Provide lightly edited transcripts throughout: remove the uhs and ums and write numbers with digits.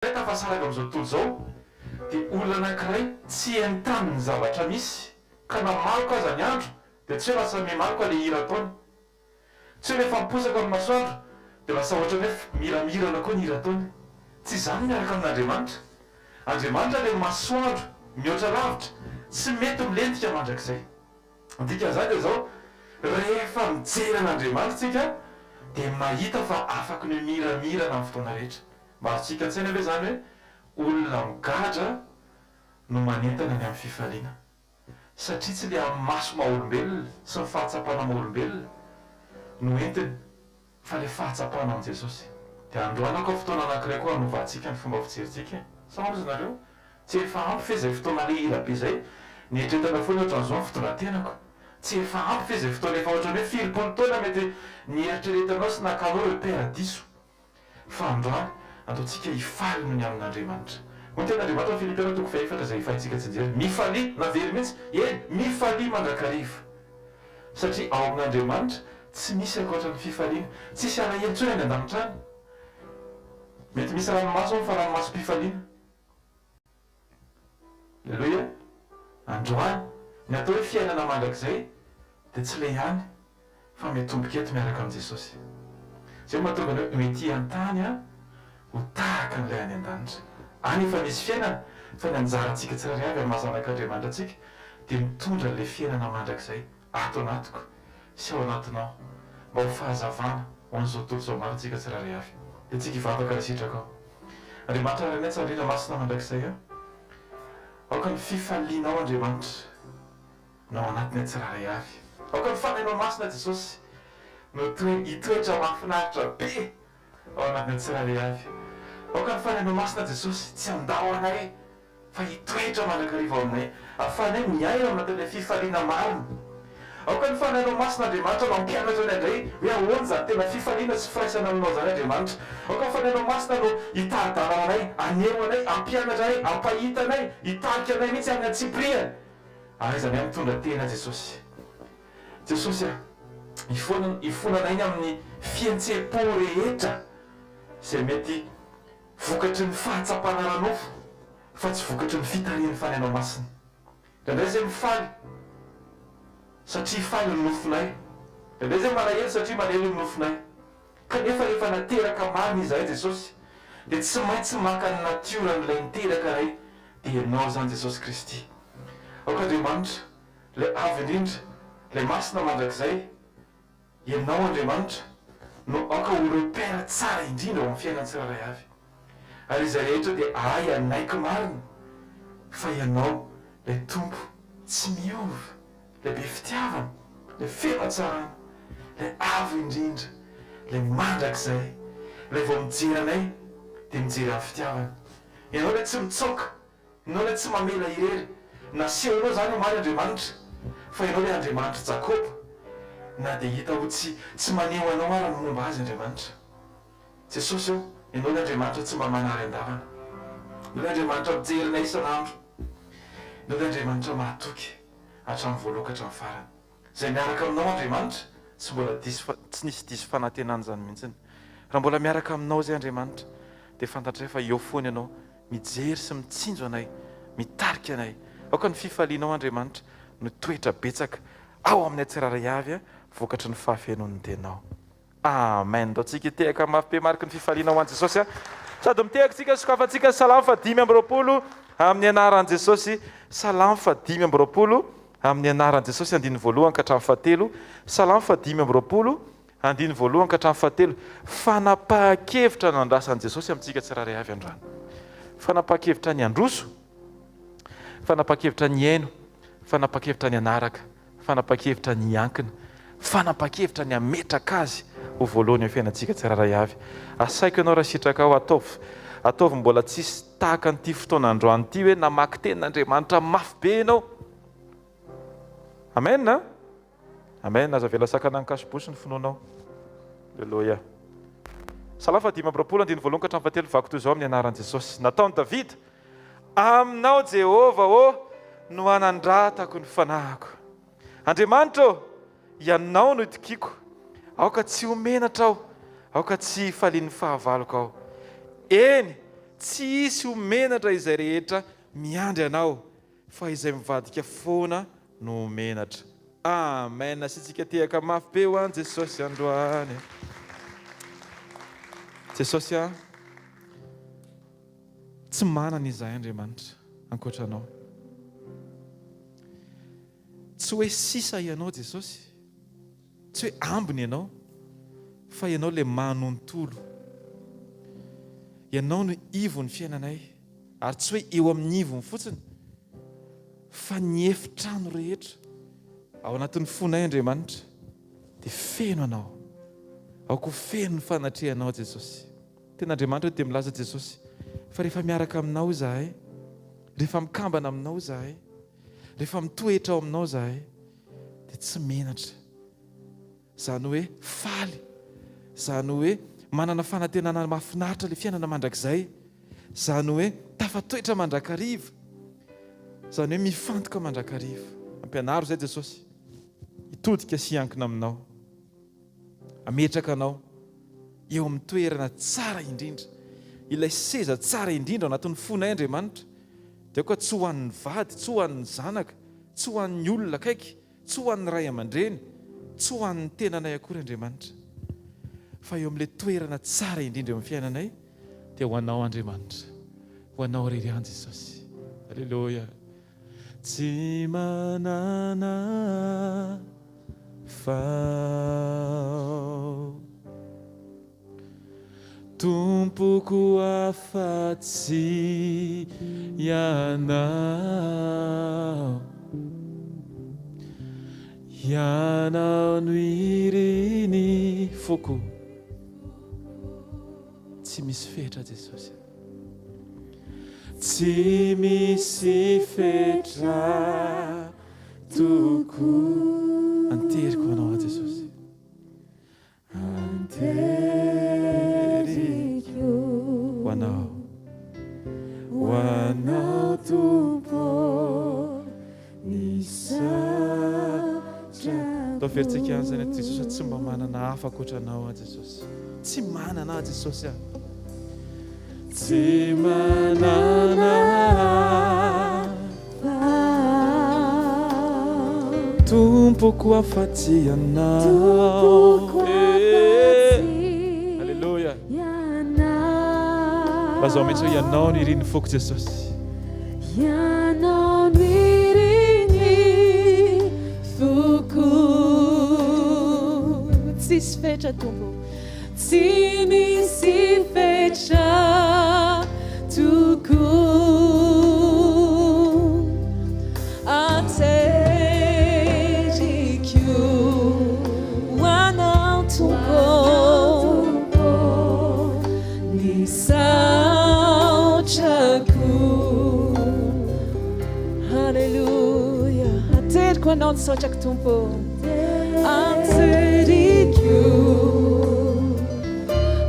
tafasaraka amin'izao tontolo zao dia olona anankiray tsy entaniny zavatra misy ka namaloko aza ny andro dia tsy hoe lasa mimaloko le hira ataony, tsy hoe rehefa miposaka amin'ny masoandro dia lasa ohatra hoe miramirana koa ny hira ataony. Tsy izany miaraka amin'Andriamanitra. Andriamanitra le masoandro mihoatra lavitra, tsy mety milentika mandrakizay. Dikan'izany dia zao rehefa mijery an'Andriamanitra tsika dia mahita fa afaka ny miramirana amin'ny fotoana rehetra. Maritsika an-tsaina hoe zany hoe olona migadra no manentana ny amin'ny fifaliana, satria tsy le amin'ny maso maha-olombelona sy ny fahatsapana maha-olombelona no entiny fa le fahatsapana amin'i Jesosy. Dia androanako fotoana anankiray koa hanovantsika ny fomba fijerintsika. Saozy nareo tsy efa ampy fe izay fotoana le ila be izay ny etretana foana ohatran'izao ny fotoana tenako. Tsy efa ampy fe izay fotoana efa ohatran'ny hoe filo-polo taona mety ny eritreretanao sy nakanao hoe peradiso. Fa androany ataontsika hifaly noho ny amin'Andriamanitra. Ho ten'Andriamanitra ny Filipiana toko faefatra izay hifahintsika tsy jery. Mifaly na very mihitsy, eny mifaly mandrakariva. Satria ao amin'Andriamanitra tsy misy ankoatra ny fifaliana, tsisy alahelo intsony any an-danitra any. Mety misy ranomaso fa ranomasom-pifaliana. Aleluia. Androany ny atao hoe fiainana mandrakizay dia tsy le ihany fa mitomboka eto miaraka amin'i Jesosy. Zay mahatonga hoe mety an-tany ho tahaka n'ilay any an-danitra. Any efa misy fiainana fa ny anjarantsika tsirairay avy amin'ny mahazanak'Andriamanitra antsika dia mitondra ilay fiainana mandrakizay ato anatiko sy ao anatinao mba ho fahazavana ho an'izao tontolo izao maro antsika tsirairay avy. Dia tsika hivavaka raha sitraka ao. Andriamanitra renay tsarina masina mandrakizay aoka ny fifalianao Andriamanitra no anatiny tsirairay avy. Aoka ny fanahinao masina Jesosy no hitoetra mahafinaritra be ao anatiny tsirairay avy. Aoka ny fanahinao masina Jesosy tsy andao anay fa hitoetra mandrakariva ao aminay, ahafahanay miaina anatin'ilay fifaliana marina. Aoka ny fanahinao masina Andriamanitra no hampianatra ny andray hoe ahoana zany tena fifaliana sy firaisana aminao zany Andriamanitra. Aoka ny fanahinao masina no hitaridarana anay, aneho anay, hampianatra anay, hampahita anay, hitarika anay mihitsy amin'ny antsipriany. Ahaizany amin'ny mitondra tena Jesosy. Jesosy hifonana iny amin'ny fientsepo rehetra izay mety vokatry ny fahatsapana ranofo fa tsy vokatry ny fitarian'ny fanahinao masina. Indray izay mifaly satria faly ny nofonay. Indray izay malahelo satria malahelo ny nofonay. Kanefa rehefa nateraka marina izahay Jesosy dia tsy maintsy maka ny natiora n'ilay niteraka ray dia ianao zany Jesosy Kristy. Aoka Andriamanitra ilay avo indrindra, ilay masina mandrakizay, ianao Andriamanitra no aoka ho repère tsara indrindra ao amin'ny fiainany tsirairay avy. Ary izay rehetra dia ay anaiky marina fa ianao ilay tompo tsy miova, ilay be fitiavana, ilay fema-tsarana, ilay avo indrindra, ilay mandrakizay, ilay vao mijery anay dia mijery amin'ny fitiavana. Ianao ilay tsy mitsoka, ianao ilay tsy mamela irery. Nasehonao zany omaly Andriamanitra fa ianao ilay Andriamanitra Jakoba, na dia hita ho tsy maneho anao ary ny momba azy Andriamanitra. Jesosy ianao ilay Andriamanitra tsy mba manary andavana, ianao ilay Andriamanitra mijerinay isan'andro, ianao ilay Andriamanitra mahatoky hatramin'ny voaloha ka hatramin'ny farany. Izay miaraka aminao Andriamanitra tsy mbola tsy nisy diso fanantenana zany mihitsiny. Raha mbola miaraka aminao zay Andriamanitra dia fantatray fa eo foana ianao mijery sy mitsinjo anay, mitarika anay. Aoka ny fifalianao Andriamanitra no toetra betsaka ao amin'ny tsirairay avy vokatry ny fahafenon'ny tenao. Amen. Dao tsika tehaka mafy be mariky ny fifaliana ho an'i Jesosy sady mitehaka tsika sokafantsika salamo fa 520 amin'ny anaran'i Jesosy. Salamo fa 520 amin'ny anaran'i Jesosy, andiny voalohany ka hatramin'ny fahatelo. Salamo fa 520 andiny voalohany ka hatramin'ny fahatelo. Fanapahan-kevitra no andrasan'i Jesosy amintsika tsirairay avy androany. Fanapahan-kevitra ny androso, fanapahan-kevitra ny aino, fanapahan-kevitra ny anaraka, fanapahan-kevitra ny ankina, fanapahan-kevitra ny ametraka azy ho voalohany amin'ny fiainantsika tsirairay avy. Asaiko ianao raha sitraka ao ataovy mbola tsisy tahaka n'ity fotoana androany ity hoe namaky tenin'Andriamanitra mafy be ianao. Amen na? Amen. Aza vela sakana ny kasibosy ny finoanao. Aleluia. Salamo fa 520 andiny voalohany ka hatramin'ny fahatelo vaky toy izao amin'ny anaran'i Jesosy. Nataony Davida: aminao Jehova no anandratako ny fanahiko. Andriamanitra ianao no itokiako, aoka tsy homenatra aho, aoka tsy falian'ny fahavaloko aho. Eny, tsy isy homenatra izay rehetra miandry anao, fa izay mivadika foana no menatra. Amen. Asitsika tehaka mafy be ho any Jesosy androany. Jesosy tsy manana izay Andriamanitra ankoatranao. Tsy hoe sisa ianao Jesosy, tsy hoe ambiny ianao, fa ianao le manontolo. Ianao no ivony fiainanay, ary tsy hoe eo amin'ny ivony fotsiny, fa ny efitrano rehetra ao anatin'ny fonay Andriamanitra dia feno anao. Ao koa feno ny fanatrehanao Jesosy. Tena Andriamanitra dia milaza Jesosy fa rehefa miaraka aminao izahay, rehefa mikambana aminao izahay, rehefa mitoetra ao aminao izahay, dia tsy menatra. Izany hoe faly, izany hoe manana fanantenana mahafinaritra ilay fiainana mandrakizay, izany hoe tafatoetra mandrakariva, izany hoe mifantoka mandrakariva. Ampianaro izay Jesosy, hitodika sy hiankina aminao, ametraka anao eo amin'ny toerana tsara indrindra, ilay seza tsara indrindra ao anatin'ny fonay Andriamanitra. Dia koa tsy ho an'ny vady, tsy ho an'ny zanaka, tsy ho an'ny olona akaiky, tsy ho an'ny ray aman-dreny, tsy ho an'ny tenanay akory Andriamanitra, fa eo amin'ilay toerana tsara indrindra eo amin'ny fiainanay dia ho anao Andriamanitra, ho anao irery ihany Jesosy. Alleluia. Tsy manana fao tompoko afa-tsy ianao, ianao no iriny foko. Tsy misy fetra Jesosy, tsy misy fetra toko. Anteriko anao Jesosy, anteriko ho anao tompo ny satra. Atao ferintsika any zany Jesosy, tsy mba manana hafa ankoatranao Jesosy, tsy manana Jesosy, tsy manana tompoko afa-tsy ianao. Alleluia. Lazao mihitsy hoe ianao no iriny foko Jesosy, ianao no iriny foko. Tsisy fetra tompo, tsy misy fetra toko. Quando só te actumpo anterior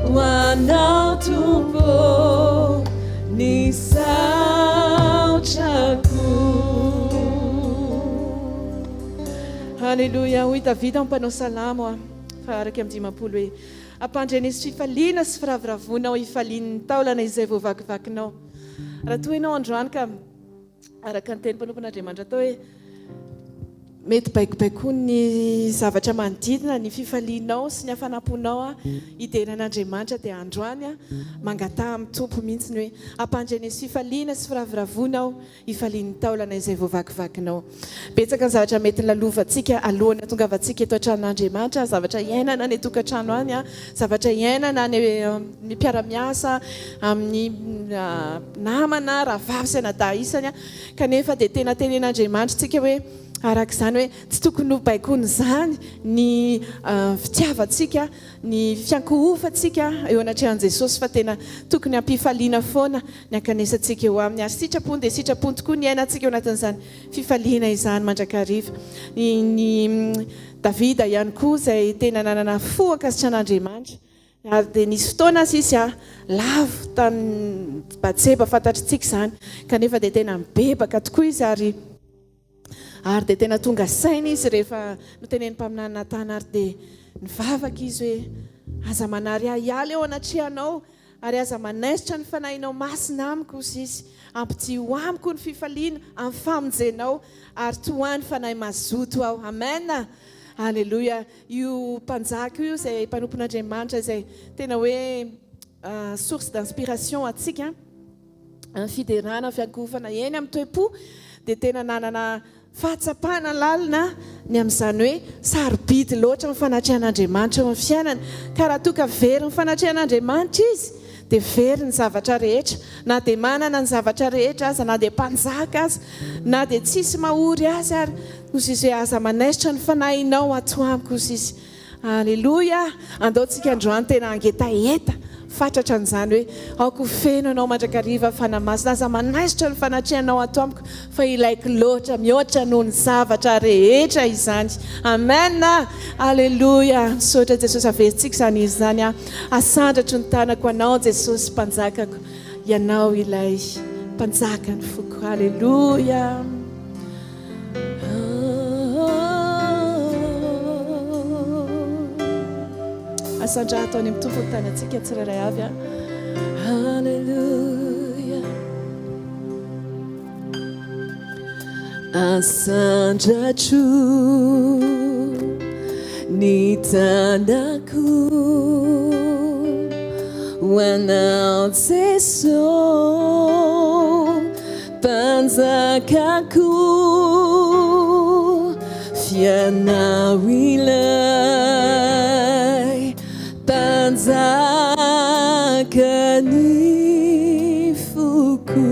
quando tumpo ni sao chaku. Haleluia. Oi David ampanao salamo faaraka amin'ny 10 hoe ampandrenesy fifaliana sy firavoravonao ifalian'ny taolana izay voavakivakinao. Raha toa ianao androany ka araka ny teny mpanompon'Andriamanitra atao hoe mety baikobaiko ny zavatra manodidina ny fifalianao sy ny hafanamponao idenan'Andriamanitra dia androany mangataha amin'ny tompo mihitsy ny hoe ampandrenesy fifaliana sy firaviravonao ifalian'ny taolana izay voavakivakinao. Betsaka ny zavatra mety lalovantsika alohany atongavantsika eto an-tranon'Andriamanitra, zavatra iainana ny tokantrano any, zavatra iainana ny mpiara-miasa amin'ny namana rahavavy sy anadaha-isany, kanefa dia tena tenen'Andriamanitra tsika hoe araka izany hoe tsy tokony ho baikony izany ny fitiavantsika, ny fiankohofantsika eo anatrehan'i Jesosy, fa tena tokony hampifaliana foana ny ankanesantsika eo aminy. Ary sitrapony dia sitrapony tokoa ny iainantsika eo anatin'izany fifaliana izany mandrakariva. Ny Davida ihany koa izay tena nanana fo ankasitrhan'Andriamanitra, ary dia nisy fotoana izy lavo tany Batseba fantatritsika izany, kanefa dia tena mibebaka tokoa izy ary dia tena tonga saina izy rehefa notenen'ny mpaminana tany, ary dia nivavaka izy hoe aza manary hiala eo anatrehanao ary aza manaisitra ny fanahinao masina amiko ozy izy ampitio amiko ny fifaliana amin'ny famonjenao ary toany fanahy mazoto aho. Amen. Alleluia. Io mpanjaka io izay mpanompon'Andriamanitra izay tena hoe source d'inspiration atsika fiderana fiangovana eny amin'ny toepo dia tena nanana fahatsapana lalina ny amin'izany hoe sarobidy loatra ny fanatrehan'Andriamanitra eo amin'ny fiainana. Ka raha toa ka very ny fanatrehan'Andriamanitra izy dia very ny zavatra rehetra, na dia manana ny zavatra rehetra aza, na dia mpanjaka aza, na dia tsisy mahory azy ary ozy izy hoe aza manaisitra ny fanahinao ato amiko ozy izy. Alleluia. Andaontsika androany tena angetaeta fatratra an'izany hoe aoko feno anao mandrakariva fanamasina, aza manaisitra ny fanatrehanao ato amiko fa ilaiko loatra mihoatra noho ny zavatra rehetra izany. Amen. Alleluia. Misaotra Jesosy averentsika izany izy izany asandratro ny tanako anao Jesosy mpanjakako, ianao ilay mpanjaka ny foko. Alleluia. Asandra ataony amin'ny tompo ny tanantsika tsirairay avy. Alleluia. Asandratro ny tanako hoanao Jesosy mpanjakako, fianao ilay mpanjaka ny foko.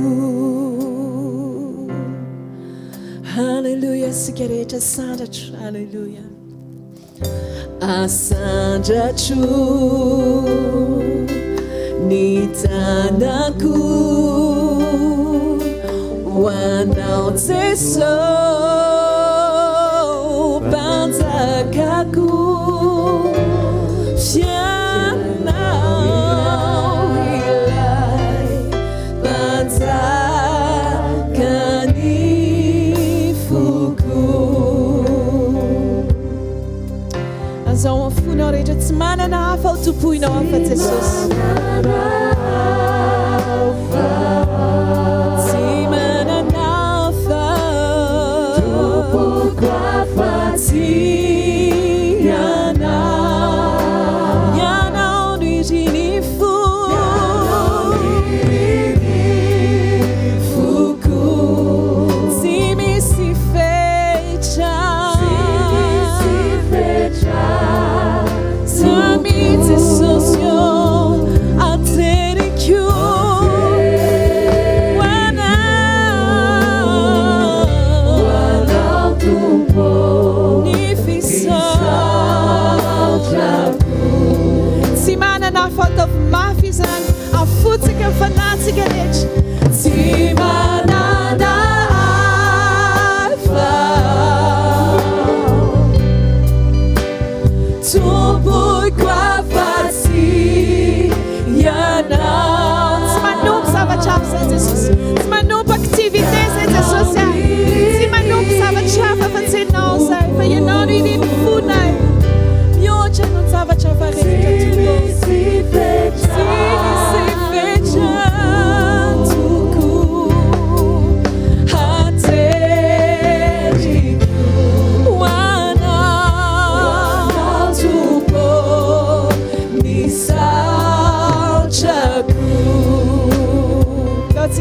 Alleluia. Sika rehetra sandratro. Alleluia. Asandratro ny tanako hoanao Jesosy mpanjakako, fianao ilay mpanjaka ny foko. Azao amin'ny fonao rehetra tsy manana hafa ho topohinao hafa Jesosy. Tsy manana hafa topoko hafa tsy afutsika fanatsika rehetra tsy manana hafa tompoko afa-tsy ianao. Tsy manompo zavatra hafa izay Jesosy, tsy manompo activité izay Jesosy, tsy manompo zavatra hafa fa tsy ianao izay, fa ianao no ireny fonay mihoatra noho ny zavatra hafa rehetra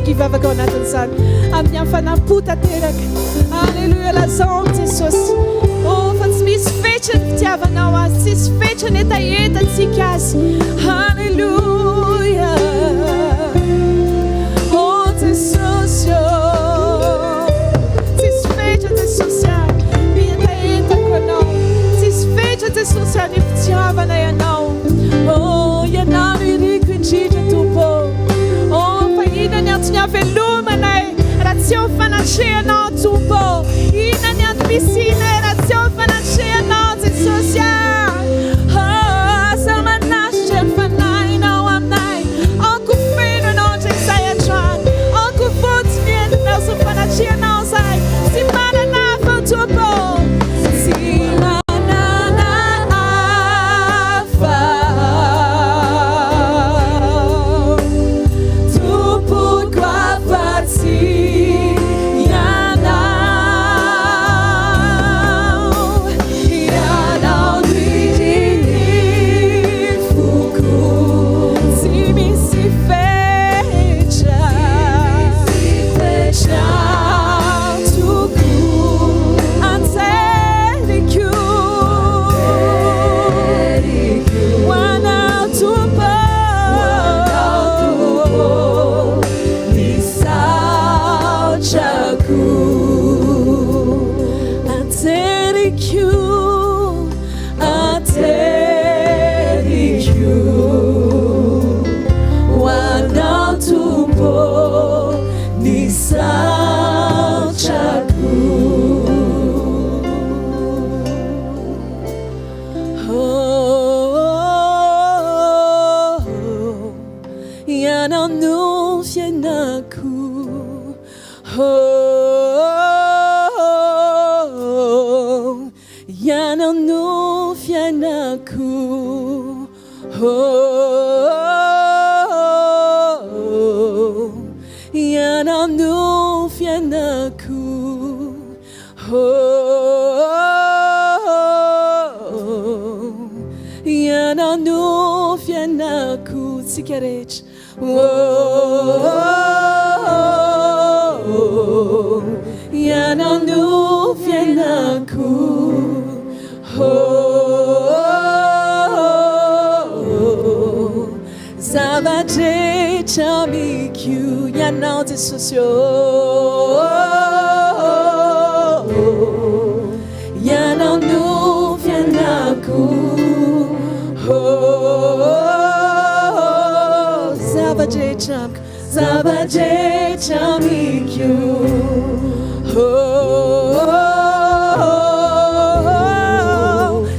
kivavaka ao anatin'izany amin'ny fanampo tanteraka. Alleluia. Lazao Jesosy fa tsy misy fetrany fitiavanao azy, tsisy fetrany etaetantsika azy. Alleluia. Jesosy tsisy fetra Jesosy etaetako anao, tsisy fetra Jesosy ny fitiavana ianao. Ianao no iriko indrindra Tompo. Ina ny antony havelomanay raha tsy eo fanatrehanao Tompo. Ina ny antom-pisinay raha tsy eo fanatrehanao Jesosy. Aza manasitra ny fanahinao Yananu fianaku, yananu fianaku, yananu fianaku, sikerech, yananu fianaku. Zava-miafin'ny Mofo, yanao Jesus yo, yanao no fianako, Zava-miafin'ny Mofo,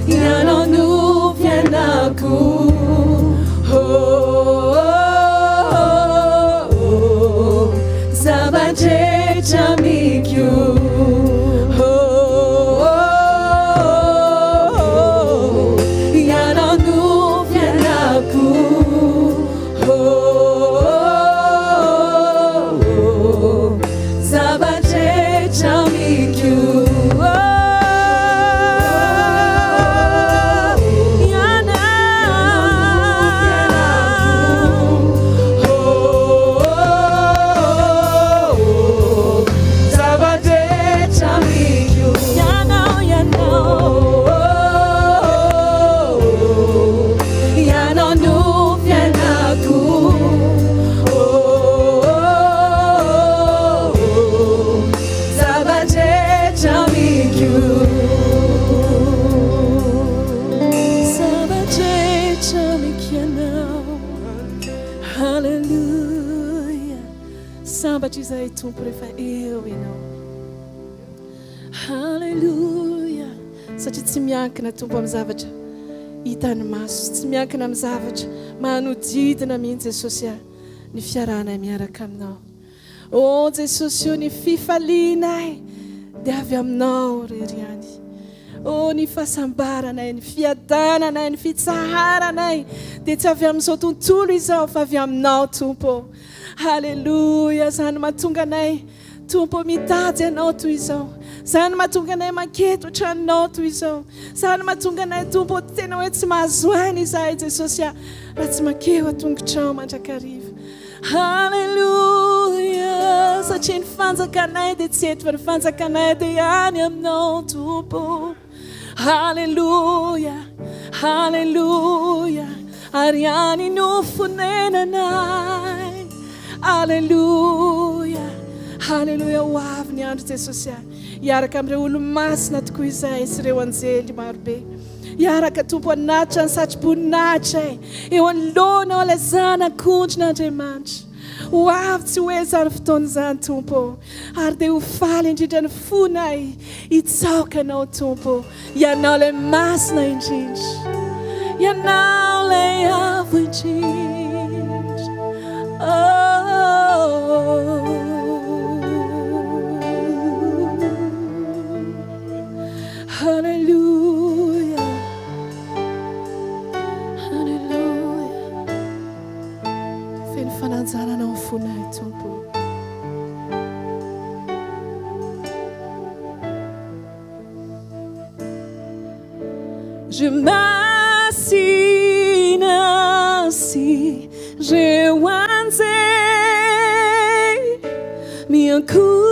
yanao no fianako. Sambatizai tompo rehefa eo ianao. Halleluja. Satria tsy miankina tompo amin'ny zavatra hitany maso, tsy miankina amin'ny zavatra manodidina mihitsy Jesosy ny fiarahanay miaraka aminao. O Jesosy, ny fifalianay dia avy aminao rery ihany. O ny fahasambaranay, ny fiadananay, ny fitsaharanay dia tsy avy amin'izao tontolo izao fa avy aminao tompo. Halleluja. Zany mahatonga anay tompo mitady anao toy izao. Zany mahatonga anay maketo tranonao toy izao. Zany mahatonga anay tompo tena hoe tsy mahazo aina izahay Jesosy raha tsy makeo atongotrao mandrakariva. Halleluja. Satria ny fanjakanay dia tsy eto fa ny fanjakanay dia ihany aminao tompo. Halleluja. Halleluja. Ary ihany no fonenanay. Halleluja. Halleluja. Ho avy ny andro Jesosy hiaraka amin'ireo olo-masina tokoa izay sy ireo anjely marobe. Hiaraka tompo hanatitra ny satrim-boninahitra eo anoloana ao ilay zanak'ondrin'Andriamanitra. Ho avy tsy hoe izany fotoana izany tompo, ary dia ho faly indrindra ny fonay hitsaoka anao tompo. Ianao ilay masina indrindra, ianao ilay avo indrindra. Halleluja. Halleluja. Feno fananjananao fonay tompo. Je m'assieds ainsi, je wanzei mia cammina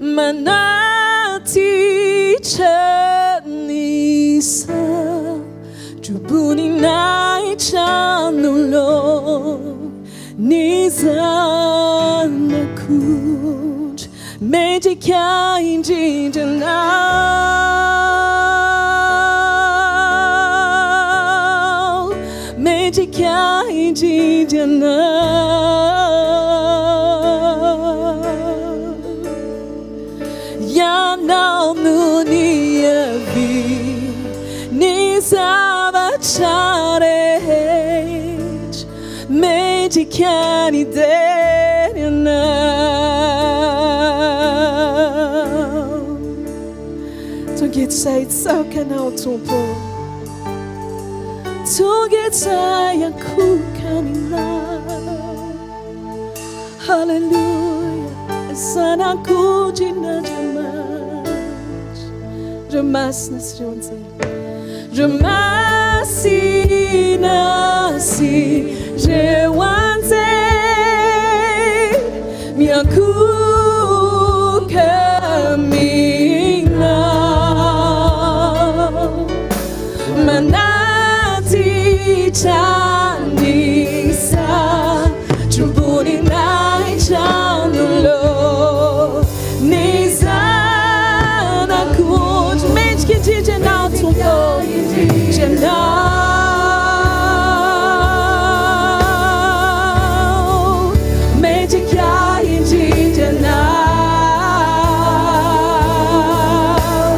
manati chanisa jubuni nai chanulo nizana kuj medika indinjanau medika indinjanau yanau nuniavi nizava Zava-miafin'ny Tongetsay-tsaokanao tompo tongetsay ankokaninao Hallelujah zanakojinadriamanitra ramasina sy reo anjely ramasina sy reo anjely miankoka Manati chanisa chumbuni nai chanulo nizana kuj menski jena tumbo jena menjika inji jena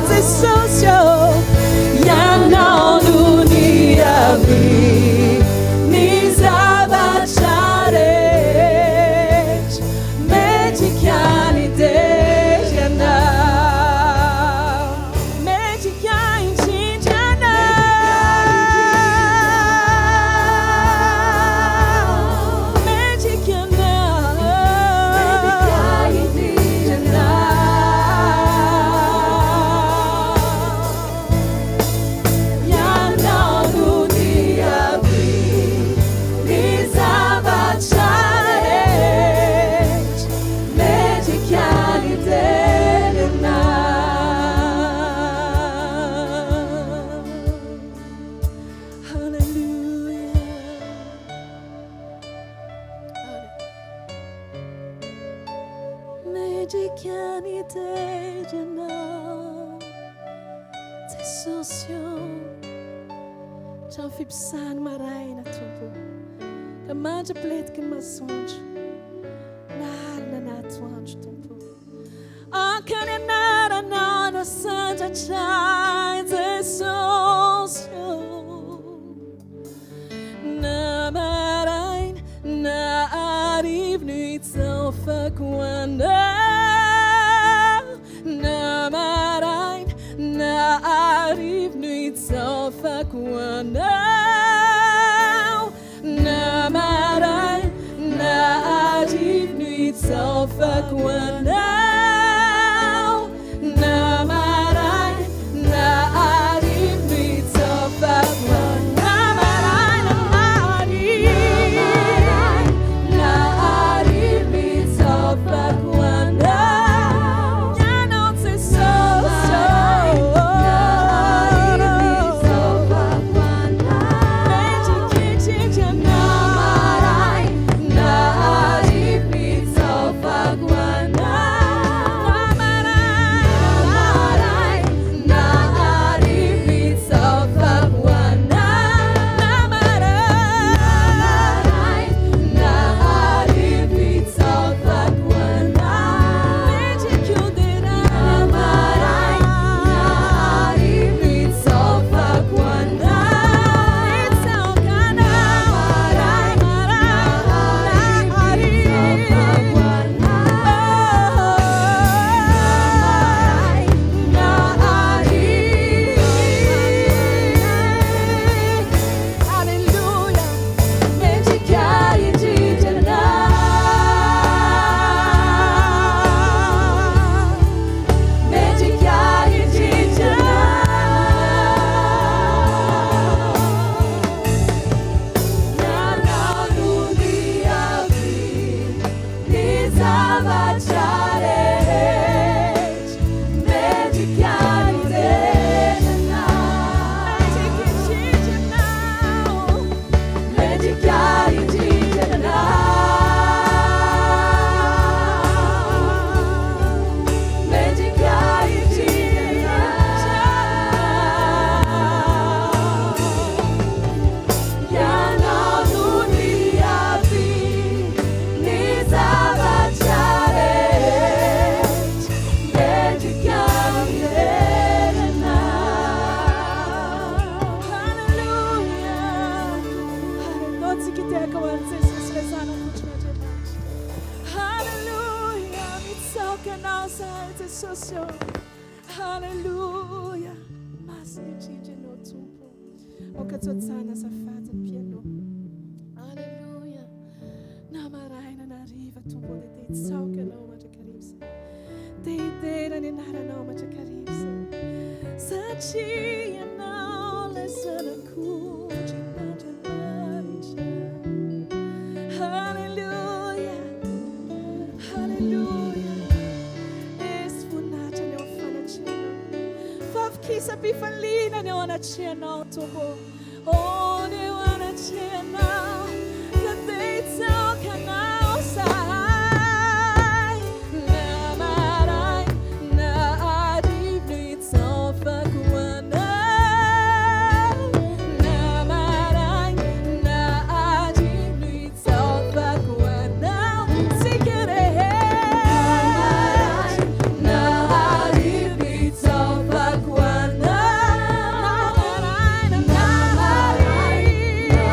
zesosyo Fipsan maraina tompo kamanja pletka masonjo nalina natoandro tompo akanyanara nana sanja trai jesosyo na maraina na arivno itsofako anao na maraina na arivno itsofako anao Sofak wanao namaray na arif ni sofak namaray na arif ni sofak wanao yanot se so Namaray na arif ni sofak wanao anao zahay Jesosy eo. Halleluja. Masina indrindra ianao Tompo. Okatsotsaina azafady ny piano. Halleluja. Na maraina na hariva Tompo dia te hitsaoka anao mandrakariva izay. Te hidera ny anaranao mandrakariva izay. Satria ianao ilay zanak'ondry mandramaritra. Halleluja. Halleluja. Esy voninahitra ny eo amin'ny fanatrehanao. Favokisam-pifaliana ny eo anatrehanao Tompo. Oh, ny eo anatrehanao. Ka te hitsaoka anao zahay. Na maraina na hariva no hitsafako anao. Na maraina na hariva no hitsafako anao. Sika rehetra. Na hariva no hitsafako anao. Na maraina na hariva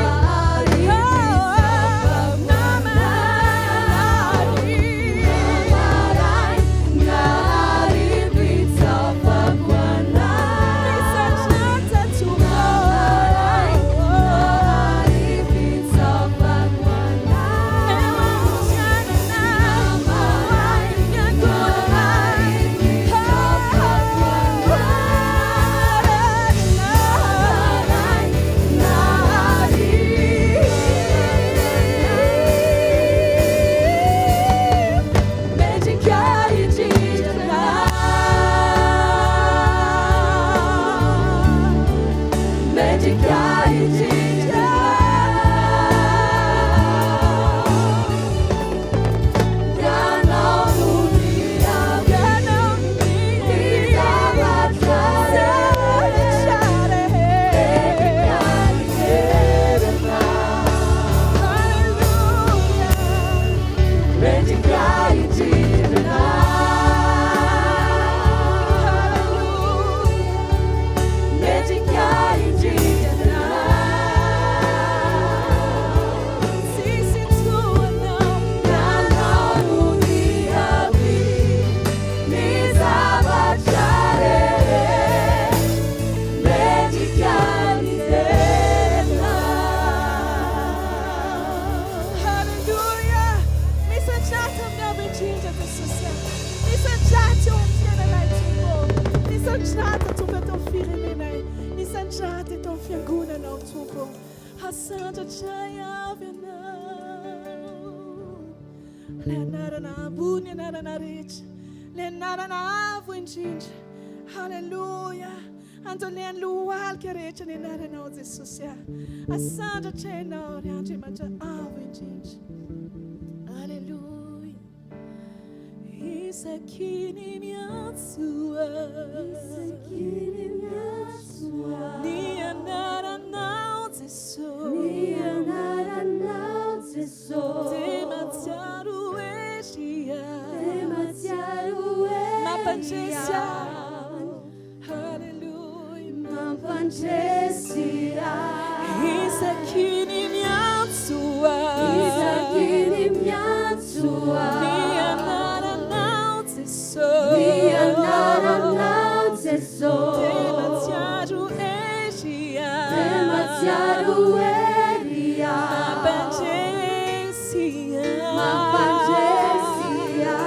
Halleluja. Antolean lualka rehetra ny anaranao Jesosy. Asandratra ianao ry Andriamanitra avo indrindra. Halleluja. Isakiny miantsoa. Ny anaranao Jesosy. Ny anaranao Jesosy. Demasiado esia. Demasiado esia. Mapanchesia. Mapanchesia. Isakiny miantsoa. Isakiny miantsoa. Ny anaranao Jesosy. Ny anaranao Jesosy. Demasiado esia. Demasiado esia. Mapanchesia. Mapanchesia.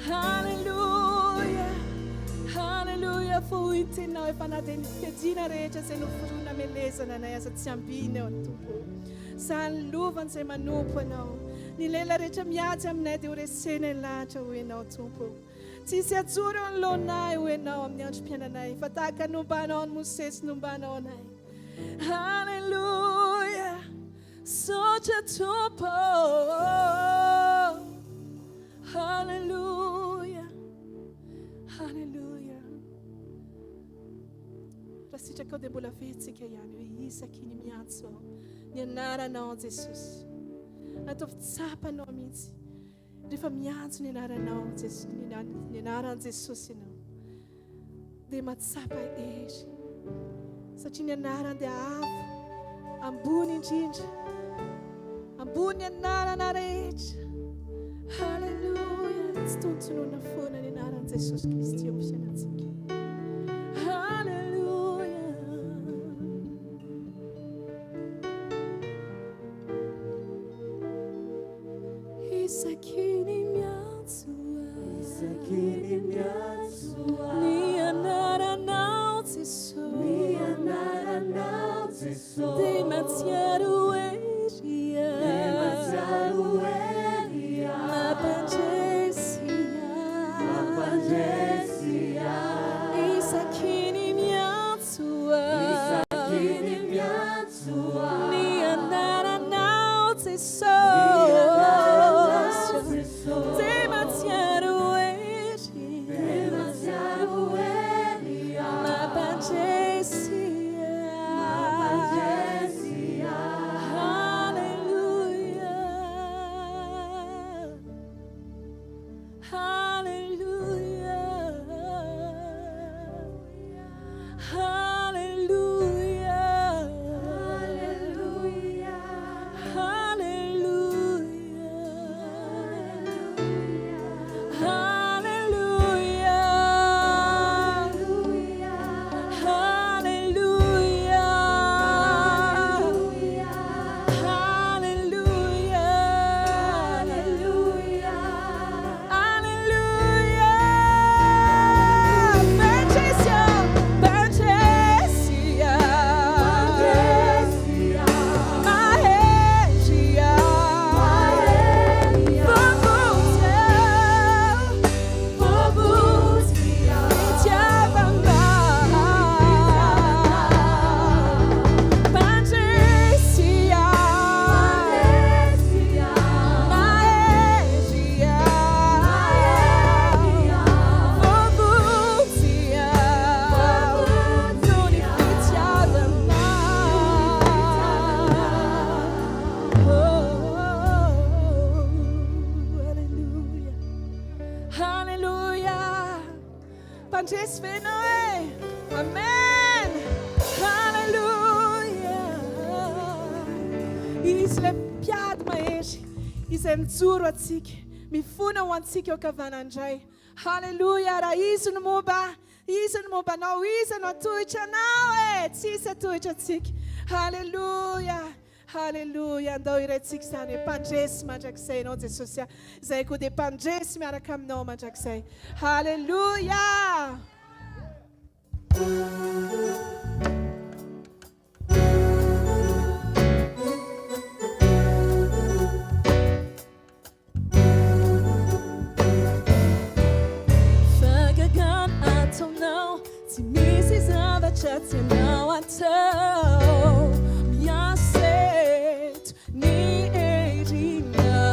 Hallelujah, hallelujah. Fuitinao efa natin fiadiana rehetra izay noforona melezana anay aza tsy ambiny ao Tompo. Sany lovany izay manompo anao. Ny lela rehetra miady aminay dia ho resena lahatra ho enao Tompo. Tsisy ajoro eo anoloanay ho enao amin'ny androm-piainanay fa tahaka nombanao ny Mosesy nombanao anay. Hallelujah, sotra Tompo. Hallelujah, hallelujah. Raha sitraka dia mbola vetsika ihany hoe isaky ny miantso ny anaranao Jesosy. Ataovy tsapanao mihitsy rehefa miantso ny anaranao ny anaran'i Jesosy ianao dia mahatsapa ery satria ny anarany dia avo ambony indrindra ambony anarana rehetra. Hallelujah, tsy tontonoana foana ny anaran'i Jesosy Kristy eo amin'ny fiainantsika. Hallelujah. Isaky ny miantso ny anaranao Jesosy, dia matsiaro mijoro atsika mifona ho antsika eo kavanandray. Haleluya, raha izy no mombanao, izy no atohitra anao tsisy atohitra atsika. Haleluya, haleluya. Andao irantsika izany hoe mpandresy mandrakizay ianao Jesosy, izay koa dia mpandresy miaraka aminao mandrakizay. Haleluya. Tsy anao atao miaseto ny herinao,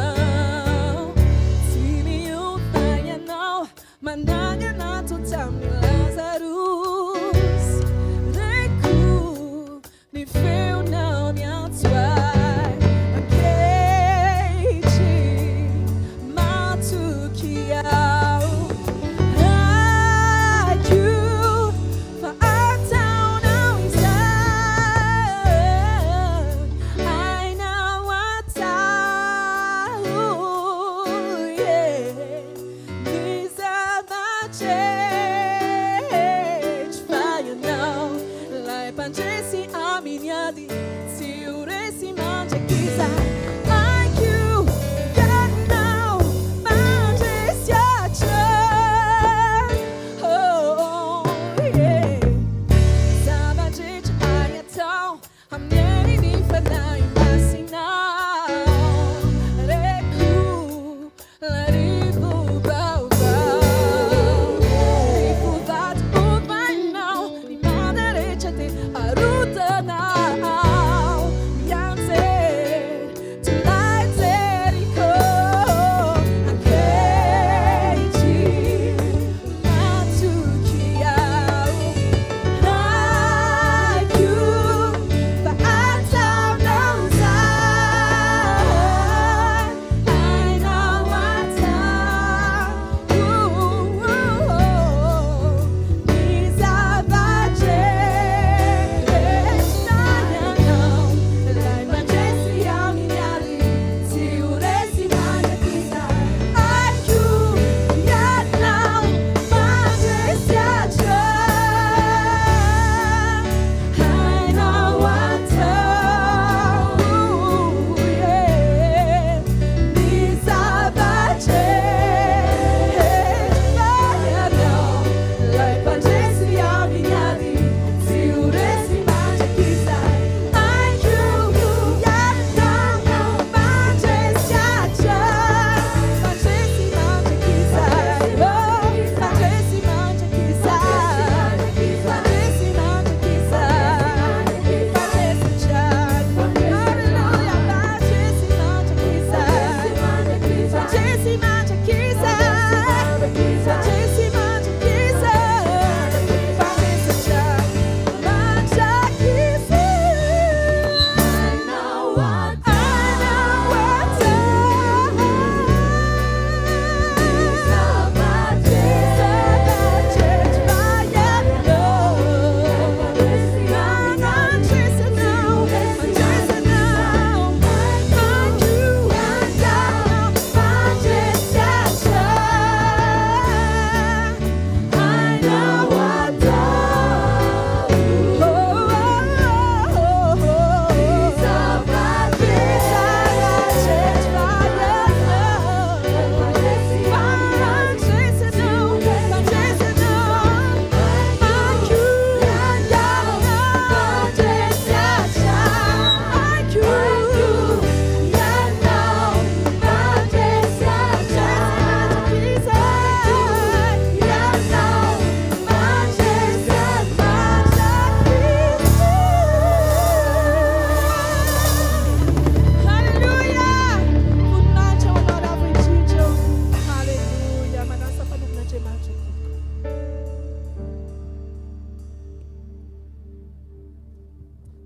tsy miova ianao manangana to tamin'ilay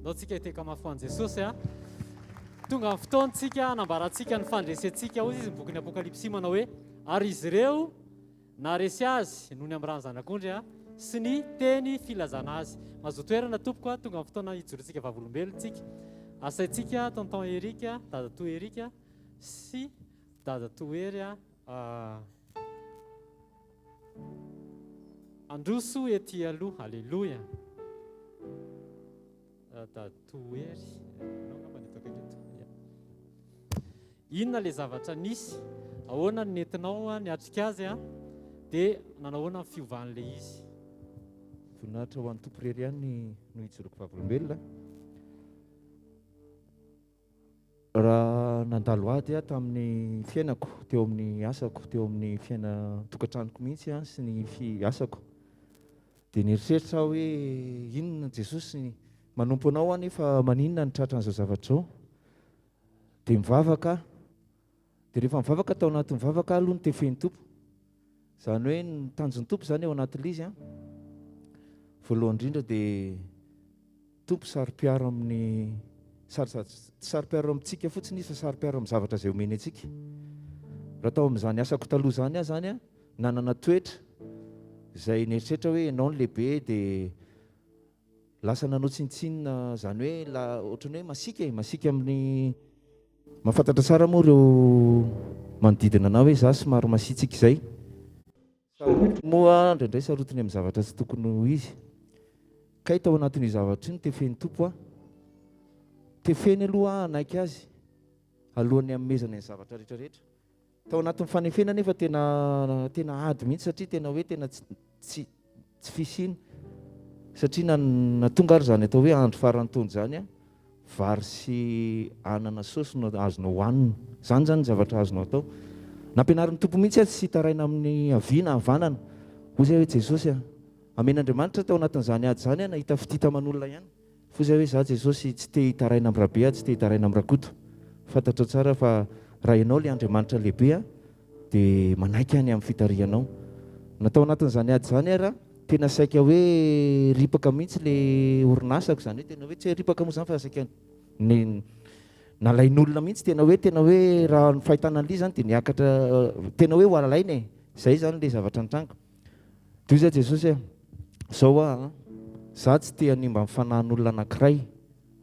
ataontsika hiteka mafoan Jesosy a tonga amin'ny fotoantsika nambarantsika ny fandresentsika hozy izy boky ny apokalipsy manao hoe ary izy ireo naresy azy noho ny amin'ny rano zanak'ondry a sy ny teny filazana azy mahazo toerana tompoko a tonga amin'ny fotoana hijorontsika vavolombelontsika asaintsika tonton Erika dadato Erika sy dadato Ery androso ety aloha alleluia dadato Ery inona le zavatra nisy ahoana ny nentinao niatrika azy a dia nanahoana ny fiovan'le izy voninahitra ho an'ny tompo rery ihany no hijoroko vavolombelona raha nandalo ady a tamin'ny fiainako teo amin'ny asako teo amin'ny fiaina tokantranoko mihitsy a sy ny asako dia nieritreritra hoe inona Jesosy manompo anao anefa maninona ny tratra an'izao zavatra zao dia mivavaka dia rehefa mivavaka tao anaty mivavaka aloha ny tefen'ny tompo izany hoe ny tanjon'ny tompo izany eo anatin'ilay izy a voalohany indrindra dia tompo sary-piaro amin'ny sary-piaro amintsika fotsiny izy fa sary-piaro amin'ny zavatra izay omeny antsika raha tao amin'izany asako taloha zany a zany a nanana toetra izay nieritreritra hoe ianao ny lehibe dia lasa nanao tsinitsinina zany hoe ohatrany hoe masika amin'ny mahafantatra tsara moa ireo manodidina anao hoe za somary masitsika izay moa indraindray sarotiny amin'ny zavatra tsy tokony ho izy kay tao anatin'io zavatra io ny tefen'ny tompo a tefeny aloha anaiky azy alohan'ny amezana ny zavatra rehetrarehetra tao anatin'ny fanefena nefa tena ady mihitsy satria tena hoe tena tsy fisiny satria natonga ary zany atao hoe andro farantaony zany a vary sy anana saosy no azonao hohanina zany zany zavatra azonao atao nampianarin'ny tompo mihitsy tsy hitaraina amin'ny aviana havanana hoy zay hoe Jesosy a amen'Andriamanitra tao anatin'izany ady zany a nahita fititaman'olona ihany fo zay hoe za Jesosy tsy te hitaraina amin'ny rabe tsy te hitaraina amin'ny rakoto fantatra tsara fa raha ianao le Andriamanitra lehibe a dia manaiky any amin'ny fitarihanao natao anatin'izany ady zany ara tena saika hoe ripaka mihitsy le orinasako zany hoe tena hoe tsy ripaka moa zany fa saika nalain'olona mihitsy tena hoe raha ny fahitana an'ilay zany dia niakatra tena hoe ho alainy zay zany le zavatra nitranga dia za Jesosy zao a za tsy te hanimba mifanahin'olona anankiray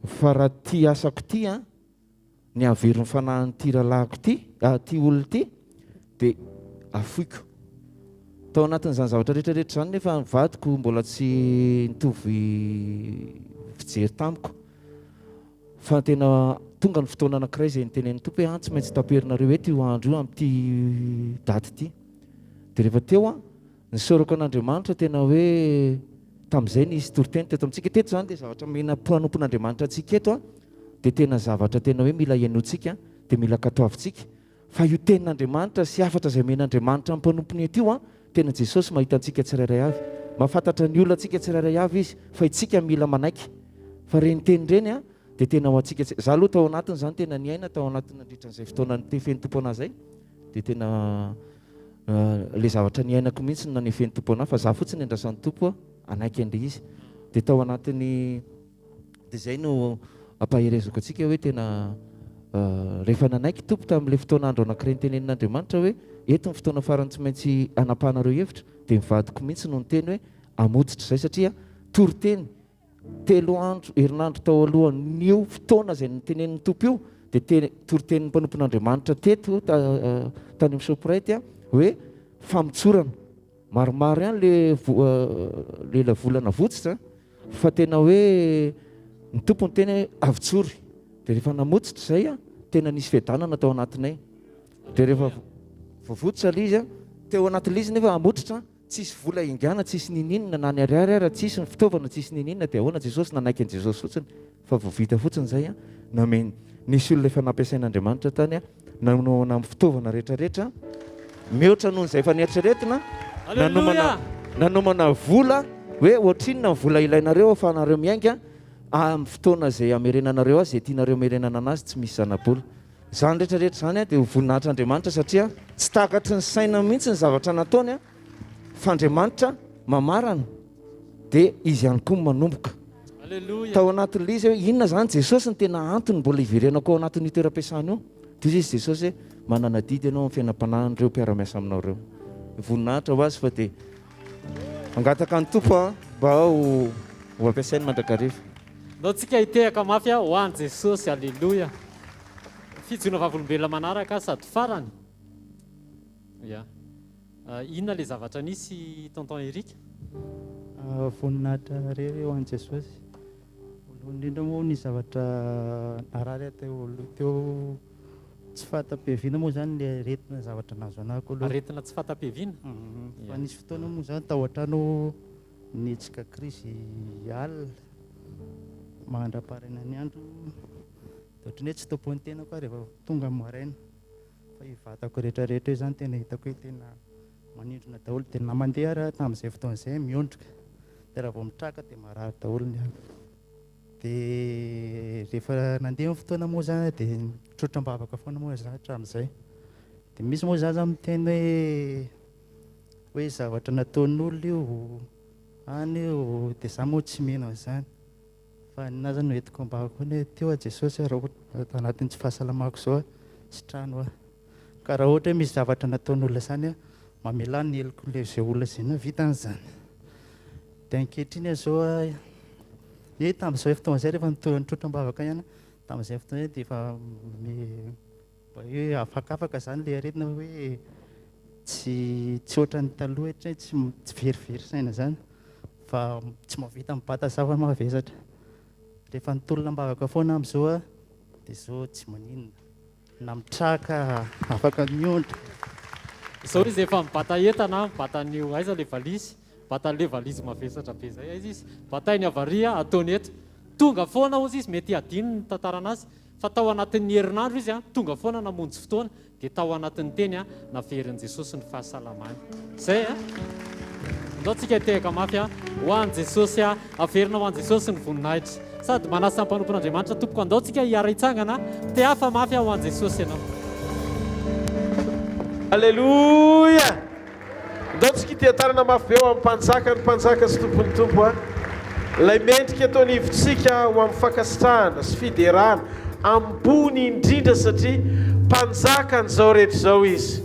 fa raha ty asako ty a ny avery ny fanahin'ty rahalahiko ty olona ty dia afoiko tao anatin'izany zavatra rehetrarehetra zany nefa vadiko mbola tsy nitovy fijery tamiko fa tena tonga ny fotoana anankiray izay nitenen'ny tompo hoe tsy maintsy taperinareo hoe ty andro io amin'ity daty ity dia rehefa teo a nisorako an'Andriamanitra tena hoe tamin'izay nisy toriteny teto amintsika teto zany dia zavatra mena mpanompon'Andriamanitra antsika eto a dia tena zavatra tena hoe mila ianotsika dia mila katoavintsika fa io tenin'Andriamanitra sy afatra izay men'Andriamanitra amin'ny mpanompony eto io a tena Jesosy mahita antsika tsirairay avy mahafantatra ny olona antsika tsirairay avy izy fa itsika mila manaiky fa reny teny reny a dia tena ho antsika za aloha tao anatiny zany tena ny aina tao anatiny nandritran'izay fotoana nitefen'ny tompo anah zay dia tena le zavatra ny ainako mihitsy nanefen'ny tompo anah fa za fotsiny andrasan'ny tompo anaiky an'le izy dia tao anatiny dia zay no ampaherezako antsika hoe tena rehefa nanaiky tompo tamin'le fotoanandro anankiray nytenenin'Andriamanitra hoe eto ny fotoana farany tsy maintsy anapahanareo hevitra dia mivadiko mihitsy no nyteny hoe amoditra izay satria toriteny telo andro herinandro tao alohan'io fotoana izay nitenenin'ny tompo io dia toritenin'ny mpanompon'Andriamanitra teto tany amin'ny sopraity a hoe famitsorana maromaro ihany le volana votsitra fa tena hoe ny tompo ny teny hoe avitsory dia rehefa namotsitra izay a tena nisy fiadanana tao anatinay dia rehefa voavotsitra le izy a teo anatin'le izy nefa amotritra tsisy vola ingana tsisy nininina na ny ariary ara tsisy ny fitaovana tsisy nininina dia ahoana Jesosy nanaiky an' Jesosy fotsiny fa voavita fotsiny izay a namen nisy olona efa nampiasain'Andriamanitra tany a nanoana amin'ny fitaovana rehetrarehetra mihoatra noho izay efa nieritreretina nanomana vola hoe ohatrinona ny vola ilainareo afahanareo miainga amin'ny fotoana izay amerenanareo azy zay tianareo amerenana anazy tsy misy zanabola zany rehetrarehetra zany a dia voninahitran'Andriamanitra satria tsy takatry ny saina mihitsy ny zavatra nataony a fa Andriamanitra mamarana dia izy ihany koa manomboka Alleluia. Tao anatin'le izy hoe inona zany Jesosy ny tena antony mbola iverenako ao anatin'ny toeram-piasana io. De izy Jesosy hoe manana didy ianao amin'ny fiainam-panahin'ireo mpiara-miasa aminao ireo. Voninahitra ho azy fa de mangataka ny tompo mba ho ampiasainy mandrakariva. Ndao tsika hitehaka mafy ho an'i Jesosy. Alleluia. Fijona vavolombelona manaraka sady farany. Ya. Inona le zavatra nisy tonton Eric? Voninahitra rery eo an'i Jesosy. Voalohany indrindra moa ny zavatra narary teo tsy fahatapiaviana moa zany le aretina zavatra nazo anako aloha. Aretina tsy fahatapiaviana? Fa nisy fotoana moa zany tao an-trano nihetsika krisy alina mandra-paraina ny andro de ohatrany hoe tsy topoan'ny tenako aho rehefa tonga amin'ny maraina. Fa hivatako rehetrarehetra io zany tena hitako hoe tena manindrona daholo. De na mandeha raha tamin'izay fotoan'izay miondrika de raha vao mitraka de marary daholo ny andro. De rehefa nandeha amin'ny fotoana moa zany de trotram-bavaka foana moa za hatramin'izay. De misy moa za zany miteny hoe zavatra nataon'olona io any io de za moa tsy mino an'izany. Fa nina zany no entiko ambavako hoe teo a Jesosy raha anatin'ny tsy fahasalamako zao sy trano ah. Ka raha ohatra hoe misy zavatra nataon'olona zany mamela ny heliko le zay olona zay na vita an'izany. De ankehitriny zao tamin'izao fotoan'izay rehefa nitrotram-bavaka ihany tamin'izay fotoana de efa mba hoe afakafaka zany le aretina hoe tsy ohatran'ny taloha ohatra tsy verivery saina zany fa tsy mahavita mibata zava mavesatra. Rehefa nitolona-bavaka foana amin'izao de zao tsy maninona na mitraka afaka miondra. Zao izy efa mibata entana, mibata an'io aiza le valizy, mibata an'le valizy mavesatra be zay aiza izy, batainy avaria ataony eto. Tonga foana ozy izy mety adino ny tantaranazy fa tao anatin'ny herinandro izy tonga foana namonjy fotoana de tao anatin'ny teny naverin'i Jesosy ny fahasalamany. Zay ndao tsika hitehaka mafy ho an'i Jesosy averina ho an'i Jesosy ny voninahitra. Sady manasa ny mpanompon'Andriamanitra tompoko andao tsika hiara hitsangana te hafa mafy ho an'i Jesosy ianao. Alleluia. Ndao tsika itetarana mafy be ho amin'ny mpanjaka ny mpanjaka sy tompony tompo lay mendrika ataony hivitsika ho amin'ny fankasitrahana sy fiderana ambony indrindra satria mpanjaka n'izao rehetra zao izy.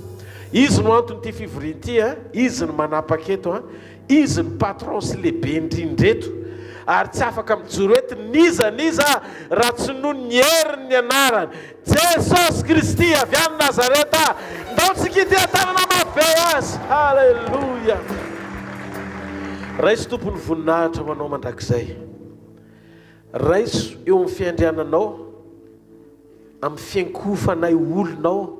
Izy no antony ity fivoriana ity izy no manapa-keto izy ny patron sy lehibe indrindreto ary tsy afaka mijoro eto niza raha tsy noho ny heriny ny anarany Jesosy Kristy avy any Nazareta. Ndao tsika itetarana mafy be azy. Halleluia. Raiso tompony voninahitra ho anao mandrakizay. Raiso eo amin'ny fiandriananao, amin'ny fiankofanay olonao,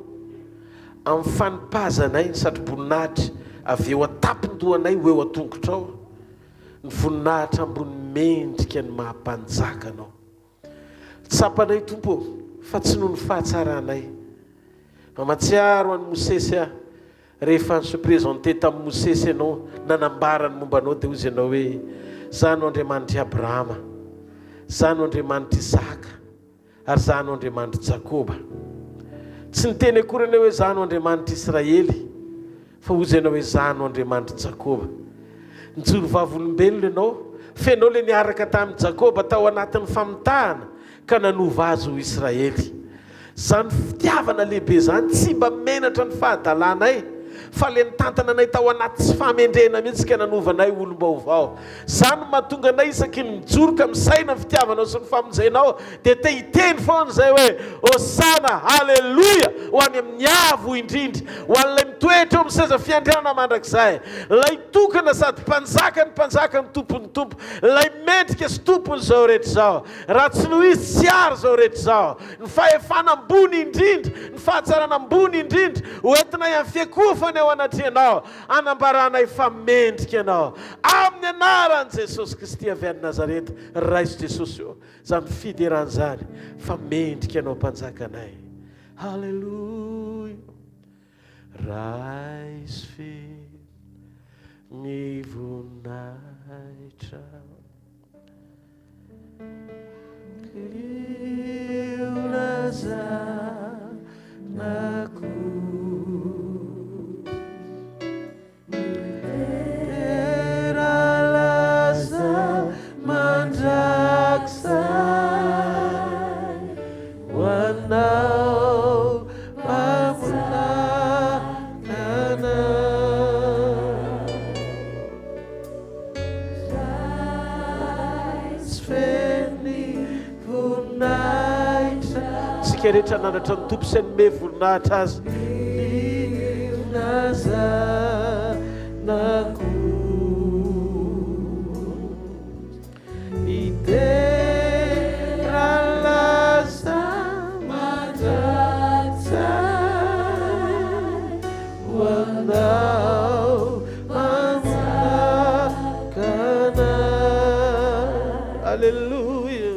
amin'ny fanipazanay ny satroboninahitra avy eo atapindohanay ho eo atongotrao. Ny voninahitra ambony mendrika ny mahampanjakanao. Tsapanay tompo fa tsy noho ny fahatsaranay. Mamatsiaro an'ny Mosesy rehefa ny se présente tamin'ny Mosesy ianao nanambarany momba anao dia ozy ianao hoe za no Andriamanitry Abrahama, za no Andriamanitry Isaka ary za no Andriamanitry Jakoba. Tsy niteny akory ianao hoe za no Andriamanitry Israely fa ozy ianao hoe za no Andriamanitry Jakoba. Nijoro vavolombelona ianao fenao le niaraka tamin'ny Jakoba tao anatin'ny famitahana ka nanova azy ho Israely. Zany fitiavana lehibe zany tsy mba menatra ny fahadalanay fa le nitantana anay tao anaty tsy famendrena mihitsy ka nanovanay olom-baovao. Zany mahatonga anay isaky ny mijoroka misaina ny fitiavanao sy ny famonjenao dia te hiteny foana zay hoe hosana halleluia ho any amin'ny avo indrindra ho an'ilay mitoetra eo amin'ny seza fiandrianana mandrakizay, lay tokana sady mpanjaka ny tompony tompo, lay mendrika sy tompony zao rehetra zao. Raha tsy noho izy tsy ary zao rehetra zao. Ny fahefana ambony indrindra, ny fahatsarana ambony indrindra hoentinay amin'ny fiakofany ao anatrianao, anambaranay fa mendrika ianao amin'ny anaran'i Jesosy Kristy avy any Nazareta. Raiso Jesosy eo zany fiderana zany fa mendrika ianao mpanjakanay. Halleluia. Raiso ny voninahitra liona zanako era laza mandra tsika rehetra nanatra ny tompo sy anome voninahitra azy nazanako iteralasa madratsay hoanao manakana. Alleluia.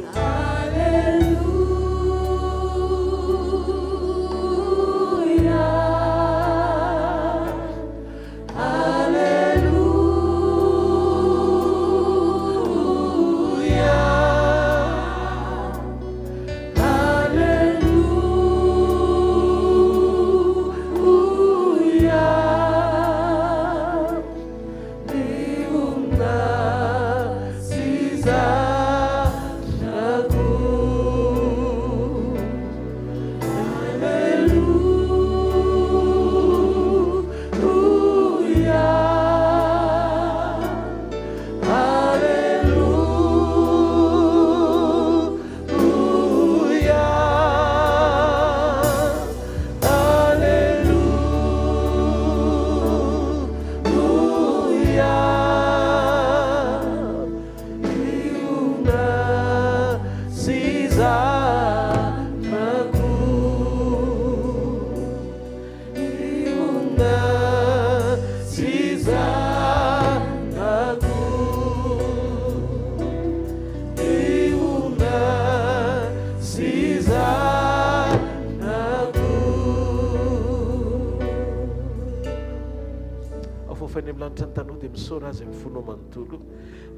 Lanitra ny tanao dia misaora azy mifonao manontolo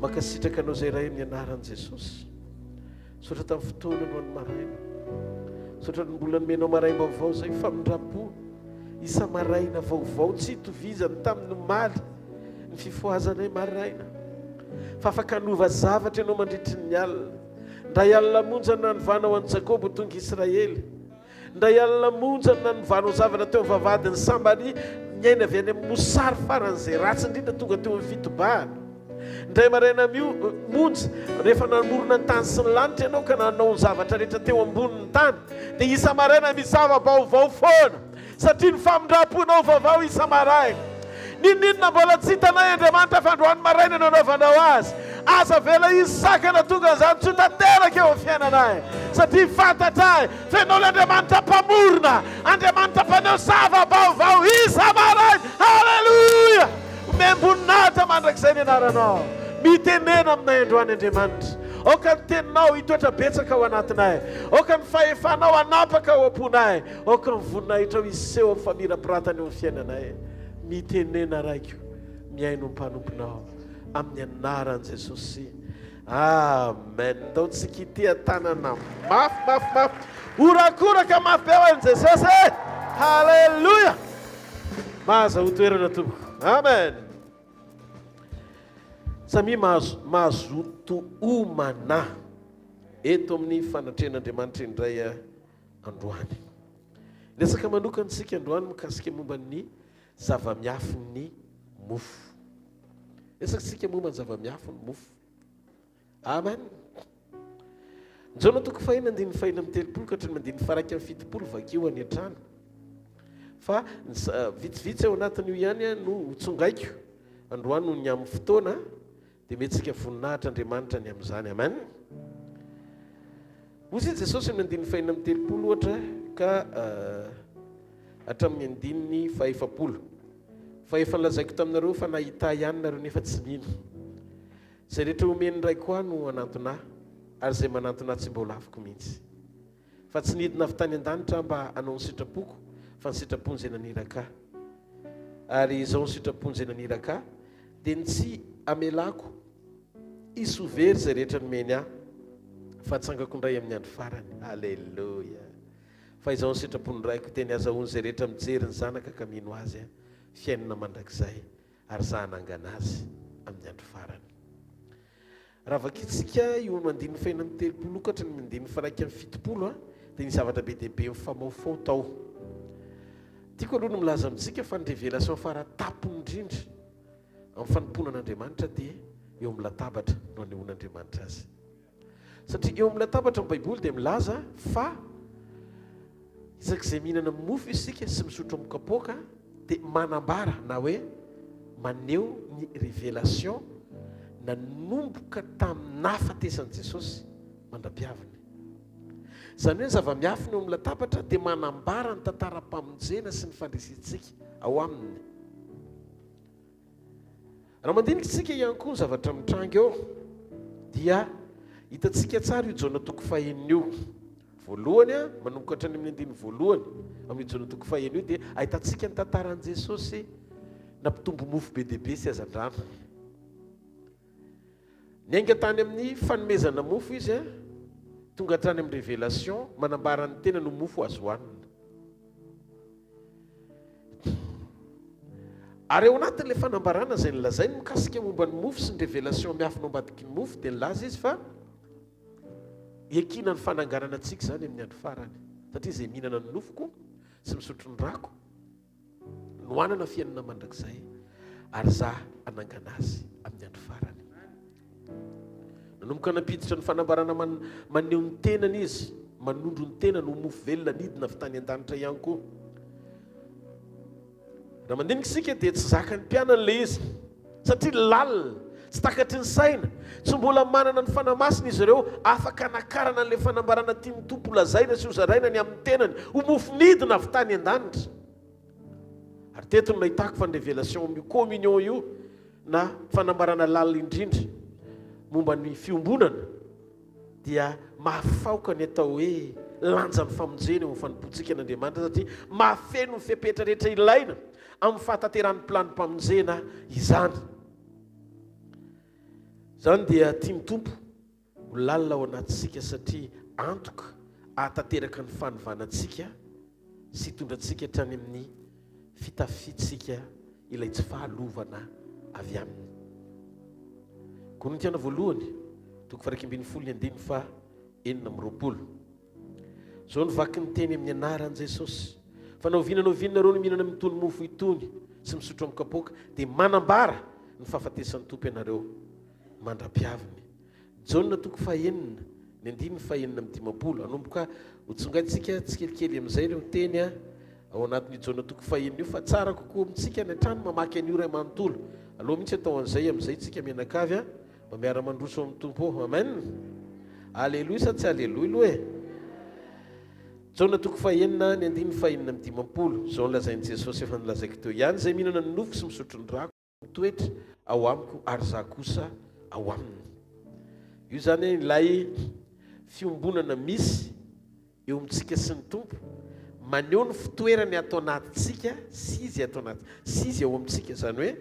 makasitraka anao zay ray amin'ny anaran'i Jesosy. Sotra tamin'ny fotoana no any maraina, sotra ny mbola nomenao maraina vaovao zay famindrapo isa maraina vaovao tsy hitovizany tamin'ny maly ny fifoazanay maraina fa afaka hanova zavatra ianao mandritry ny alina. Ndray alina monjana novanao an'i Jakobo tonga Israely, ndray alina monjana novanao zavatra teo amin'ny vavadin'ny Samaria nyaina avy any amin'ny mosary faran'izay ratsy indrindra tonga teo amin'ny fitobahana. Ndray maraina monja rehefa namorona ny tany sy ny lanitra ianao ka nanao ny zavatra rehetra teo ambonin'ny tany dia isa maraina mizava vaovao foana satria ny famindraponao vaovao isa maraina. Ninninona mbola tsy hitanay Andriamanitra fa androany maraina nanaovanao azy, aza vela izy sakana tonga izany tsy tanteraka eo amin'ny fiainanay satria fantatray fenao l'Andriamanitra mpamorona, Andriamanitra mpaneo zava-baovao isa maraina. Halleluia. Memboninahitra mandrakizay ny anaranao, mitenena aminay androany Andriamanitra. Oka ny teninao hitoetra betsaka ao anatinay, oka ny fahefanao anapaka ao am-ponay, oka ny voninahitra iseho amin'ny famirapiratany eo amin'ny fiainanay. Mitenena raiko miaino mpanomponao amin'ny anaran'i Jesosy. Amen. Ndao tsika ity tanana mafy orakoraka mafy be hoan'i Jesosy. Halleluia. Mahazo ho toerana tompoko. Amen. Samy mazoto homana eto amin'ny fanatren'Andriamanitra indray androany. Resaka manokantsika androany mikasika momba ny zava-miafin'ny mofo. Resaka tsika momba ny zava-miafin'ny mofo. Amen. Njaona toko fahina andiny fahina amin'ny telopolo ka hatrany mandiny faraiky amin'ny fitopolo vakeo any an-trano. Fa vitsivitsy ao anatin'io ihany no tsongaiko androany no ny amin'ny fotoana dia metsika voninahitra Andriamanitra ny amin'izany. Amen. Hozy Jesosy amin'ny andiny fahina amin'ny telopolo ohatra ka hatramin'ny andiny fahaefapolo. Fa efa nolazaiko taminareo fa nahita ihany nareo nefa tsy mino. Zay rehetra omeny ndray koa no anantona ary zay manantona tsy mbola afaka mihitsy. Fa tsy nidina avy tany an-danitra mba hanao ny sitrapoko fa ny sitrapony zay naniraka. Ary izao ny sitrapony zay naniraka dia ny tsy amelako isovery zay rehetra nomeny ahy fa tsangako indray amin'ny andro farany. Alleluia. Fa izao ny sitrapony raiko teny azahoany zay rehetra mijery ny zanaka ka mino azy fiainana mandrakizay ary zahanangana azy amin'ny andro farany. Raha vakitsika io mandiny faina amin'ny telopolo ka hatrany mandiny faraiky amin'ny fitopolo dia ny zavatra be dehibe mifamaofao tao. Tiako aloha no milaza amintsika fa ny révélation faratapony indrindra amin'ny fanomponan'Andriamanitra dia eo amin'ny latabatra no anehoan'Andriamanitra azy. Satria eo amin'ny latabatra amin'ny Baiboly dia milaza fa Izay mihinana mofo isika sy misotro mokapoka dia manambara na hoe maneho ny révélation nanomboka tamin'ny nahafatesan'i Jesosy mandra-piavany. Izany hoe zava-miafiny eo amin'ny latabatra dia manambara ny tantaram-pamonjena sy ny fandresentsika ao aminy. Raha mandinika isika ihany koa ny zavatra mitranga eo dia hitantsika tsara io jaona toko fahenina io. Voalohany manomboka hatrany amin'ny andiny voalohany amin'ny jaona toko fahenina io dia ahitantsika ny tantaran'i Jesosy nampitombo mofo be dia be sy hazan-drano. Niainga tany amin'ny fanomezana mofo izy tonga hatrany amin'ny révélation manambara ny tena no mofo azo hohanina. Ary eo anatin'ilay fanambarana izay nilazainy mikasika momba ny mofo sy ny révélation miafina ao ambadiky ny mofo dia nilaza izy fa iakina ny fananganana antsika izany amin'ny andro farany. Satria izay mihinana ny nofoko sy misotro ny rako nohanana fiainana mandrakizay ary za hanangana azy amin'ny andro farany. Nanomboka nampiditra ny fanambarana maneho ny tenany izy, manondro ny tena no mofo velona nidina avy tany an-danitra ihany koa. Raha mandinika isika dia tsy zakany mpianana ilay izy satria lalina, tsy takatry ny saina, tsy mbola manana ny fanamasina izy ireo afaka nakarana an'ilay fanambarana tiany tompo lazaina sy hozaraina ny amin'ny tenany ho mofo nidina avy tany an-danitra. Ary teto no nahitako fa ny révélation amin'ny communion io na fanambarana lalina indrindra momba ny fiombonana dia mahafaoka ny atao hoe lanjan'ny famonjena eo amin'ny fanompoantsika an'Andriamanitra satria mahafeno ny fepetra rehetra ilaina amin'ny fahatateran'ny planom-pamonjena izany. Izany dia tiany tompo ho lalina ao anatintsika satria antoka ahatateraka ny fanovanatsika sy hitondrantsika hatrany amin'ny fitafitsika ilay tsy fahalovana avy aminy. Korintiana voalohany toko faha 2:9-20. Zao nivaky ny teny amin'ny anaran'i Jesosy fa nao vinanareo no mihinana mitony mofo itony sy misotro amin'ny kapoaka dia manambara ny fahafatesan'ny tompo ianareo mandra-piavany. Jaona toko fahenina ny 9:5-10. Anomboka hotsongaitsika tsikelikely amin'izay ireo teny ao anatin'ny jaona toko fahenina io fa tsara kokoa amintsika ny an-trano mamaky an'io ray manontolo aloha mihitsy atao an'izay amin'izay tsika mianakavy mba miara-mandroso amin'ny tompo. Amen. Aleloia sa tsy aleloia aloha e. Jaona toko fahenina ny 9:5-10. Zao nilazain'i Jesosy efa nilazaiko teo ihany, izay mihinana ny nofo sy misotro ny rako mitoetra ao amiko ary za kosa ao aminy. Io zany ilay fiombonana misy eo amintsika sy ny tompo maneho ny fitoerany atao anatintsika sy izy atao anaty sy izy ao amintsika. Zany hoe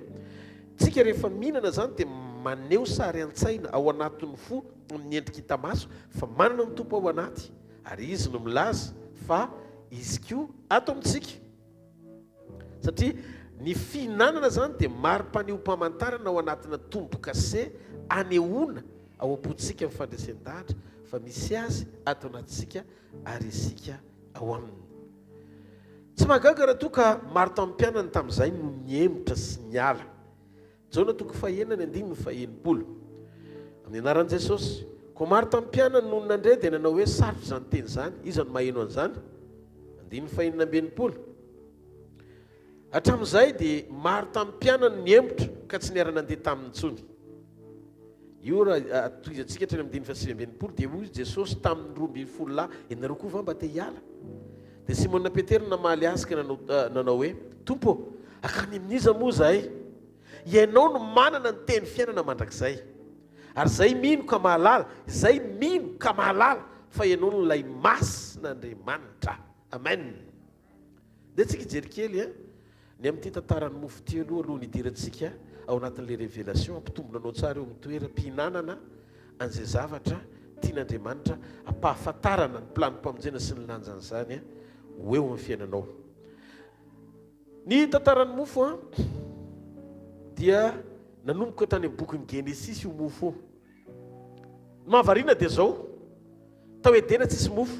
tsika rehefa mihinana zany dia maneho sary an-tsaina ao anatin'ny fo amin'ny endrika hita maso fa manana ny tompo ao anaty ary izy no milaza fa izy koa ato amintsika. Satria ny fihinanana zany dia mari-paneho-pamantarana ao anatina tombo-kase anehoana ao am-potsika amin'ny fandresen-dahatra fa misy azy ato anatintsika ary isika ao aminy. Tsy mahagaga raha toa ka maro tamin'ny mpianana tamin'izay no niemotra sy niala. Jaona toko fahenina ny 9:1. Amin'ny anaran'i Jesosy, koa maro tamin'ny mpianana no nandray dia nanao hoe sarotra izany teny izany, izy no maheno an'izany. 9:2. Hatramin'izay dia maro tamin'ny mpianana niemotra ka tsy niara nandeha tamin'ny intsony. Io raha toizantsika hatrany amin'ny 9:2 dia hoy Jesosy tamin'ny 12 lahy, ianareo koa va mba te hiala? Dia Simona Petera namaly azy ka nanao hoe, Tompo, akany amin'iza moa zahay? Ianao no manana ny teny fiainana mandrakizay. Ary zay mino ka mahalala, zay mino ka mahalala fa ianao no lay masin'Andriamanitra. Amen. Dia tsika jery kely ny amin'ity tantarany mofo ty aloha nidirantsika ao anatin'ilay révélation ampitombonanao tsara eo amin'ny toeram-pihinanana an'izay zavatra tian'Andriamanitra ampahafantarana ny planom-pamonjena sy ny lanjan'izany ho eo amin'ny fiainanao. Ny tantarany mofo dia nanomboka tany amin'ny bokin'ny Genesis io mofo. Mahavariana dia zao, tao edena tsisy mofo.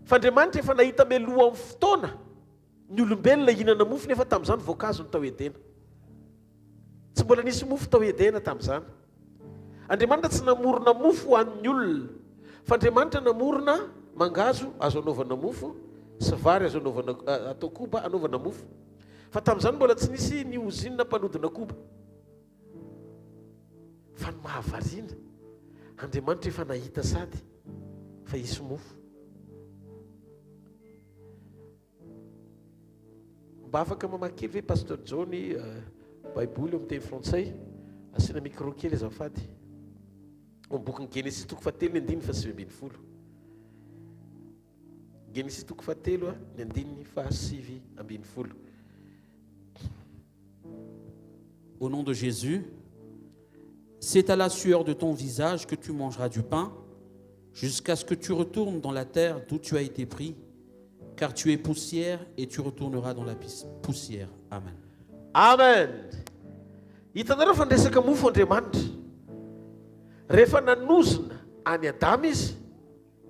Fa Andriamanitra efa nahita mialoha amin'ny fotoana ny olombelona hihinana mofo nefa tamin'izany voankazo ny tao edena. Tsy mbola nisy mofo tao edena tamin'izany. Andriamanitra tsy namorona mofo ho an'ny olona, fa Andriamanitra namorona mangazo azo anaovana mofo, sy vary azo anaovana atao koba anaovana mofo. Fa tamin'izany mbola tsy nisy ny ozinina mpanodina koba. Fa ny mahavariana, Andriamanitra efa nahita sady fa hisy mofo. Mba afaka mamaky kely ve Pasteur John Baiboly amin'ny teny frantsay, asiana micro kely azafady. Boky Genesis toko fahatelo ny 9:7. Genesis toko fahatelo ny 9:7. Au nom de Jésus, c'est à la sueur de ton visage que tu mangeras du pain, jusqu'à ce que tu retournes dans la terre d'où tu as été pris, car tu es poussière et tu retourneras dans la poussière. Amen. Amen. Hitanareo fa ndresaka mofo Andriamanitra. Rehefa nanozona any Adama izy,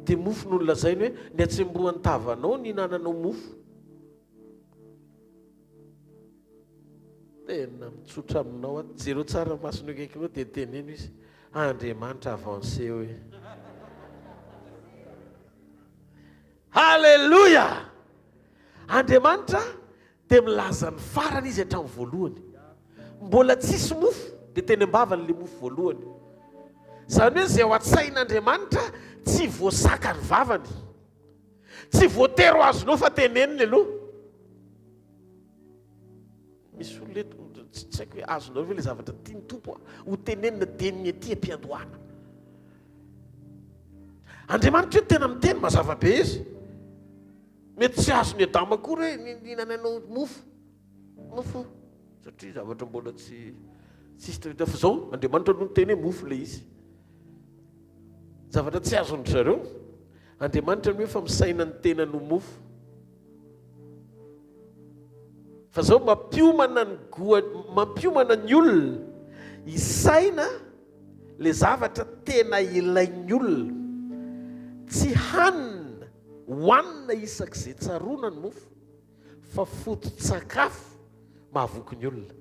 dia mofo no nolazainy hoe ny atsembohan'ny tavanao ny hinananao mofo. Tena mitsotra aminao ato. Jereo tsara masonao kaikinao dia teneno izy. Andriamanitra avancé hoe. Halleluja! Andriamanitra dia milaza ny farany izy hatramin'ny voalohany. Mbola tsisy mofo dia teny ambavany ilay mofo voalohany. Zany hoe izay ao an-tsain'Andriamanitra tsy voasaka ny vavany, tsy voatero azonao fa teneniny aloha. Misy olona eto tsy haiko hoe azonao ve ilay zavatra tiany tompo ho tenenina teniny aty am-piandohana. Andriamanitra io tena miteny mazava be izy. Mety tsy azony Adama koa hoe nihinananao mofo satria zavatra mbola tsy tavita fa zao Andriamanitra no teny hoe mofo ilay izy. Zavatra tsy azony zareo, Andriamanitra no hoe fa misaina ny tena no mofo. Fa zao mampiomana ny olona isaina le zavatra tena ilain'ny olona, tsy hanina hohanina isak'izay tsaroana ny mofo, fa foto-tsakafo mahavoky ny olona.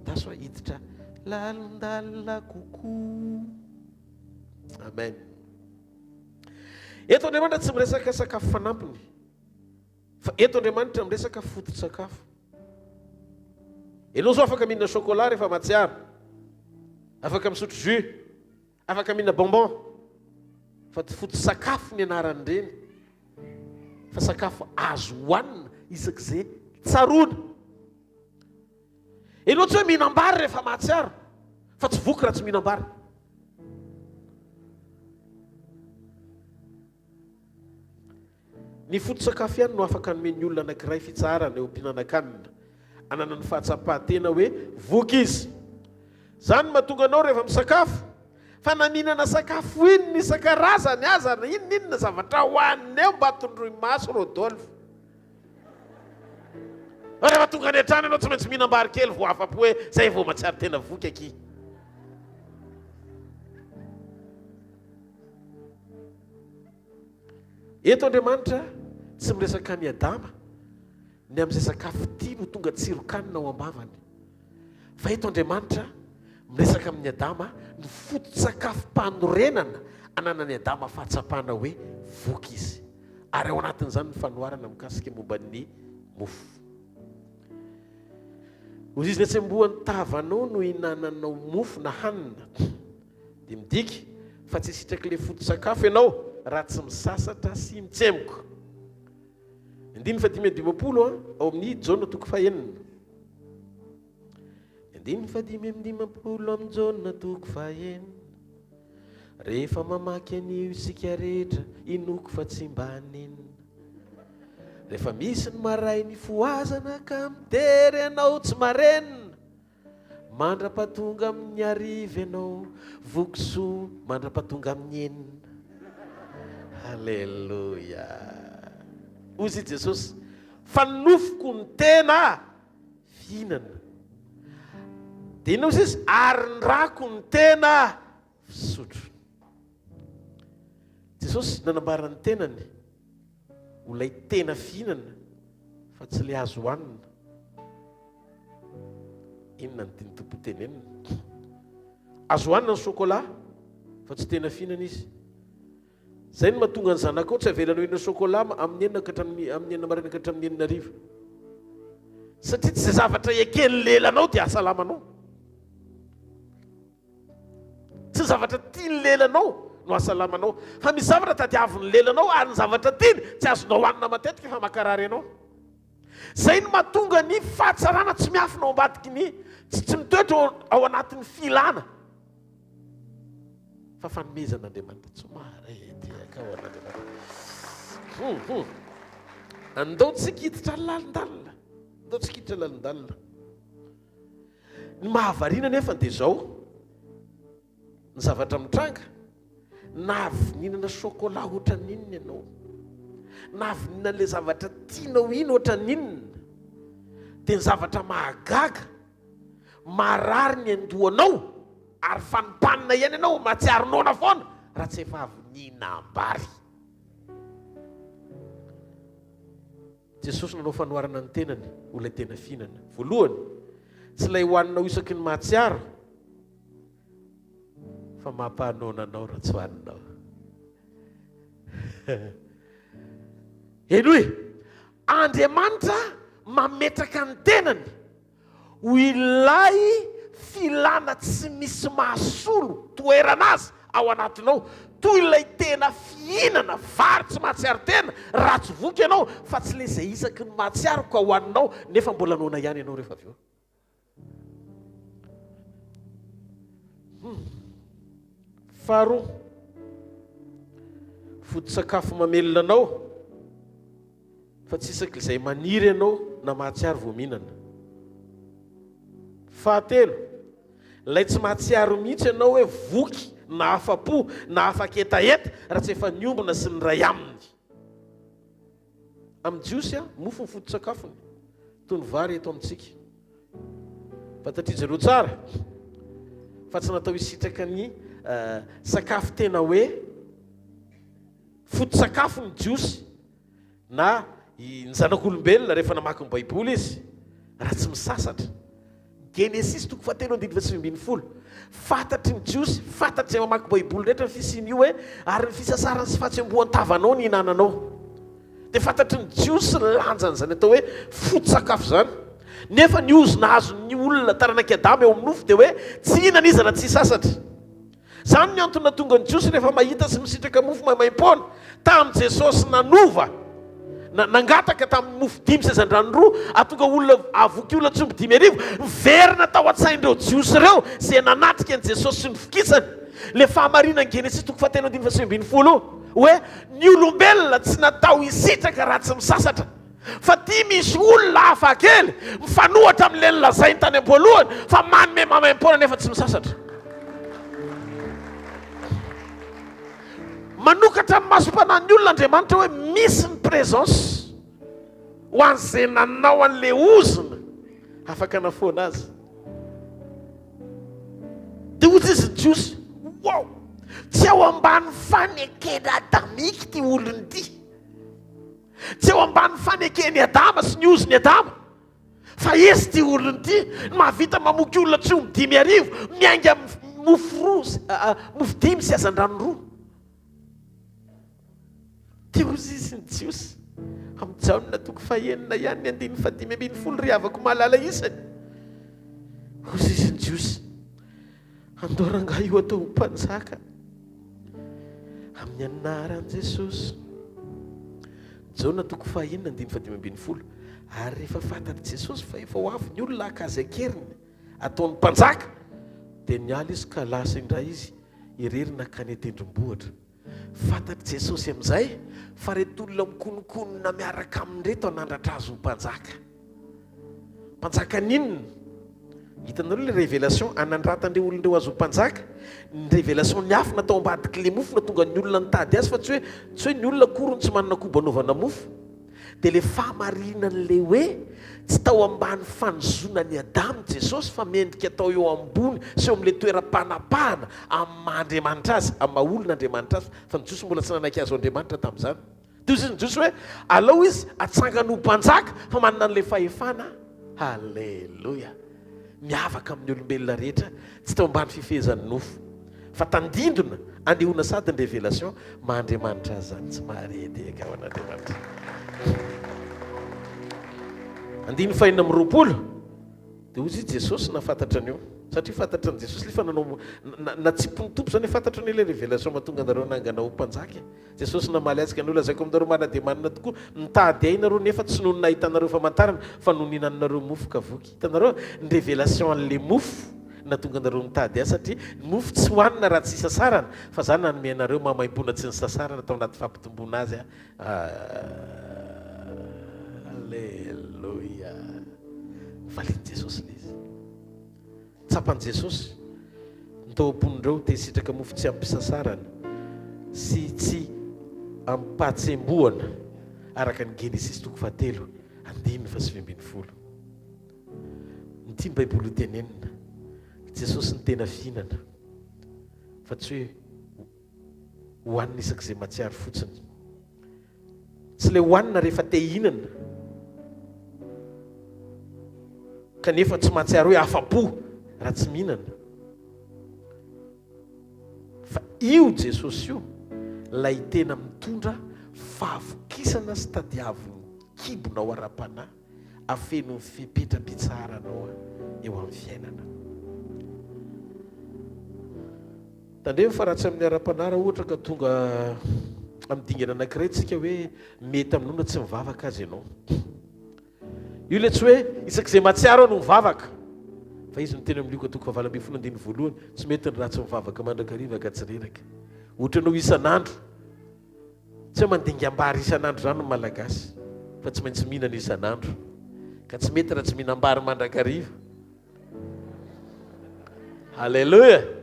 Taso hiditra lalindalina kokoa. Amen. Eto Andriamanitra tsy miresaka sakafo fanampiny, fa eto Andriamanitra miresaka foto-tsakafo. Ianao zao afaka mihinana chocolat rehefa matsiaro, afaka misotro jus, afaka mihinana bonbon, fa foto-tsakafo ny anarany ireny, fa sakafo azo hohanina isak'izay tsaroana. Ianao tsy hoe mihinam-bary rehefa matsiaro, fa tsy voky raha tsy mihinam-bary. Ny foto-tsakafo ihany no afaka nomeny olona anankiray fitsarana eo am-pihinan-kanina, anana ny fahatsapahantena hoe voky izy. Zany mahatonga anao rehefa misakafo, fa na mihinana sakafo inona isan-karazany aza, na inona zavatra hohaniny eo mba tondroy maso Rodolphe. Rehefa tonga any an-trano ianao tsy maintsy mihinam-bary kely vao afa-po hoe zay vao matsiaro tena voky aky. Eto Andriamanitra tsy miresaka ny Adama ny amin'izay sakafo tia no tonga tsirokanina ao am-bavany, fa eto Andriamanitra miresaka amin'ny Adama ny foto-tsakafo-panorenana ananany Adama fahatsapana hoe voky izy, ary ao anatin'izany ny fanoharana mikasika momba ny mofo. Hoy izy ny atsembohan'ny tavanao no hinananao mofo na hanina, dia midika fa tsy sitraky ilay foto-tsakafo ianao raha tsy misasatra sy mitsemboka. 9:5 ao amin'ny Jaona toko fahaenina. 9:5 amin'ny Jaona toko fahaenina. Rehefa mamaky an'io isika rehetra inoko fa tsy mba nenina. Rehefa misy ny maray ny foazana ka mitery ianao tsy marenina, mandra-pahatonga amin'ny ariva ianao vokisoa mandra-pahatonga amin'ny enina. Halleluja. Ozy Jesosy, fa nofoko ny tena fihinana. Dia inona izy ary ny rako ny tena fisotro. Jesosy nanambara ny tenany ho lay tena fihinana fa tsy ilay azo hohanina. Inona ny tiany tompo tenenina? Azo hohanina ny chocolat fa tsy tena fihinana izy. zay no mahatonga ny zanakao tsy avelana hoina chocolat amin'ny enina marina ka hatramin'ny enina arivo satria tsy zay zavatra eken'ny lelanao dia asalamanao tsy zavatra tiany lelanao no asalamanao fa misy zavatra tadiavin'ny lelanao ary ny zavatra tiany tsy azonao hanina matetika fa makarary ianao zay no mahatonga ny fahatsarana tsy miafina ao ambadiky ny tsy mitoetra ao anatin'ny filana fa fanomezan'Andriamanitra tsy maretiaka ao an'Andriamanitra andao tsy kiditra lalindalina andao tsy kiditra lalindalina ny mahavariana nefa dia zao ny zavatra mitranga na avy nihinana chocolat ohatra ninona ianao na avy nihinana le zavatra tianao iny ohatra ninona dia ny zavatra mahagaga marary ny andohanao ary fanimpanina ihany ianao matsiarinona foana raha tsy efa avy nihinam-bary Jesosy nanao fanoharana ny tenany olay tena fihinana voalohany tsy ilay hohaninao isaky ny mahatsiaro fa mampahanonanao raha tsy hohaninao eny hoe Andriamanitra mametraka ny tenany ho ilay filana tsy misy mahasolo toerana azy ao anatinao toy ilay tena fihinana vary tsy mahatsiaro tena raha tsy voky ianao fa tsy ilay izay isaky ny mahatsiaro ka hohaninao nefa mbola nona ihany ianao rehefa avy eo faharoa foto-tsakafo mamelona anao fa tsy isaky izay maniry ianao na mahatsiaro vao mihinana fahatelo ilay tsy mahatsiaro mihitsy ianao hoe voky na afa-po na afaketaeta raha tsy efa niombona sy ny ray aminy amin'ny jiosy a mofo ny foto-tsakafony toy ny vary eto amintsika fantatrizareo tsara fa tsy natao hisitraka ny sakafo tena hoe foto-tsakafo ny jiosy na ny zanak'olombelona rehefa namaky ny baiboly izy raha tsy misasatra Genesis 3:9 fantatry ny jiosy fantatry zay mamaky baiboly rehetra ny fisin'io hoe ary ny fisasarany sy fahatsembohan-tavanao ny hinananao dia fantatry ny jiosy ny lanjany zany atao hoe foto-tsakafo zany nefa ny ozona azo ny olona taranak'i Adama eo amin'ny nofo dia hoe tsy hinana izy raha tsy sasatra zany ny antony natonga ny jiosy rehefa mahita sy misitraka mofo maimaim-poana tamin'i Jesosy nanova nangataka tamin'ny mofo 5 sezan-drano roa atonga olona avoky olona tsomby 5,000 verina tao an-tsain'ireo jiosy ireo izay nanatrika an'i Jesosy sy ny fikisany le fahamarinany Genesis 3:9 hoe ny olombelona tsy natao hisitraka raha tsy misasatra fa tia misy olona hafa kely mifanohatra amin'ilay nilazainy tany am-poalohany fa manome mamaim-poana nefa tsy misasatra manokatra amin'ny masom-panan'ny olona Andriamanitra hoe misy ny présence ho an'izay nanao an'ilay ozona afaka nafoana azy dia ozy izy ny jiosy wow tsy ao ambany fanekena adamiky ty olony ty tsy ao ambany fanekeny Adama sy ny ozony Adama fa izy ty olony ty mahavita mamoky olona tsy omby 5,000 miainga mofo 5 sy azan-drano roa ty ozy izy ny jiosy amin'ny jaonina toko fahenina ihany ny 5:5 ry havako mahalala isany ozy izy ny jiosy andoranga io atao mpanjaka amin'ny anaran'i Jesosy jaonina toko fahenina 5:5 ary rehefa fantatry Jesosy fa efa ho avy ny olona akazy akeriny ataony mpanjaka dia niala izy ka lasa indray izy irerina ka ny tendrombohitra fantatry Jesosy amin'izay fa reto olona mikonokonona miaraka amin'reto anandratra azy ho mpanjaka ninona hitanareo le révélation anandratandreo olondreo azo ho mpanjaka ny révélation ny hafa natao ambadiky le mofo na tonga ny olona nitady azy fa tsy hoe ny olona korony tsy manana koba anaovana mofo dia le fahamarinan'le hoe tsy tao ambany fanozonany Adama Jesosy fa mendrika atao eo ambony sy eo amin'ilay toeram-panapahana amin'ny maha-Andriamanitra azy amin'ny maha-olon'Andriamanitra azy fa ny jiosy mbola tsy nanaiky azo Andriamanitra tamin'izany dia izy ny jiosy hoe alao izy atsangany ho mpanjaka fa manana an'ilay fahefana halleloia miavaka amin'ny olombelona rehetra tsy tao ambany fifehezan'ny nofo fa tandindona andeona sady ny révélation mahandriamanitra azy zany tsy maharedeka ao an'andriamanitra. andiny fahina amin'ny roapolo dia ozy jesosy nafantatra an'io satria fantatra an' jesosy lefa nanao natsipony tompo zany fantatra ny le révélation mahatonga anareo nanganao mpanjaka. jesosy namaly atsika ny olazaiko aminareo mana dia manina tokoa mitady ainareo nefa tsy noho ny nahitanareo famantarana fa noho ninanareo mofo kavoky. hitanareo ny révélation an'le mofo natonga anareo mitady azy satria mofo tsy hohanina raha tsy sasarana fa zany nanome anareo mamaimbona tsy ny sasarana atao anaty fampitombona azy alleloia. valiny jesosy le izy tsapan' jesosy nytao am-ponindreo te sitraka mofo tsy ampisasarana sy tsy ampatsemboana araka ny genesis 3:7-10 nytia ny baiboly ho tenenina jesosy ny tena fihinana fa tsy hoe hohanina isak'izay matsiary fotsiny, tsy le hohanina rehefa te hihinana kanefa tsy matsiary hoe afa-po raha tsy mihinana. fa io jesosy io lay tena mitondra fahavokisana sy tadiaviny kibona ao ara-panahy afeno ny fipetra-pitsaranao eo amin'ny fiainana. tandremo fa raha tsy amin'ny ara-panara ohatra ka tonga amin'ny dingana anankiray tsika hoe mety aminona tsy mivavaka azy ianao. io le tsy hoe isak'izay matsiaro no mivavaka fa izy no tena amin'io ka toko fa 20 tsy mety ny raha tsy mivavaka mandrakariva ka tsy reraka. ohatra anao isan'andro tsy hoe mandinga-mbary isan'andro zany no malagasy fa tsy maintsy mihinana isan'andro ka tsy mety raha tsy mihinam-bary mandrakariva. halleloia.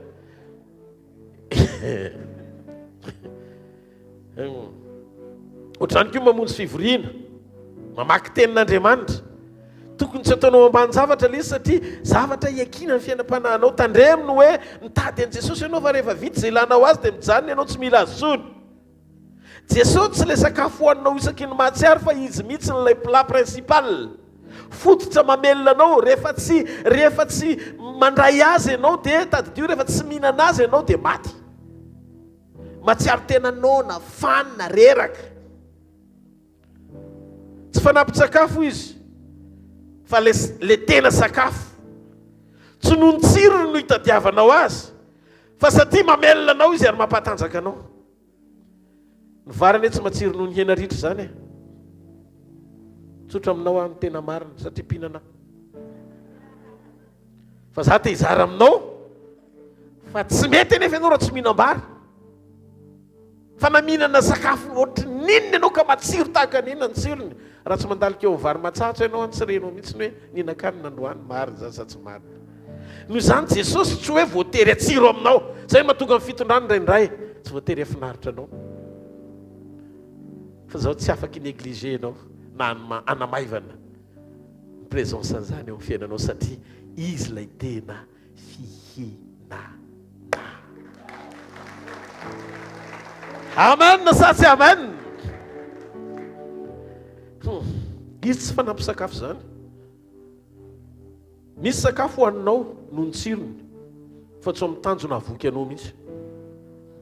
ohatrany koa mamonjy fivoriana mamaky tenin'andriamanitra tokony tsy ataonao ambany zavatra le izy satria zavatra iakina ny fiainam-panahinao tandremino hoe nitady an' jesosy ianao fa rehefa vita zay ilanao azy dia mijanona ianao tsy mila azony. jesosy tsy le sakafo hohaninao isaky ny mahatsiary fa izy mihitsy nylay plat principal fototra mamelona anao rehefa tsy mandray azy ianao dia tadidio rehefa tsy mihinana azy ianao dia maty. matsiaro tena nona fanina reraka tsy fanampy-tsakafo izy fa le tena sakafo tsy noho ny tsirony no hitadiavanao azy fa satria mamelona anao izy ary mampatanjaka anao. ny varany hoe tsy matsiro noho ny hena ritra zany e tsotra aminao amin'ny tena marina satria mpihinana fa za te hizara aminao fa tsy mety anefa ianao raha tsy mihinam-bary fa na mihinana sakafo ohatry ninona ianao ka matsiro tahaka ninona ny tsirony raha tsy mandalika eo vary matsatso ianao any tsy renao mihitsy ny hoe nihinan-kanina androany marina zany sa tsy marina. noho izany jesosy tsy hoe voatery atsiro aminao zay mahatonga amin'ny fitondrany indraindray tsy voatery afinaritra anao fa zaho tsy afaka négligé anao na anamaivana ny présence an'izany eo amin'ny fiainanao satria izy lay tena fihinana. amen sa tsy amen. izy tsy fanampy sakafo zany. misy sakafo hohaninao noho ny tsirony fa tsy amin'ny tanjona avoky anao mihitsy.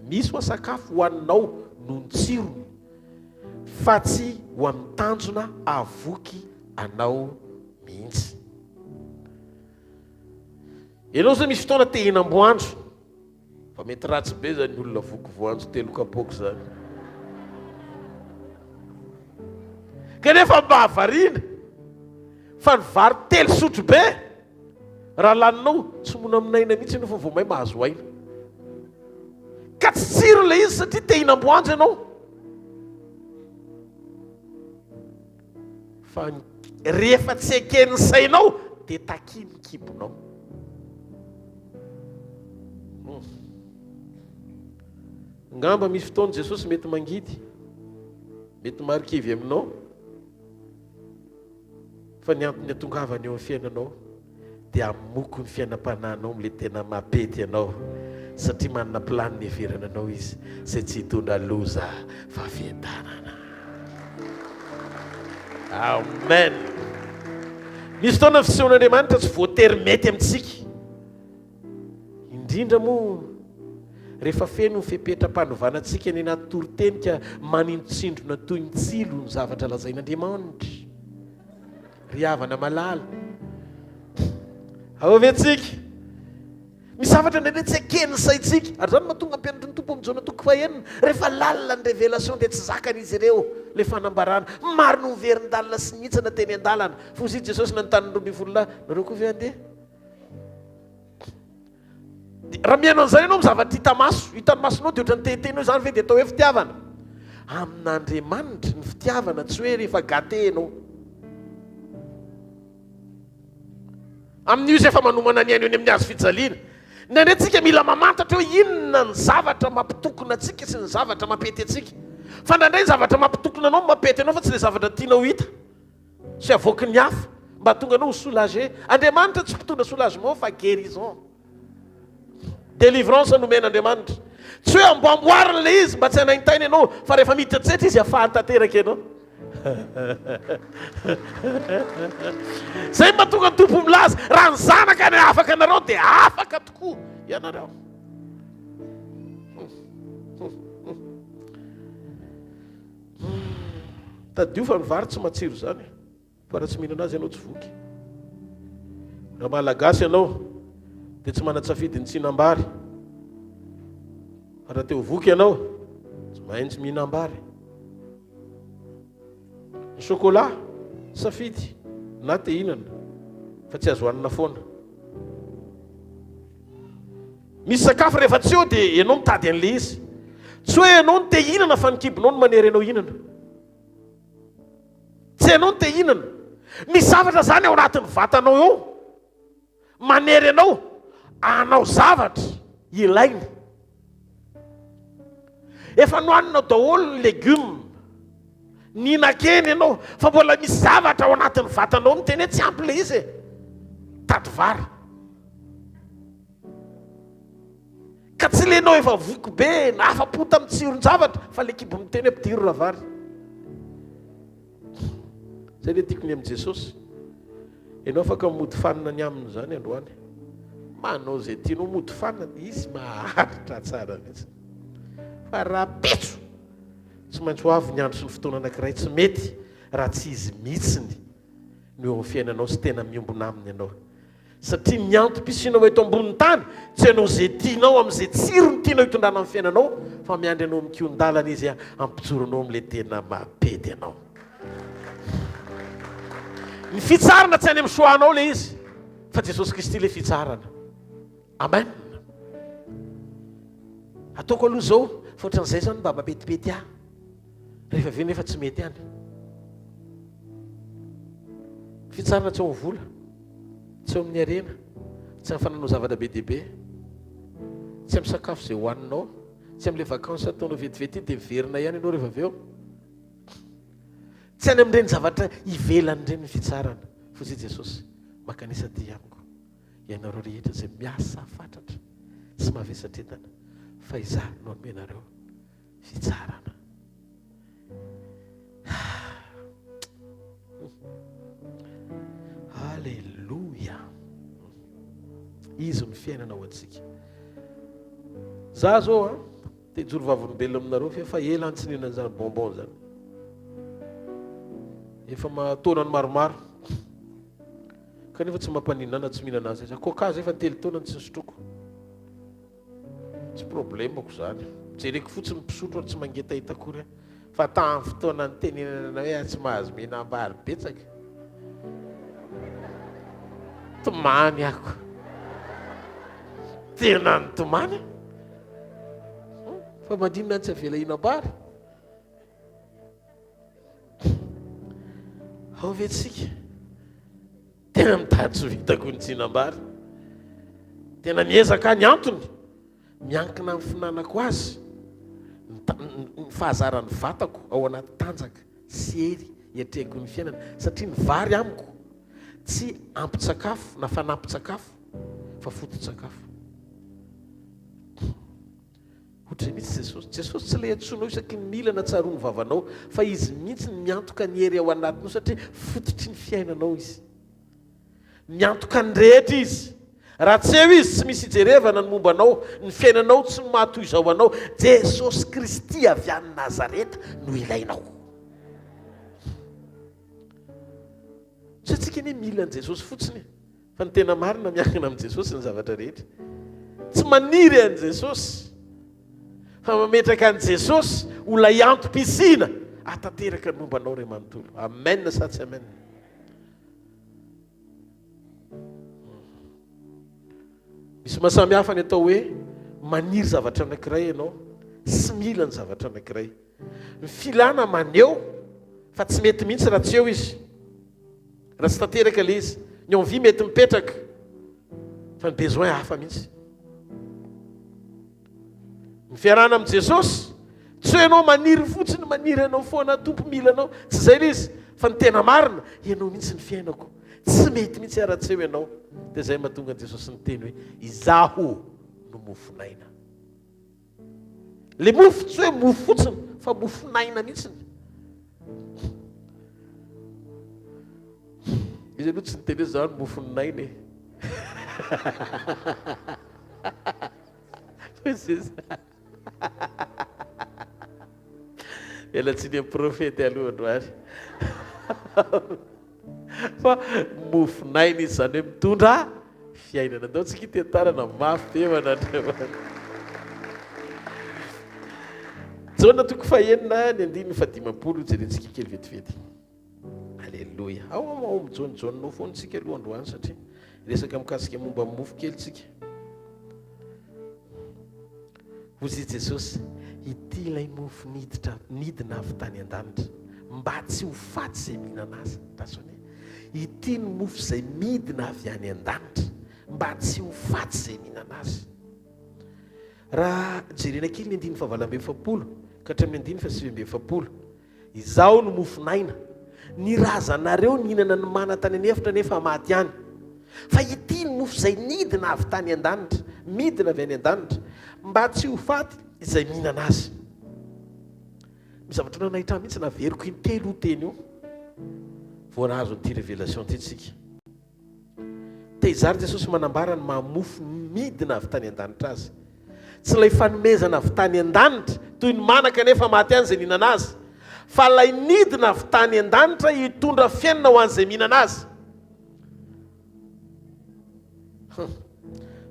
misy hoa sakafo hohaninao noho ny tsirony fa tsy ho amin'ny tanjona avoky anao mihitsy. ianao zay misy fotoana te hinam-boandro fa mety ratsy be zany olona voky voanjo telo kapoky zany kanefa mahavariana fa ny vary telo sotro be raha laninao tsy mona aminaina mihitsy ianao fa vao may mahazo aina ka tsy tsiro le izy satria te hinam-boanjo ianao fa rehefa tsy eken'ny sainao dia takiny kibonao. ngamba misy fotoana jesosy mety mangidy mety marikivy aminao fa ny antony atongavany eo amin'ny fiainanao dia amoko ny fiainam-panahinao am'le tena mapety ianao satria manana planiny heverana anao izy zay tsy hitondra loza fa fientanana. amen. misy fotoana fisehoan'andriamanitra tsy voatery mety amintsika indrindra moa rehefa feno fepetra-panovanatsika ny anaty toritenika manintsindrona toy ny tsilo ny zavatra lazain'Andriamanitra ry havana malala aovetsika misy zavatra ndraindray tsy akeny saitsika ary zany mahatonga ampianatra ny tompo amin'izao natoko fahenina rehefa lalina ny révélation dia tsy zakan'izy ireo le fanambarana maro no miverin-dalina sy nitsana teny an-dalana fa ozy Jesosy nanontany 12 nareo koa ve andeha raha mihaino an'izany ianao mizavatra hitan'ny masonao dia ohatran'ny tetenao zany ve dia atao hoe fitiavana amin'Andriamanitra ny fitiavana tsy hoe rehefa gate ianao amin'io izy efa manomana ny aino eny amin'ny azo fijaliana nandray tsika mila mamantatra hoe inona ny zavatra mampitokona atsika sy ny zavatra mampety atsika fa nandray ny zavatra mampitokona anao mampety anao fa tsy le zavatra tianao hita sy avoky ny hafa mba tonga anao ho soulager Andriamanitra tsy mpitondra soulagement fa guérison délivrance nomen'Andriamanitra tsy hoe amboamboarina le izy mba tsy hanaintaina ianao fa rehefa mitatsetra izy afahany tanteraka ianao zay mba tonga ny tompo milaza raha ny zanaka ny afaka anareo dia afaka tokoa ianareo tadio fa ny vary tsy matsiro zany fa raha tsy mihinana azy ianao tsy voky raha malagasy ianao dia tsy manatsafidy ny tsinam-bary raha teo voky ianao tsy maintsy mihinam-bary ny chocolat safidy na te hinana fa tsy azo hanina foana misy sakafo rehefa tsy eo dia ianao mitady an'le izy tsy hoe ianao no te hinana fa ny kibonao no manery ianao hinana tsy ianao no te hinana misy zavatra zany ao anatin'ny vatanao eo manery ianao anao zavatra ilaina efa nohaninao daholo ny legioma nihinan-keny ianao fa mbola misy zavatra ao anatin'ny vatanao miteny hoe tsy ampy le izy tady vary ka tsy lenao efa voky be na afa-pota amin'ny tsiron-javatra fa le kibo miteny hoe mpidiro raha vary zay le tiako ny amin'i Jesosy ianao afaka mody fanina ny aminy zany androany manao zay tianao mody fanina izy maharitra tsara mihitsy fa raha petso tsy maintsy ho avy ny andro sy ny fotoana anankiray tsy mety raha tsy izy mihitsiny no eo amin'ny fiainanao sy tena miombona aminy ianao satria ny antom-pisinao eto amboniny tany tsy ianao zay tianao amin'izay tsirony tianao hitondrana amin'ny fiainanao fa miandry anao mikion-dalana izy ampitsoronao amin'ilay tena mapedy ianao ny fitsarana tsy any amin'ny soanao le izy fa Jesosy Kristy le fitsarana amen ataoko aloha zao fa ohatran'izay zany mba mapetipety ahy rehefa avy nefa tsy mety any fitsarana tsy ao amin'ny vola tsy ao amin'ny arena tsy amin'ny fananao zavatra be dehibe tsy amin'ny sakafo izay hohaninao tsy amin'ilay vakansa ataonao vetivety dia miverina ihany ianao rehefa avy eo tsy any amin'ireny zavatra ivelan'ireny fitsarana fa zay Jesosy makanisa ty amiko ianareo rehetra izay miasa fatratra sy mavesatretana fa izaho no anomenareo fitsarana Halleluja izy ny fiainana ao antsika za zao te hijoro vavolombelona aminareo fa efa ela any tsy nihinana an'izany bonbon zany efa taonany maromaro kanefa tsy mampaninana tsy mihinana azy za kokazy efa telo taonany tsy nisotroko tsy problemako zany jereko fotsiny mpisotro ary tsy mangetahita akory fa tamin'ny fotoana ny tenenana hoe tsy mahazo mihinam-bary betsaka tomany ako tena ny tomany fa mandinona tsy avela hinam-bary ao vetsika tena mitady tsy vitako ny tsinam-bary tena miezaka ny antony miankina amin'ny finanako azy ny fahazaran'ny vatako ao anaty tanjaka sy hery hiatrehako ny fiainana satria ny vary amiko tsy ampy-tsakafo na fanampy-tsakafo fa foto-tsakafo ohatra mihitsy Jesosy tsy le antsoinao isaky ny mila na tsaro ny vavanao fa izy mihitsy ny miantoka ny hery ao anatinao satria fototry ny fiainanao izy miantoka ny rehetra izy raha tsy eo izy tsy misy ijerevana ny momba anao, ny fiainanao tsy matoy izao anao, Jesosy Kristy avy any Nazareta no ilainao. Tsy atsika ny mila an' Jesosy fotsiny, fa ny tena marina miankina amin'i Jesosy ny zavatra rehetra. Tsy maniry an' Jesosy, fa mametraka an' Jesosy olona iantom-pisina atateraka ny momba anao ray manontolo. Amen sa tsy amen? Misy mahasamihafa ny atao hoe maniry zavatra anankiray ianao, sy mila ny zavatra anankiray. Ny filana maneho fa tsy mety mihitsy raha tsy eo izy, raha tsy tanteraka ilay izy. Ny envie mety mipetraka fa ny besoin hafa mihitsy. Ny fiarahana amin'i Jesosy tsy hoe ianao maniry fotsiny, maniry ianao foana tompo mila anao, tsy izay ilay izy, fa ny tena marina ianao mihitsy ny fiainako, tsy mety mihitsy ara tsy eo ianao. Dia izay mahatonga an' Jesosy ny teny hoe izaho no mofonaina. Le mofo tsy hoe mofo fotsiny fa mofonaina mihitsiny. Izy aloha tsy niteny hoe zaho no mofonaina e. Ela tsy ny profety aloha androany. Fa mofonaina izy zany hoe mitondra fiainana. Andao tsika tentarana mafy be manandro. Jaona toko fahenina ny 9:15 jerentsika kely vetivety. Alleluia. Ao mijaonao foana tsika aloha androany satria resaka mikasika momba mofo kely tsika. Hozy Jesosy, ity ilay mofo nidina avy tany an-danitra mba tsy ho faty izay mihinana azy. Tasony ity ny mofo izay midina avy any an-danitra mba tsy ho faty izay mihinana azy. Raha jerena kely ny 9:7 ka hatramin'ny 9:7, izao no mofonaina, ny razanareo nihinana ny mana tany anefitra nefa maty ihany. Fa ity ny mofo izay nidina avy tany an-danitra, midina avy any an-danitra mba tsy ho faty izay mihinana azy. Mizavatra nahitra mihitsy naveriko intelo teny io vao nahazo an'ity révélation ity tsika. Tehizary Jesosy manambara ny mamofo midina avy tany an-danitra azy, tsy ilay fanomezana avy tany an-danitra toy ny manaka nefa maty ihany izay mihinana azy, fa ilay nidina avy tany an-danitra hitondra fiainana ho an'izay mihinana azy.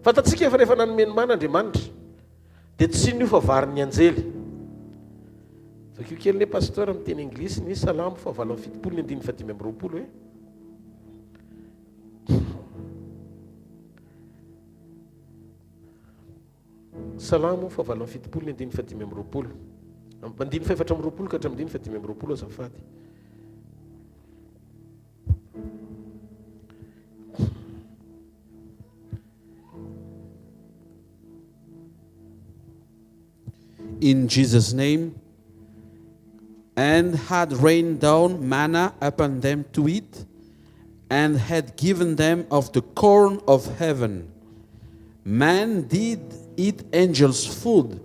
Fantatsika efa rehefa nanome ny mana Andriamanitra dia tsy nio fa varin'ny anjely. Vakio kely ny pasteur amin'ny teny anglisy ny Salamo 7:7 hoe Salamo 7:7 Mandiny 4:20 ka hatramin'ny 7:20 azafady. In Jesus' name, and had rained down manna upon them to eat, and had given them of the corn of heaven. Man did eat angels' food.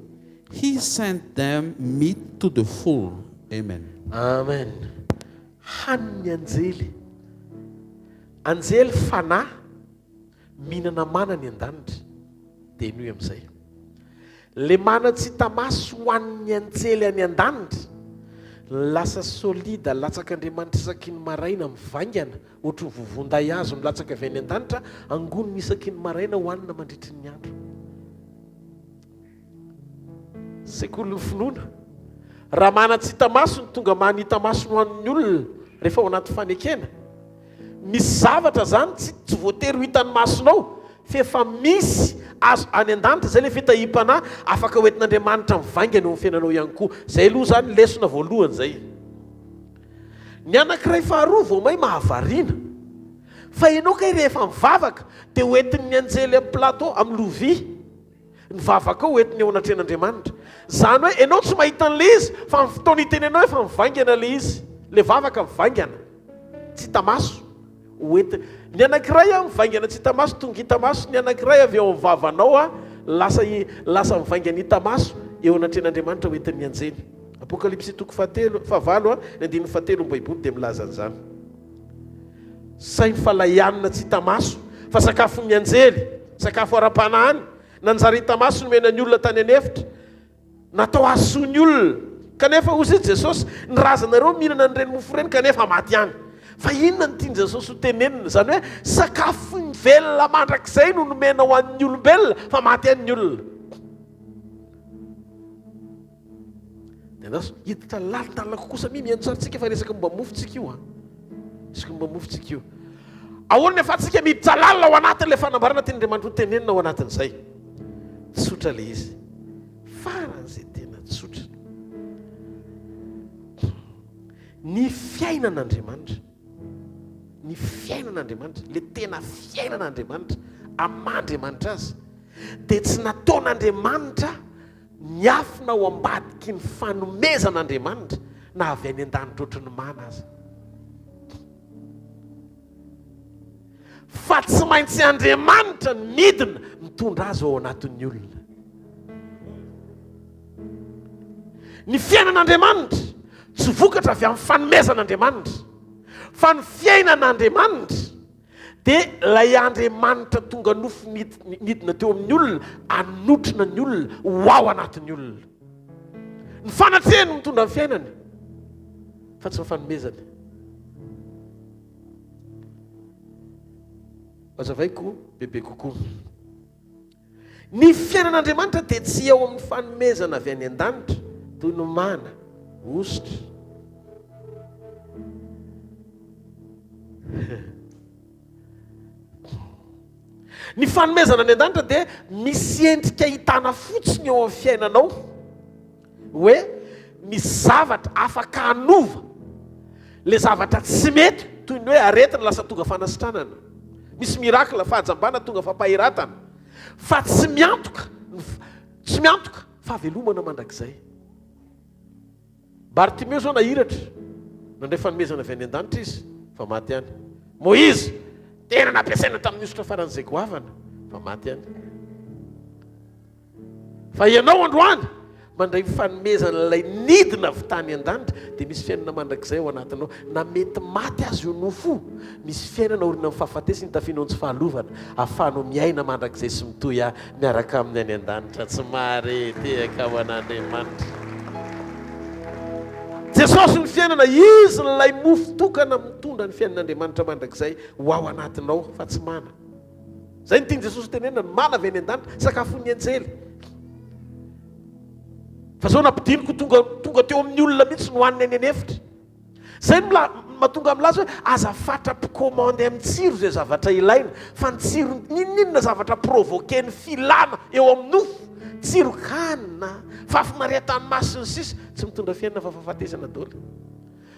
He sent them meat to the full. Amen. Amen. Haniny anjely. Anjely fanahy mihinana mana ny an-danitra dia inoy amin'izay. Le mana tsy tamaso hoan'ny anjely any an-danitra lasa solida, latsak'Andriamanitra isaky ny maraina mivaingana, ohatry ny vovonday azo milatsaka avy any an-danitra, angoniny isaky ny maraina hoanina mandritry ny andro. Sekoly ny finoana, raha mana tsy tamaso ny tonga many tamaso ny hoan'ny olona rehefa ao anaty fanekena, misy zavatra zany tsy voatery ho hitan'ny masonao, fefa misy azo any an-danitra zay le fitahim-panahy afaka hoentin'Andriamanitra mivaingana eo amin'ny fiainanao ihany koa. Zay aloha zany lesona voalohany zay. Ny anankiray faharoa vao may mahavariana, fa ianao kay rehefa mivavaka dia hoentin'ny anjely amin'ny plateau, amin'ny lovia, ny vavaka ao hoentiny eo anatren'Andriamanitra. Zany hoe ianao tsy mahita an'le izy, fa ny fotoana itenenao efa mivaingana le izy, le vavaka mivaingana tsy tamaso hoentina. Ny anankiray mivaingana tsy tamaso tonga hitamaso, ny anankiray avy eo amin'ny vavanao lasa mivaingana hitamaso eo anatren'Andriamanitra hoentin'ny anjely. Apokalipsy 7:7 ny 7 Baiboly dia milaza an'izany. Sain'ny falahianina tsy tamaso fa sakafon'ny anjely sakafo ara-panahany nanjarita maso nomena ny olona tany anefitra natao asoa ny olona kanefa ozy izy Jesosy nirazanareo mihinana nyreny mofo reny kanefa maty any fa inona ny tiany Jesosy ho tenenina zany hoe sakafo ny velona mandrakizay no nomena ho an'ny olombelona fa maty any ny olona denas hiditra lalindalina kokosa mi mihaino tsaratsika fa resaka momba mofotsika io resaka momba mofotsika io ahoana efa tsika miditra lalina ao anatin'ilay fanambarana tian'Andriamanitra ho tenenina ao anatin'izay tsotra le izy faran'izay tena tsotra ny fiainan'Andriamanitra ny fiainan'Andriamanitra le tena fiainan'Andriamanitra am'Andriamanitra azy dia tsy nataon'Andriamanitra niafina ao ambadiky ny fanomezan'Andriamanitra na avy any an-danitra ohatry ny mana azy fa tsy maintsy Andriamanitra ny midina mitondra azy ao anatin'ny olona ny fiainan'Andriamanitra tsy vokatra avy amin'ny fanomezan'Andriamanitra fa ny fiainan'Andriamanitra dia lay Andriamanitra tonga nofo midina teo amin'ny olona anotrina ny olona ho ao anatin'ny olona ny fanatrehany mitondra ny fiainany fa tsy ny fanomezany azavaiko bebe kokoa ny fiainan'Andriamanitra dia tsy ao amin'ny fanomezana avy any an-danitra toy ny mana ositra ny fanomezana any an-danitra dia misy endrika hitana fotsiny eo amin'ny fiainanao hoe misy zavatra afaka hanova le zavatra tsy mety toy ny hoe aretina lasa tonga fanasitranana misy mirakla fahajambana tonga fampahiratana fa tsy miantoka fahavelomana mandrakizay Bartimeo zao nahiratra nandray fanomezana avy any an-danitra izy fa maty any Moizy tena nampiasaina tamin'ny osotra faran'izay goavana fa maty any fa ianao androany mandray fanomezana ilay nidina avy tany an-danitra dia misy fiainana mandrakizay ao anatinao na mety maty azy io nofo misy fiainana orina amin'ny fahafatesy ny tafianao tsy fahalovana ahafahanao miaina mandrakizay sy mitoy miaraka amin'ny any an-danitra tsy maharetehaka ao an'Andriamanitra Jesosy ny fiainana izy nylay mofo tokana mitondra ny fiainan'Andriamanitra mandrakizay ho ao anatinao fa tsy mana zay ny tiany Jesosy tenenina ny mana avy any an-danitra sakafony anjely fa zao nampidiniko tonga teo amin'ny olona mihitsy no hoaniny any anefitra zay mahatonga amin'lazy hoe azafatra mpikomandy amin'ny tsiro zay zavatra ilaina fa ny tsiro ninona zavatra provoke ny filana eo amin'ny nofo tsiro kanina fafinariatany masiny sisa tsy mitondra fiainana fa fahafatesana daholo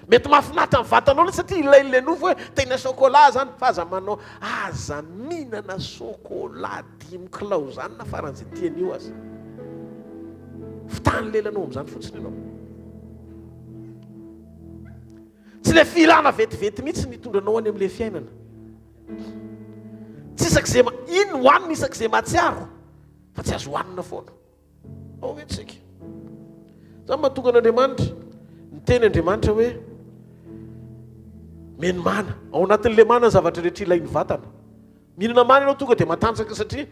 mety mahafinaritra ny vatanao le satria ilain'ilay nofo hoe tena chocolat zany fa aza manao aza mihinana chocolat 10 kilao zany na faran'izay tian'io azy fitany lelanao amin'izany fotsiny ianao tsy le filana vetivety mihitsy nitondranao any amin'ilay fiainana tsy isak'izay ino hoanina isak'izay mahatsiaro fa tsy azo hoanina foana ao vetsika zany mahatonga an'Andriamanitra ny teny Andriamanitra hoe meno mana ao anatin'ilay mana ny zavatra rehetra ilain'ny vatana mihinana mana ianao tonga dia matanjaka satria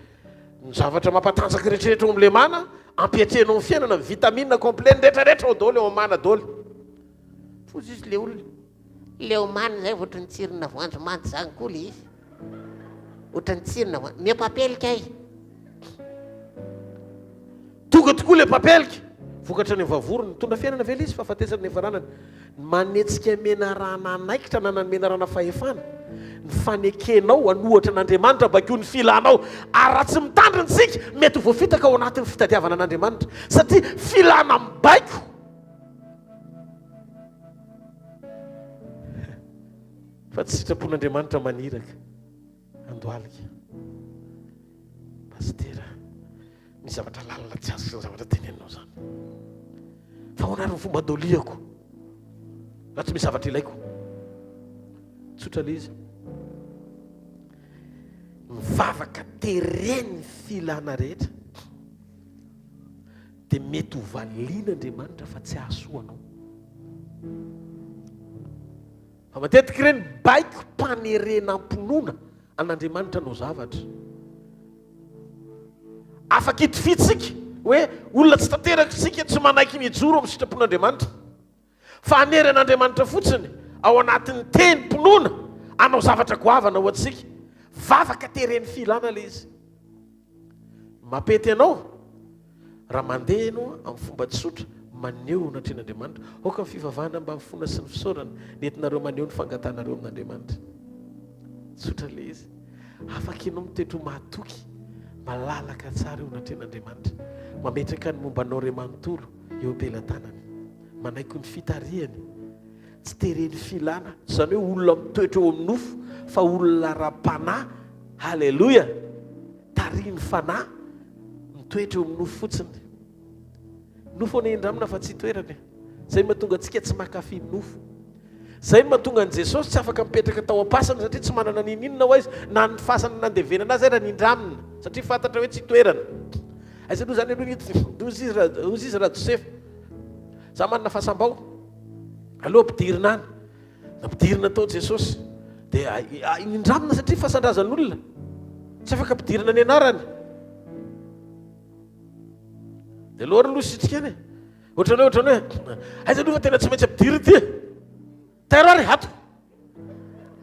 ny zavatra mampatanjaka rehetrarehetra ao amin'ilay mana ampiatrehanao ny fiainana ny vitamine complet ny rehetrarehetra ao daholo eo amin'ny mana daholo fotsy izy le olona le mana zay ohatry ny tsirona voanjo mandy zany koa le izy ohatry ny tsirona me papelika ay tonga tokoa le papelika vokatra ny vavorony mitondra fiainana vela izy fahafatesany ny varanany manetsika mena rana anaikitra na namena rana fahefana ny fanekenao anohatra an'Andriamanitra bakeo ny filanao ary raha tsy mitandriny tsika mety ho voafitaka ao anatin'ny fitadiavana an'Andriamanitra satria filana mibaiko fa tsy sitrapon'Andriamanitra maniraka andohalika pastera misy zavatra lalina tsy azo ny zavatra teneninao zany fa honary ny fomba doliako raha tsy misy zavatra ilaiko tsotra le izy mivavaka tereny filana rehetra dia mety ho valiana Andriamanitra fa tsy ahasoanao fa matetika ireny baiko mpanerena am-ponoana an'Andriamanitra no zavatra afaka itifitsika hoe olona tsy tanteraka sika tsy manaiky mijoro amin'ny sitrapon'Andriamanitra fa hanery an'Andriamanitra fotsiny ao anatin'ny teny-pinoana anao zavatra goavana ho atsika vavaka tereny filana le izy mapety ianao raha mandeha ianao amin'ny fomba tsotra maneho natren'Andriamanitra oka ny fivavahana mba mifona sy ny fisaorana nentinareo maneho ny fangatanareo amin'Andriamanitra tsotra le izy afaka ianao mitoetro mahatoky malalaka tsara eo natren'Andriamanitra mametraka ny mombanao ray manontolo eo am-pelantanany manaiky ny fitariany tsy tereny filana zany hoe olona mitoetra eo amin'ny nofo fa olona ra-panahy halleloia tariany fanahy mitoetra eo amin'ny nofo fotsiny nofo any indramina fa tsy toerany zay mahatonga antsika tsy makafy nofo zay no mahatonga an' Jesosy tsy afaka mipetraka tao am-pasana satria tsy manana ninina ho izy na ny fasana nandevenana azy raha nindramina satria fantatra hoe tsy toerana aiza aloha zany aloha ozy izy raha Josefa za manana fasambao aloha ampidirina any nampidirina tao Jesosy dia nindramina satria fasan-drazan'olona tsy afaka ampidirina ny anarany dia lohary aloha sitrikany ohatrany hoe aiza aloha fa tena tsy maintsy ampidirina ty terrory ato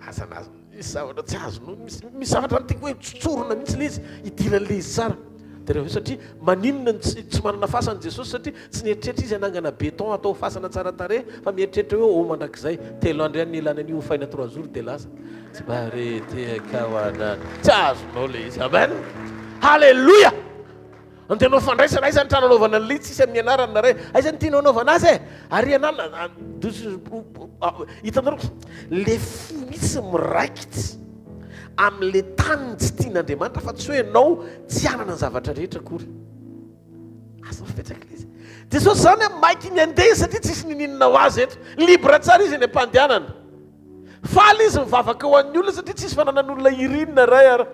azanazy misy zavatra tsy azonao misy zavatra nytiako hoe tsotsorona mihitsy le izy idiran'le izy tsara dia rehefa satria maninona tsy manana fasana Jesosy satria tsy nieritreritra izy anangana beton atao fasana tsara tare fa mieritreritra hoe o mandrakizay telo andro ihany nilana an'io faina 3 jours dia lasa tsy baretekaoanany tsy azonao le izy amen halleloia antenao fandraisana aiza ny trananaovana an'le tsisy amin'ny anarany na ray aiza ny tianao anaovana azy e ary anana hitanareo le fo misy miraikitsy amin'le taniny tsy tian'Andriamanitra fa tsy hoe ianao tsy anana ny zavatra rehetra akory asa fipetsaka le izy Jesosy zany maiky ny andeha satria tsisy nininona ho azy eto libra tsara izy ny ampandehanana faly izy mivavaka ho an'ny olona satria tsisy fananan'olona irinina ray ara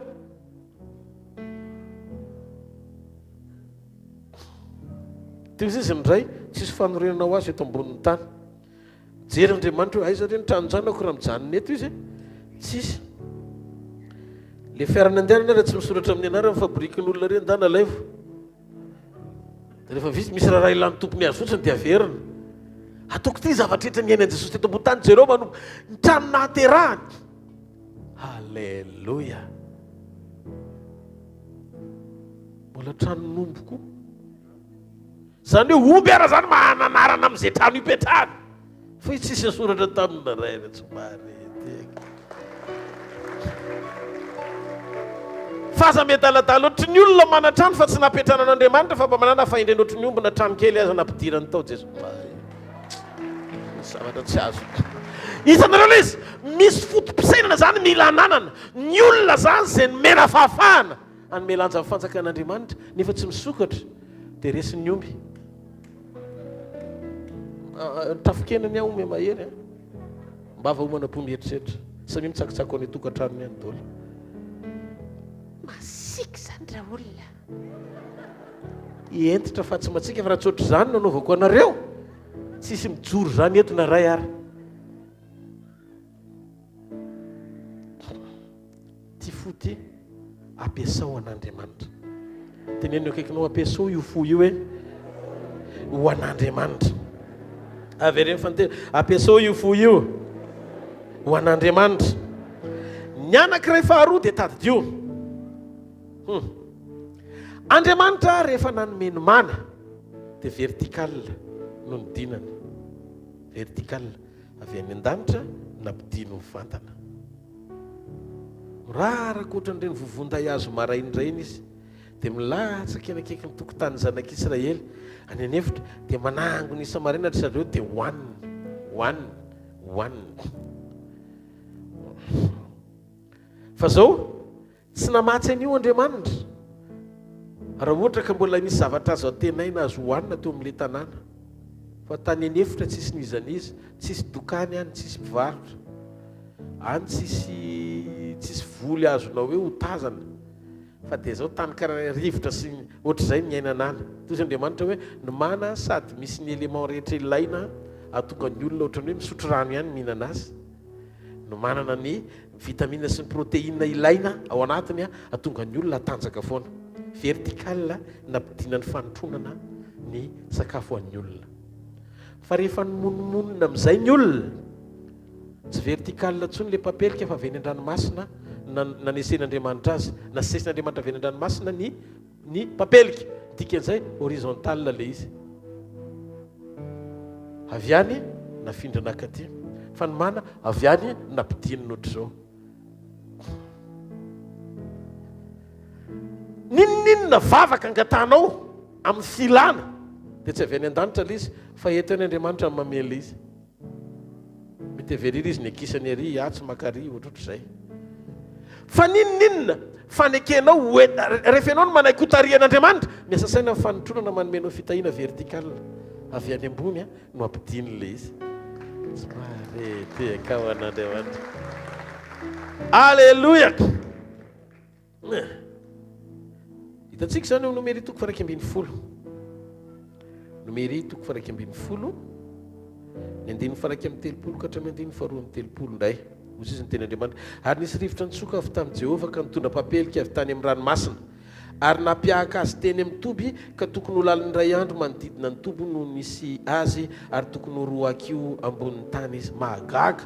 izy izy ndray tsisy fanorenana ho azy eto ambonin'ny tany jery Andriamanitra hoe aiza reny tranonjanako raha mijanona eto izy tsisy le fiarana andehanana raha tsy misoratra amin'ny anarany fabrikin'olona reny da nalaivo dia rehefa misy raha ilan'ny tompony azy fotsiny dia averina ataoko ty zavatra etra ny ainan'i Jesosy teto ambony tany jereo manompo ny trano nahaterahany halleloia mbola trano nomboko zany hoe omby ara zany mahananarana amin'izay trano ipetrahany fa izy tsisy asoratra tamina ray tsy mareteka faza medaladala ohatry ny olona manatrano fa tsy napetrana an'Andriamanitra fa mba manana faindreny ohatry ny ombina trano kely aza nampidirany tao Jesosy zavatra tsy azo hitanareo le izy misy fotom-pisainana zany mila ananana ny olona zany zay nomena fahafahana anomelanja fanjakan'Andriamanitra nefa tsy misokatra dia resin'ny omby trafikenany aho ome mahery mba va homana-po mieritreritra samy mitsakitsako any tokantranony any dola masika zany raha olona entitra fa tsy matsika fa raha tsotra zany nanaovako anareo tsisy mijoro zany eto na ray ary ty fo ty ampiasao an'Andriamanitra tenenio akaikinao ampiasao io fo io hoe ho an'Andriamanitra avy reny fantena ampiasao io fo io ho an'Andriamanitra ny anankiray faharoa dia tadidio Andriamanitra rehefa nanomeny mana dia vertikal no ny dinany vertikal avy any an-danitra nampidino ny vantana raraka ohatran'ireny vovonday azo maraindrainy izy dia milatsaka anakaiky ny tokotany zanak'Israely any anefitra dia manango ny Samariana ry zareo dia hoaniny fa zao tsy namatsy an'io Andriamanitra raha ohatra ka mbola misy zavatra azo atenaina azo hoanina teo amin'ilay tanàna fa tany anefitra tsisy nizanizy tsisy dokany any tsisy mpivarotra any tsisy voly azonao hoe ho tazana fa dia zao tany karaha rivotra sy ohatr'izay miainana any toy izy Andriamanitra hoe nomana sady misy ny élément rehetra ilaina atonga ny olona ohatrany hoe misotro rano ihany mihinana azy no manana ny vitamine sy ny protéine ilaina ao anatiny atonga ny olona atanjaka foana vertikala nampidina ny fanotronana ny sakafo an'ny olona. Fa rehefa nomonomonina amin'izay ny olona, tsy vertikala ntsony le papelika fa avy eny an-dranomasina nanesen'Andriamanitra azy, nasesen'Andriamanitra avy eny an-dranomasina ny papelika. Dikan'izay horizontal le izy. Avy any nafindra nakaty. Fa ny mana avy any nampidiny notr'izao. Ninninona vavaka angatanao amin'ny filana dia tsy avy any an-danitra le izy, fa eto any Andriamanitra ny mamela izy. Mety averiry izy ny akisany ary, atsy makary ohatrohatr'izay. Fa ninninona fanekenao rehefa ianao no manay kotarian'Andriamanitra, miasa saina amin'ny fanotronana manomenao fitahiana vertikal avy any ambony no ampidiny le izy. Te kao an'Andriamanitra. Alleluia. Hitantsika zany eo nomeri toko faraika ambin'ny folo. Nomeri toko faraika ambin'ny folo, ny andininy faraika amin'ny telopolo ka hatramy andininy faharoa amin'ny telopolo indray. Ozy izy ny ten'Andriamanitra. Ary nisy rivotra nitsoka avy tamin'i Jehovah ka nitondra papelika avy tany amin'ny ranomasina. Ary nampiahaka azy teny amin'ny toby ka tokony ho laliny iray andro manodidina ny toby no nisy azy, ary tokony ho roa akio ambonin'ny tany izy. Mahagaga.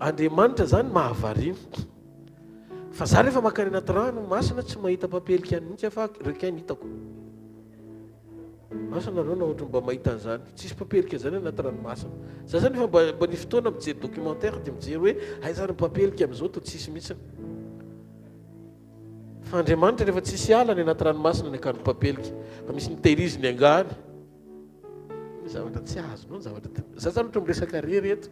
Andriamanitra zany mahavariana. Fa za rehefa makany anaty rano masina tsy mahita papelika any mihitsy fa reky ny hitako. Asa nareo na ohatra mba mahita an'izany, tsisy papelika zany anaty ranomasina. Za zany efa mba ny fotoana mijery documentaire dia mijery hoe aizany papelika amin'izao to tsisy mihitsy. Fa Andriamanitra rehefa tsisy ala ny anaty ranomasina ny akany papelika, fa misy nitehiriziny angany. Ny zavatra tsy azonao ny zavatra. Za zany ohatra miresaka rery eto.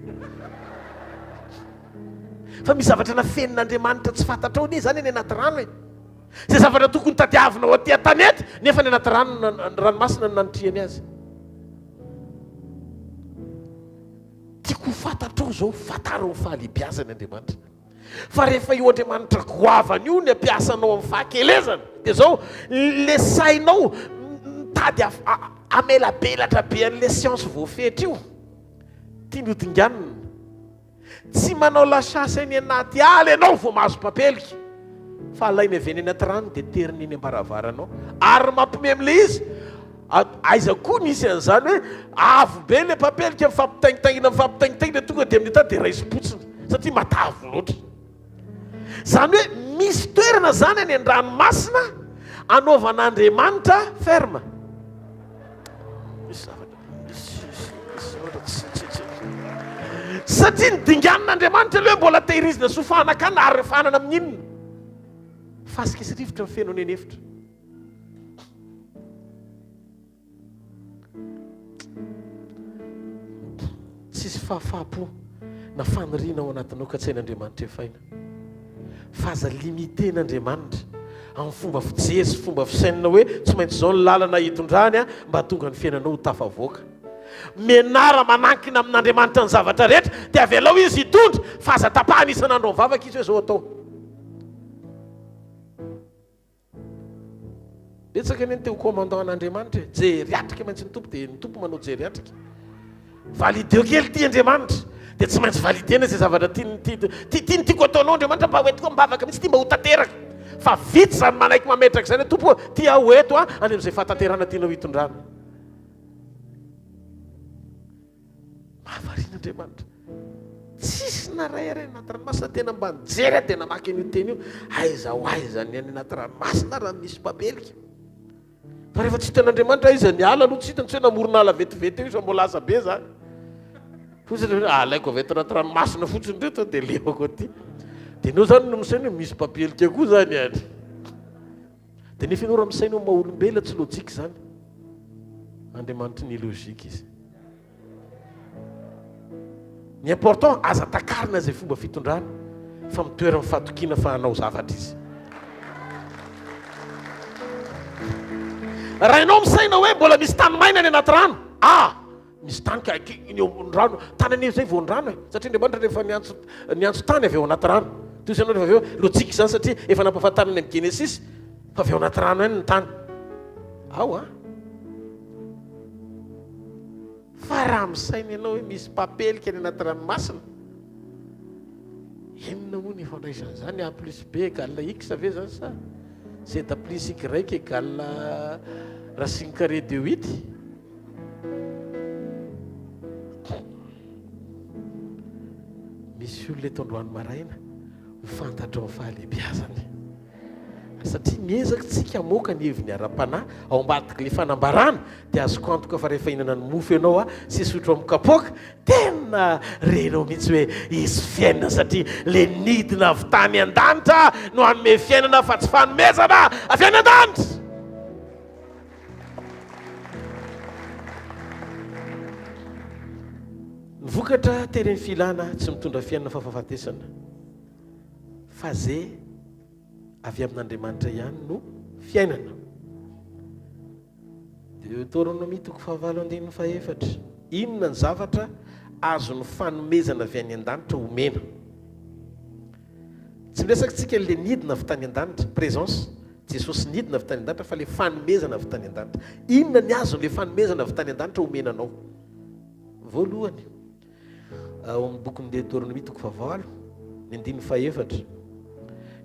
Fa misy zavatra nafenin'Andriamanitra tsy fantatrao ne zany ny anaty rano e. Zay zavatra tokony tadiavinao aty an-tanety nefa ny anaty ranomasina no nanotriany azy. Tiako fantatrao zao, fantarao ny fahalebiazany Andriamanitra. Fa rehefa io Andriamanitra goavany io ny ampiasanao amin'ny fahakelezana, dia zao le sainao tady amelabelatra be an'le siansy voafetra io, tiany hodinganina. Tsy manao lasasy any anaty ala ianao vao mahazo papelika, fa alainy avy eny anaty rano dia teriny eny am-baravaranao ary mampime amin'le izy. Aiza koa misy an'izany hoe avo be le papelika mifampitaingitaingina tonga dia amin'ny tany dia raisi-potsiny satria matavo loatra. Zany hoe misy toerana zany any an-dranomasina anaovan'Andriamanitra ferme. Satria ny dingan'Andriamanitra le hoe mbola tehirizina sofana akana ary refanana amin'inona. Fasika isy rivotra ny fenao nenefitra. Tsisy fahafapo na faniriana ao anatinao ka tsy hain'Andriamanitra efaina. Fa aza limiten'Andriamanitra amin'ny fomba fijery sy fomba fisainana hoe tsy maintsy zao ny lalana hitondrany mba tonga ny fiainanao ho tafavoaka. Menara manankina amin'Andriamanitra ny zavatra rehetra dia avy alao izy hitondra, fa aza tapahany isan'andro mivavaka izy hoe zao atao. Betsaka ny teo commandant an'Andriamanitra jery atrika maintsy ny tompo dia ny tompo manao jery atrika. Valideo kely ty Andriamanitra dia tsy maintsy validena izay zavatra tiany tiako ataonao Andriamanitra mba hoentiko mivavaka mihitsy ty mba ho tanteraka. Fa vitsy zany manaiky mametraka izany hoe tompo ty aho eto any amin'izay fahatanterana tianao hitondrana. Mahavarin'Andriamanitra. Tsisy naray ary anaty ranomasina tena mba nijery tena maky an'io teny io. Aiza ho aiza ny any anaty ranomasina raha misy papelika. Fa rehefa tsy hitan'Andriamanitra izy ny ala aloha tsy hitany, tsy hoe namorona ala vetivety io izy mbola aza be zany. Fotsiny hoe alaiko avy eto anaty ranomasina fotsiny reto dia levako aty. Dia anao zany no misaina misy papelika koa zany any. Dia nefa ianao raha misaina maha olombelona tsy lojika zany. Andriamanitra ny lojika izy. Ny important aza takarina zay fomba fitondrana fa mitoerana fahatokiana fa hanao zavatra izy. Raha ianao misaina hoe mbola misy tany maina any anaty rano, misy tany ka ny rano tany any zay vao ndrano e, satria Andriamanitra rehefa niantso tany avy ao anaty rano. Toy ianao rehefa avy eo lojika zany satria efa nampahafantarana amin'ny Genesis fa avy ao anaty rano any ny tany. Fa raha misaina ianao hoe misy papelika any anaty ranomasina, inona moa ny ifandraisana zany A plus B égale X ve zany sa 7 plus y égale racine carrée de 8. Misy olona eto androany maraina mifantatra ao fahalehibiazany satria miezaka tsika moka ny heviny ara-panahy ao ambadika le fanambarana dia azoko antoka fa rehefa hinana ny mofo ianao sy sotro amin'ny kapoaka tena renao mihitsy hoe izy fiainana satria le nidina avy tany an-danitra no hanome fiainana fa tsy fanomezana avy any an-danitra. Ny vokatra tereny filana tsy mitondra fiainana fa fahafatesana fa zay avy amin'Andriamanitra ihany no fiainana. Deutéronomie 7:4. Inona ny zavatra azony fanomezana avy any an-danitra homena. Tsy miresaka tsika le nidina avy tany an-danitra, présence Jesosy nidina avy tany an-danitra fa le fanomezana avy tany an-danitra. Inona ny azony le fanomezana avy tany an-danitra homenanao? Voalohany ao amin'ny bokin'ny Deutéronomie 8:4,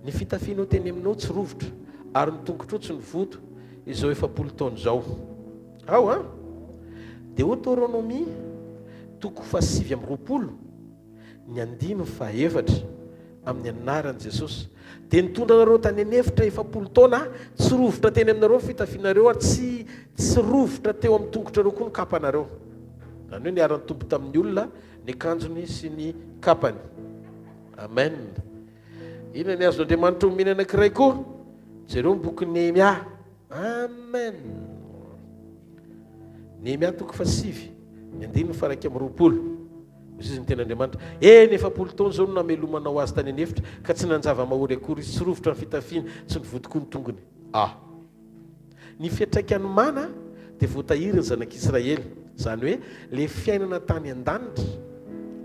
ny fitafianao teny aminao tsy rovotra ary ny tongotrao tsy nivoto izao 7 taona izao. Ao a Deutéronomie 7:20, ny 9:4 amin'ny anaran'i Jesosy. Dia nitondra anareo tany anefitra 7 taona tsy rovotra teny aminareo fitafianareo ary tsy rovotra teo amin'ny tongotrareo koa ny kapanareo. Zany hoe niarany tombo tamin'ny olona ny kanjony sy ny kapany. Amen. Inona ny azon'Andriamanitra homeny anankiray koa? Jereo boky Nehemia. Amen. Nehemia 7:9, ny 9:20. Izy ny ten'Andriamanitra. Eny 7 taona zao no namelomanao azy tany anefitra ka tsy nanjava-mahory akory izy, tsy rovotra ny fitafiany, tsy nivotokoa ny tongony. Ny fiantraikany mana dia voatahiry ny zanak'Israely. Zany hoe le fiainana tany an-danitra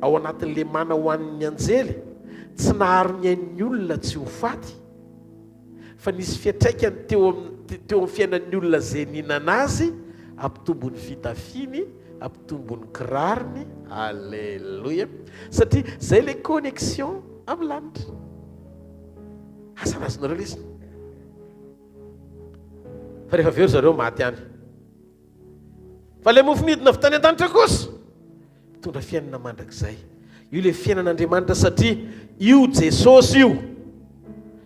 ao anatin'le mana ho an'ny anjely tsy naharo ny ain'ny olona tsy ho faty fa nisy fiantraikany teo amin'ny fiainan'ny olona zay ninana azy, ampitombony fitafiny, ampitombony kirariny. Alleluia. Satria zay le connexion amin'ny lanitra. Asa nazonareo lesy fa rehefa aveo zareo maty any. Fa le mofo midina avy tany an-danitra kosa mitondra fiainana mandrakizay. Io le fiainan'Andriamanitra satria io Jesosy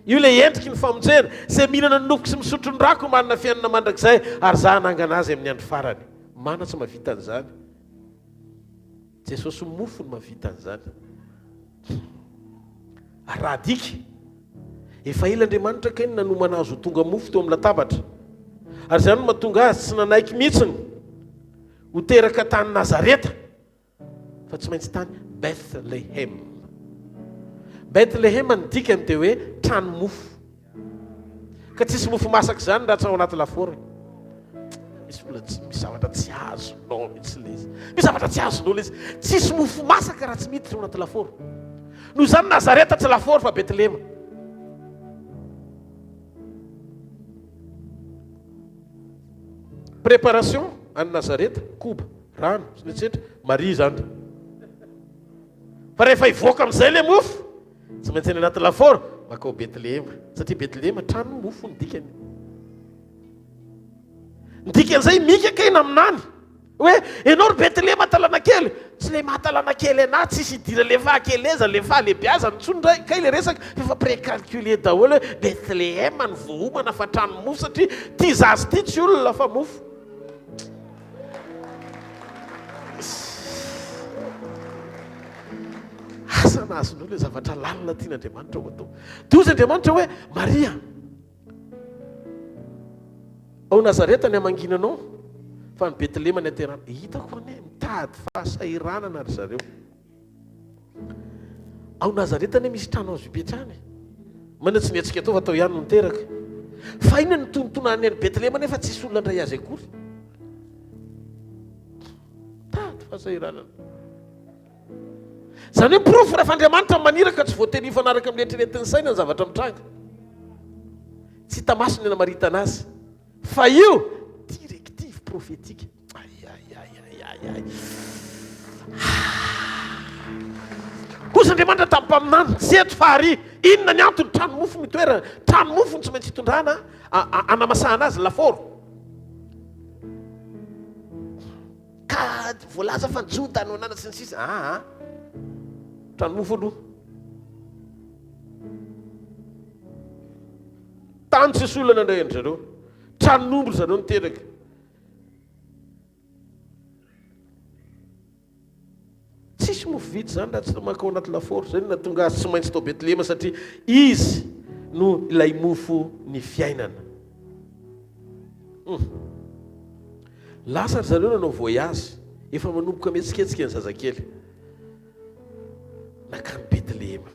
io le endriky ny famonjena zay mihinana ny nofoko sy misotro ny rako manana fiainana mandrakizay ary za hanangana azy amin'ny andro farany. Mana tsy mahavita an'izany. Jesosy mofo no mahavita an'izany. Raha adika efa ila Andriamanitra keny nanomana azy ho tonga mofo teo amin'ny latabatra ary zany no mahatonga azy tsy nanaiky mihitsiny ho teraka tany Nazareta fa tsy maintsy tany Bethlehem. Bethlehem ny dikany dia hoe trano mofo. Ka tsisy mofo masaka zany raha tsy ao anaty lafaoro. Misy zavatra tsy azonao mihitsy le izy. Misy zavatra tsy azonao le izy. Tsisy mofo masaka raha tsy miditra ao anaty lafaoro. Noho izany Nazareta tsy lafaoro fa Bethlehem. Préparation any Nazareta, koba, rano, sy ny etsetra, Maria zany. Fa rehefa hivoaka amin'izay le mofo, tsy maintsy any anaty lafaoro, makao Bethlehem. Satria Bethlehem trano mofo ny dikany. Ny dikan'izay mikaka eny aminany. Hoe ianao ry Bethlehem talana kely, tsy le mahatalana kely anahy, tsisy hidira le vahakeleza, le fahalehibiaza, nitsony ndray kay le resaka, efa précalculé daholo hoe Bethlehem ny vohomana fa trano mofo satria tia zazy tia tsy olona fa mofo. Asa nazonao le zavatra lalina tian'Andriamanitra ho atao. Dia ozy Andriamanitra hoe Maria, ao Nazareta ny amanginanao fa ny Bethlehem ny aterana. Hitako ane mitady fahasahiranana ry zareo. Ao Nazareta ne misy trano azo ipetrahany. Mana tsy niatsika atao fa atao ihany no niteraka. Fa inona ny tontonany any Bethlehem nefa tsisy olona ndray azy akory. Mitady fahasahiranana. Zany hoe profo rehefa Andriamanitra maniraka tsy voatery fanaraka amin'ny eritreretin'ny saina ny zavatra mitranga. Tsy hita masony na marita anazy. Fa io directive prophétique. kosa Andriamanitra tampaminany jeto fahary inona ny antony trano mofo mitoerana trano mofo ny tsy maintsy hitondrana anamasahana azy laforo ka voalaza fa nijo tany anana sy ny sisa trano mofo aloha tany tsy solana indray endry zareo tranon'omby zareo niteraka tsisy mofo vity zany raha tsy makao anaty laforo zany na tonga azy tsy maintsy tao Betlehema satria izy no ilay mofo ny fiainana lasa zareo nanao voyage efa manomboka mihetsiketsika ny zazakely nakany Betlehema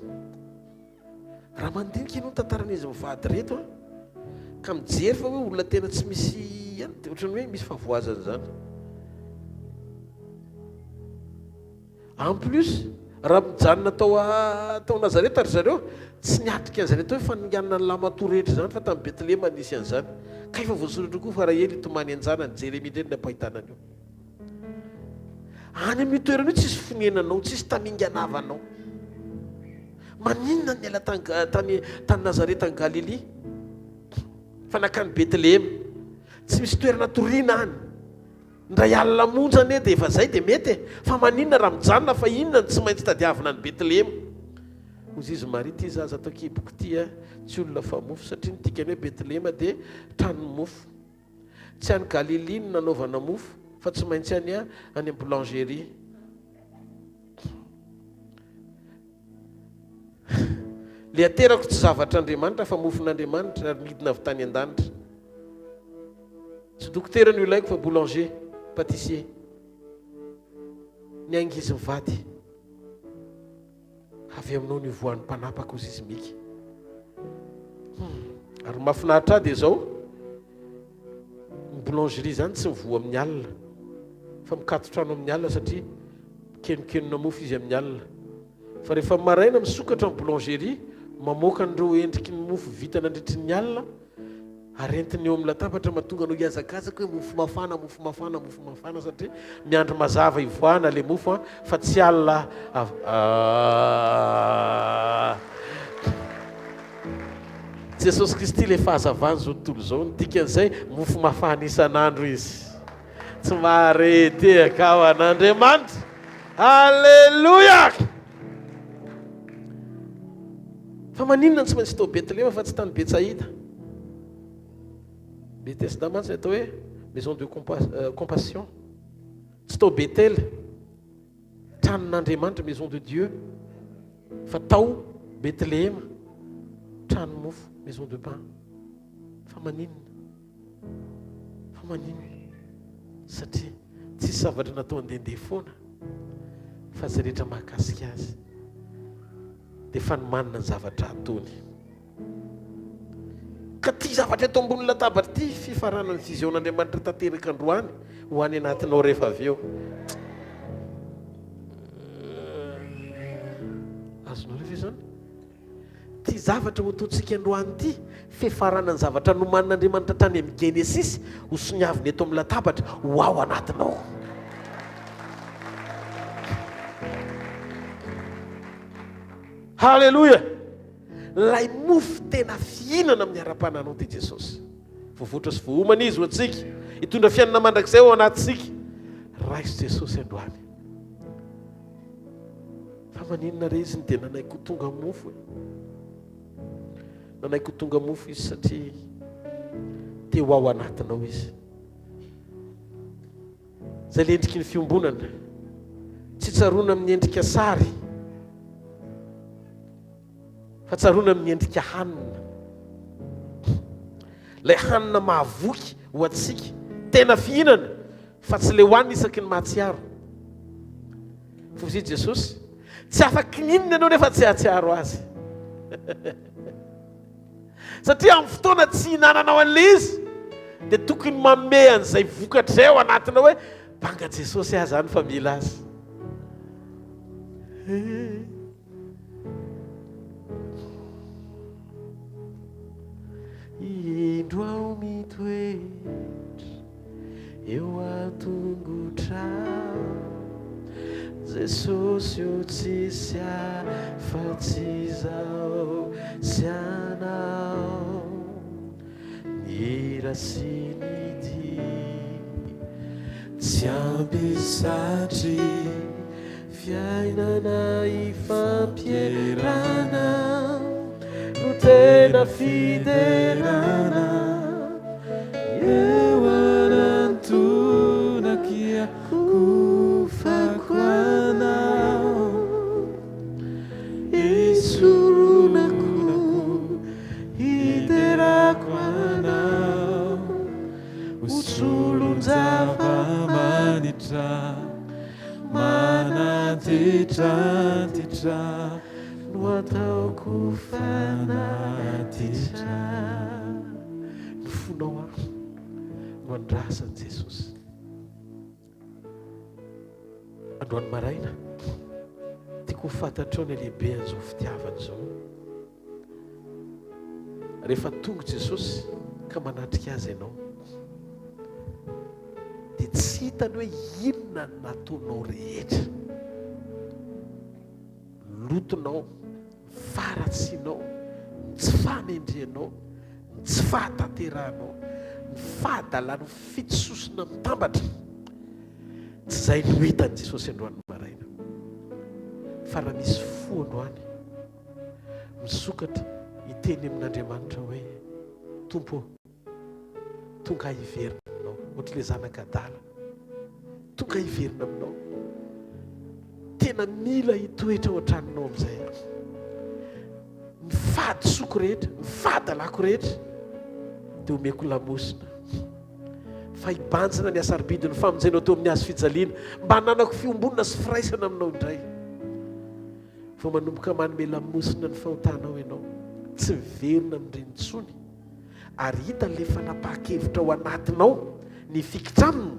raha mandinika ianao tantaran'izy mivady reto ka mijery fa hoe olona tena tsy misy ohatrany hoe misy favoazana zany en plus raha mijanona tao Nazareta ry zareo tsy niatrika an'izareo hoe faninganana ny lamatoa rehetra zany fa tamin'ny Betlehema nisy an'izany ka efa voasoratra koa fa raha ely tomany anjanany Jeremia indreny nampahitanany io any amin'ny toerana io tsisy fonenanao tsisy taminganavanao maninona ny ela tany Nazareta ny Galilea fa nakany Betlehema tsy misy toerana toriana any ndray alina monjany dia efa zay dia mety fa maninona raha mijanona fa inona tsy maintsy tadiavina ny Betlehema ozy izy Maria ty zaza atao kiboko ty tsy olona fa mofo satria nitikany hoe Betlehema dia trano mofo tsy any Galilea no nanaovana mofo fa tsy maintsy any any boulangerie le aterako tsy zavatr'Andriamanitra fa mofon'Andriamanitra midina avy tany an-danitra tsy dokotera no ilaiko fa boulanger pâtissier ny angizy mivady avy aminao ny voan'ny mpanapaka ozy izy miky ary mahafinaritra dia zao ny boulangerie zany tsy mivoa amin'ny alina fa mikatotrano amin'ny alina satria kenokenona mofo izy amin'ny alina fa rehefa maraina misokatra amin'ny boulangerie mamoaka an'ireo endriky ny mofo vita nandritry ny alina arentiny eo amin'ny latabatra mahatonga anao hiazakazaka hoe mofo mafana satria miandro mazava ivoana le mofo fa tsy alina Jesosy Kristy le fahazavany zao tontolo zao dikan'izay mofo mafana isan'andro izy tsy marety akao an'Andriamanitra halleluja fa maninona tsy maintsy tao Betlehema fa tsy tany Betsaïda Bethesda mantsy atao hoe maison de compassion tsy tao Betel tranon'Andriamanitra maison de Dieu fa tao Betlehema trano mofo maison de pain fa maninona satria tsisy zavatra natao andehandeha foana fa zay rehetra mahakasika azy dia fa manana ny zavatra ataony ka ty zavatra eto ambony latabatra ty fifarana ny vision'Andriamanitra tanteraka androany ho any anatinao rehefa avy eo azonao rehefa zany ty zavatra ho ataontsika androany ty fifarana ny zavatra nomanin'Andriamanitra tany amin'ny Genesis ho soniaviny eto amin'ny latabatra ho ao anatinao halleluja lay mofo tena fihinana amin'ny ara-pananao ty Jesosy voavoatra sy vohomana izy ho atsika hitondra fiainana mandrakizay ao anatsika raiso Jesosy androany fa maninona re izy ny dia nanaiko tonga mofo nanaiko tonga mofo izy satria teo ao anatinao izy zay le endriky ny fiombonana tsy tsaroana amin'ny endrika sary fa tsaroana amin'ny endrika hanina lay hanina mahavoky ho atsika tena fihinana fa tsy le hoanina isaky ny mahatsiaro fa izy Jesosy tsy afaky ninona ianao nefa tsy ahatsiaro azy satria amin'ny fotoana tsy hinananao an'le izy dia tokony manome an'izay vokatra ao anatinao hoe banga Jesosy ahy zany fa mila azy indro aho mitoetra eo atongotra Jesosy io tsisy afa-tsy zao sy anao, ny ra sy ny dy tsy ambesatry fiainana ifampierana no tena fiderana eo anantonakiako fako anao isoronako hiderako anao usulunzava-manitra manatitratitra no ataoko fanatitra ny fonao aho no andrasan'i Jesosy. Androany maraina tiako ho fantatrao ny lehibe an'izao fitiavana izao. Rehefa tonga Jesosy ka manatrika azy ianao dia tsy hitany hoe inona no nataonao rehetra, lotonao, faratsinao, tsy famendrenao, tsy fahatanteranao, ny fahadalàna fitsosona mitambatra, tsy izay no hitany Jesosy androany maraina. Fa raha misy fo androany misokatra hiteny amin'Andriamanitra hoe Tompo, tonga hiverina aminao, ohatran'ilay zanak'adala, tonga hiverina aminao, tena mila hitoetra ao an-tranonao amin'izay. Ny fadisoko rehetra, ny fahadalàko rehetra dia omeko lamosina, fa hibanjina ny asaribidiny famonjenao teo amin'ny hazo fijaliana, mba hananako fiombonana sy firaisana aminao indray. Fa manomboka manome lamosina ny fahotanao ianao, tsy miverina amin'ireny intsony, ary hita ilay fanapahan-kevitra ao anatinao ny fikitra aminy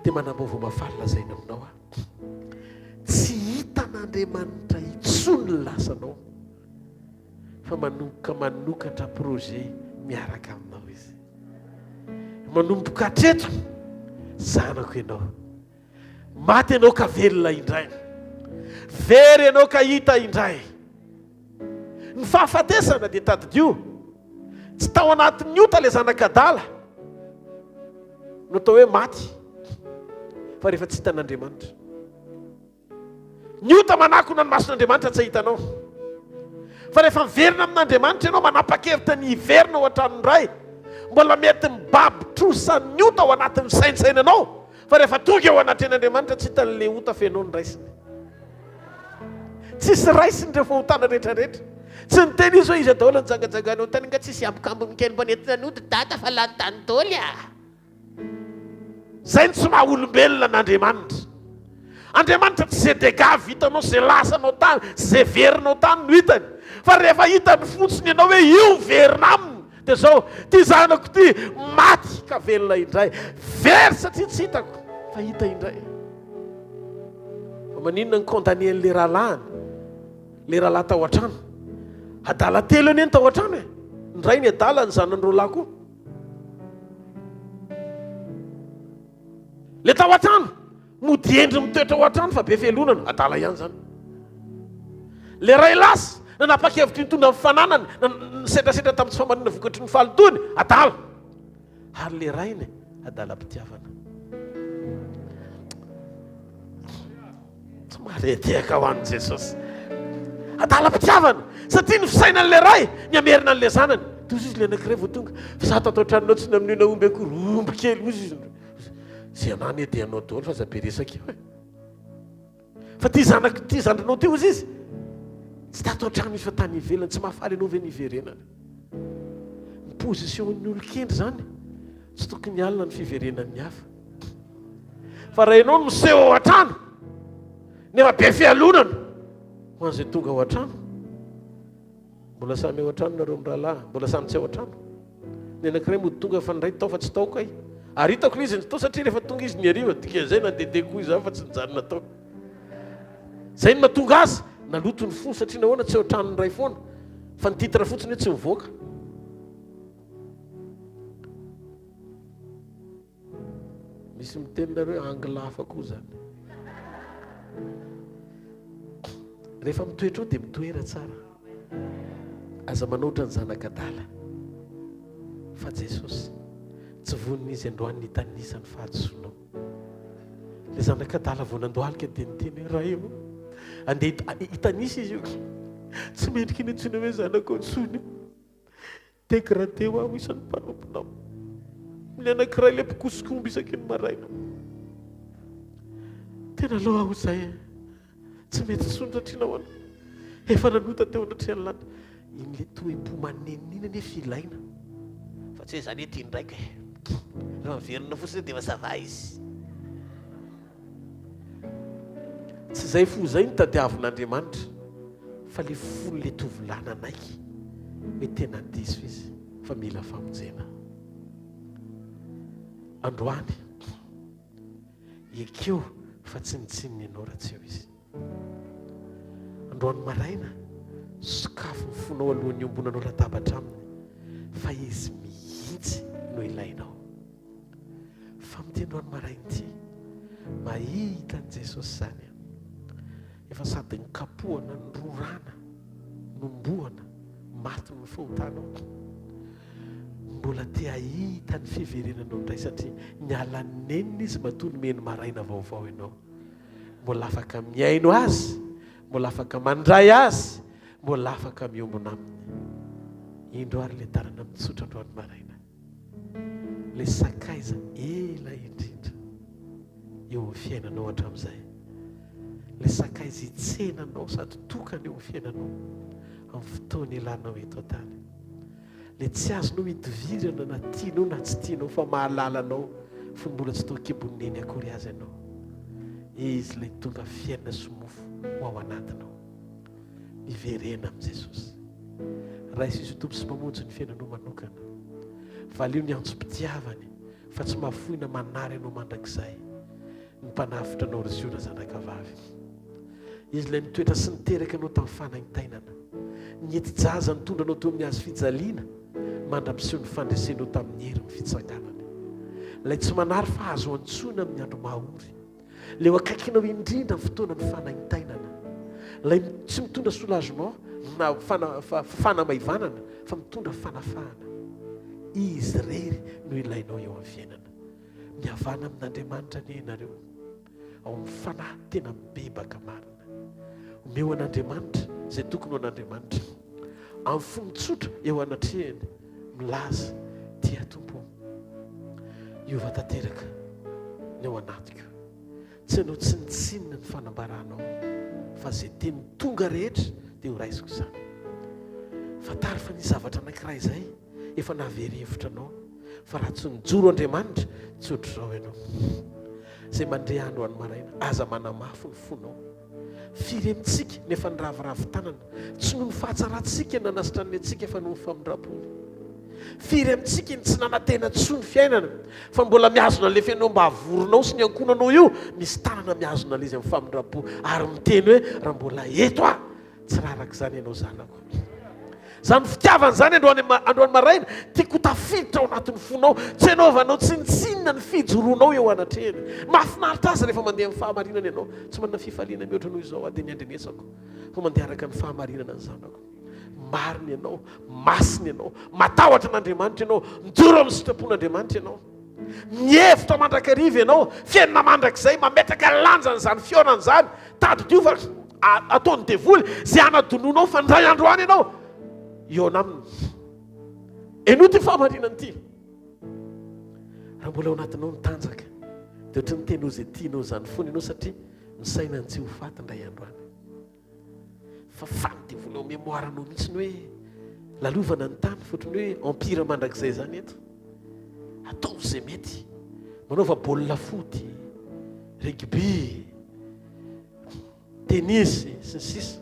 dia manambaova mafaly lazaina aminao. Tsy hitan'Andriamanitra intsony ny lasanao, fa manomboka manokatra projet miaraka aminao izy. Manomboka hatreto zanako ianao, maty ianao ka velona indray, very ianao ka hita indray. Ny fahafatesana dia tadidio tsy tao anatin'ny ota ilay zanak'adala no atao hoe maty, fa rehefa tsy hitan'Andriamanitra. Ny ota manakona ny mason'Andriamanitra tsy hitanao, fa rehefa miverina amin'Andriamanitra ianao, manapa-kevitra ny hiverina ao an-tranony iray, mbola mety mibaby trosan'ny ota ao anatin'ny saintsainanao, fa rehefa tonga eo anatren'Andriamanitra tsy hitan'ilay ota fenao ny raisiny. Tsisy raisiny ireo fahotana rehetrarehetra. Tsy niteny izy hoe izy daholo ny jangajanganao tany nga tsisy ambokambony kely mba nentina ny ody data fa lany tany daoly a. Zay ny tsy maha-olombelona n'Andriamanitra. Andriamanitra tsy izay dégâts vitanao, izay lasanao tany, izay verinao tany no hitany, fa rehefa hitany fotsiny ianao hoe io verina aminy dia zao, ty zanako ty maty ka velona indray, very satria tsy hitako fa hita indray. Fa maninona ny condamné-n'ilay rahalahiny, ilay rahalahy tao an-trano, adala telo eny tao an-trano e, ny ray ny adala, ny zanan'ny roalahy koa. Le tao an-trano mody endry mitoetra ao an-trano fa be felonana, adala ihany zany. Le ray lasa nanapa-kevitra nitondra amin'ny fananany, nisetrasetra tamin'ny tsy famanana vokatry ny fahalotony, adala. Ary le rainy adala-pitiavana. Tsy mahaletiaka ho an'i Jesosy. Adala-pitiavana satria ny fisainan'le ray ny amerina an'le zanany. Toy izy le anankiray vao tonga, fa za tato an-tranonao tsy namin'io omby akory, omby kely ozy izy. Zay anany dia anao daholo fa za be resaka io. Fa ty zandrinao ty ozy izy, tsy tato an-trano izy fa tany ivelany, tsy mahafaly anao ve ny iverenany. Ny position-ny olon-kendry zany tsy tokony alina ny fiverenan'ny hafa. Fa raha ianao no miseho ao an-trano nefa be fialonana ho an'izay tonga ao an-trano, mbola samy ao an-trano nareo mirahalahy, mbola samy tsy ao an-trano. Ny anankiray mody tonga fa nyray tao fa tsy tao kay, ary hitako izy ny tao satria rehefa tonga izy ny ariva dika zay na dedeko izy fa tsy nijanona tao. Zay ny mahatonga azy naloto ny fo satria nahoana tsy ao an-tranony ray foana, fa ny titra fotsiny hoe tsy mivoaka. Misy mitenina hoe anglafa koa zany. rehefa mitoetra eo dia mitoera tsara. Aza manoatra ny zanakadala fa Jesosy tsy vonin'izy androany nitanisany fahadisonao. Le zanakadala vao nandohalika dia niteny hoe raha io andeha hitanisy izy io tsy mendrika iny antsona hoe zanako antsony teko raha teo aho isan'ny mpanomponao ny anankiray le mpikosokomby isaky ny maraina. Tena aloha aho izay tsy mety tsondratrianao ana efa nanota teo anatrehan'ny lanitra iny le toe-po manenina nefa ilaina fa tsy hoe zany ety ndraika rehefa miverina fotsiny dia masava izy. Tsy izay fo izay ny tadiavin'Andriamanitra fa le folo le tovolahy nanaiky hoe tena andiso izy fa mila famonjena. Androany ekeo fa tsy nitsininy ianao raha tsy eo izy. Androany maraina sokafo ny fonao alohan'ny ombonanao latabatra aminy fa izy mihitsy no ilainao. Fa amin'ity androany maraina ity mahita an' Jesosy zany efa sady ny kapohana ny rorana nombohana maty ny fotanao mbola te ahita ny fiverenanao indray satria niala nenina izy matoa ny meny maraina vaovao ianao. Mbola afaka miaino azy, mbola afaka mandray azy, mbola afaka miombona aminy. Indro ary le tarana mitsotra androany maraina le sakaiza ela indrindra eo amin'ny fiainanao hatramin'izay. Le sakaiza hitsenanao sady tokana eo amin'ny fiainanao amin'ny fotoana ilanao eto an-tany. Le tsy azonao hitovirana na tianao na tsy tianao fa mahalalanao fa mbola tsy toa-kiboniny akory azy ianao. Izy le tonga fiainana sy mofo ho ao anatinao. Miverena amin'i Jesosy. Raha izy tompo sy mamonjy ny fiainanao manokana. Valio ny antsom-pitiavany fa tsy mahafoina manary ianao mandrakizay ny mpanafitra anao ry ziona zanakavavy. Izy ilay nitoetra sy niteraka anao tamin'ny fanaintainana. Nieti-jaza nitondra anao teo amin'ny hazo fijaliana mandra-piseho ny fandresenao tamin'ny herin'ny fitsanganana. Ilay tsy manary fa azo antsoina amin'ny andro mahory. Ilay ho akaikinao indrindra amin'ny fotoana ny fanaintainana. Ilay tsy mitondra soulagement na fanamaivanana fa mitondra fanafahana. Izy rery no ilainao eo amin'ny fiainana. Mihavana amin'Andriamanitra ny ianareo ao amin'ny fanahy tena mibebaka marina. Omeo an'Andriamanitra izay tokony ho an'Andriamanitra. Amin'ny fonotsotra eo anatrehany milaza tia tompo. Iova tanteraka ny ao anatiko. Tsy ianao tsy nitsinina ny fanambaranao fa izay teny tonga rehetra dia ho raisiko izany. Fantary fa ny zavatra anankiray izay efa nahaverevitra anao fa raha tsy nijoro Andriamanitra tsy ohatr'izao ianao. Izay mandre androany maraina aza manamafy ny fonao. Firy amintsika nefa ny ravoravo-tanana tsy noho ny fahatsarantsika nanasitran'ny antsika fa noho ny famindram-pony. Firy amintsika ny tsy nanantena tsoa ny fiainana fa mbola mihazona le fiainao mba havoronao sy ny ankonanao io misy tanana mihazona le izy amin'ny famindram-po ary miteny hoe raha mbola eto aho tsy raha arak'izany ianao zanako. Zany fitiavana zany androany maraina tiako tafiditra ao anatin'ny fonao tsy anaovanao tsinitsinina ny fijoroanao eo anatrehany. Mahafinaritra azy rehefa mandeha amin'ny fahamarinana ianao tsy manana fifaliana mihoatra noho izao dia ny andrenesako fa mandeha araka ny fahamarinana ny zanako. Marina ianao, masina ianao, matahotra an'Andriamanitra ianao, mijoro amin'ny sitrapon'Andriamanitra ianao. Mihevitra mandrakariva ianao, fiainana mandrakizay mametaka lanjany zany fionany zany tady dio fa ataony devoly zay anadononao fa ndray androany ianao. Eo anaminy eno ty fahamarinana ity. Raha mbola ao anatinao ny tanjaka dia ohatry ny tenao izay tianao zany foana ianao satria misaina ny tsy ho faty ndray androany. Fa fanydevoly ao mémoiranao mihitsy ny hoe lalovana ny tany fotony hoe empira mandrakizay zany eto. Atao izay mety manaova baolina foty, rugby, tennis sy ny sisa.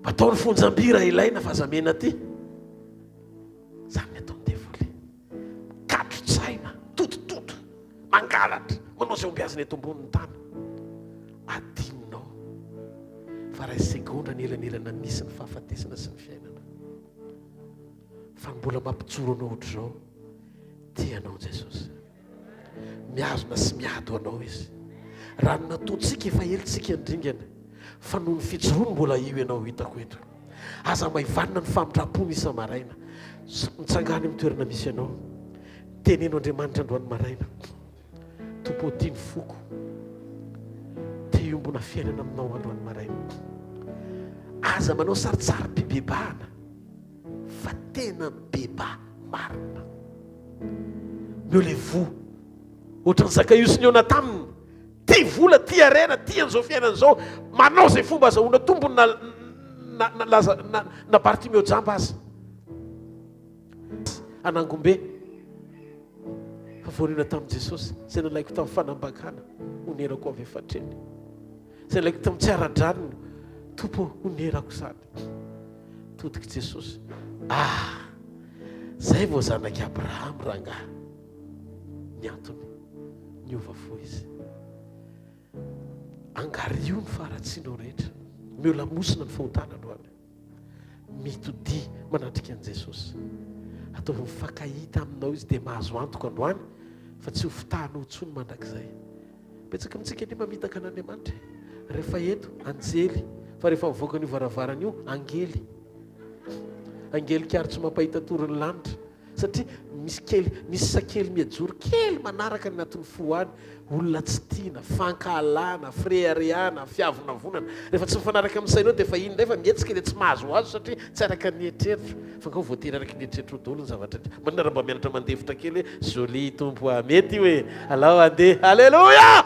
Ataony fonjam-by raha ilaina fa zamena ty. Zany ny ataony devoly. Kadro-tsaina, totototo, mangalatra, manao izay ombiaziny eto ambonin'ny tany. Adinonao fa raha segondra ny elanelana misy ny fahafatesana sy ny fiainana. Fa mbola mampijoro anao ohatr'izao tianao Jesosy. Miazona sy miado anao izy. Raha nataontsika efa helitsika indringana fa noho ny fijoroany mbola io ianao hitako eto. Aza maivanina ny famindrapony isa maraina, mitsangany amin'ny toerana misy ianao, teneno Andriamanitra androany maraina, tompo tiany foko te iombona fiainana aminao androany maraina. Aza manao saritsary bibebahana fa tena beba marina. Meo le vo ohatrany Zakaiosy ny ona taminy, tia vola, tia arena, tia an'izao fiainana zao, manao zay fomba azahoana tombony na Bartimeo jamba azy anangombe fa voanina tamin'i Jesosy. Zay nalaiko tamin'ny fanambakana onerako avy efatreny, zay nalaiko tamin'ny tsy ara-draniny, tompo onerako izany. Todika Jesosy, zay vao zanaky Abraham rangahy, ny antony niova fo izy. Angario ny faharatsianao rehetra, meo lamosina ny fahotana androany, mitodi manatrika an'i Jesosy. Ataovy mifankahita aminao izy dia mahazo antoka androany, fa tsy ho fitahanao intsony mandrakizay. Betsaka amintsika ny mamitaka an'Andriamanitra, rehefa eto anjely, fa rehefa mivoaka an'io varavarana io angely. Angely kary tsy mampahita torony lanitra, satria misy sakely miajoro kely manaraka ny anatin'ny foany, olona tsy tiana, fankahalana, freariana, fiavonavonana. Rehefa tsy mifanaraka amin'ny sainao dia efa iny ndray fa mietsika dia tsy mahazo azo satria tsy araka ny eritreritro. Fa nga voatery araka ny eritreritro daholo ny zavatra. Manina raha mba mianatra mandefitra kely hoe joli tompo mety hoe alao andeha, alleloia.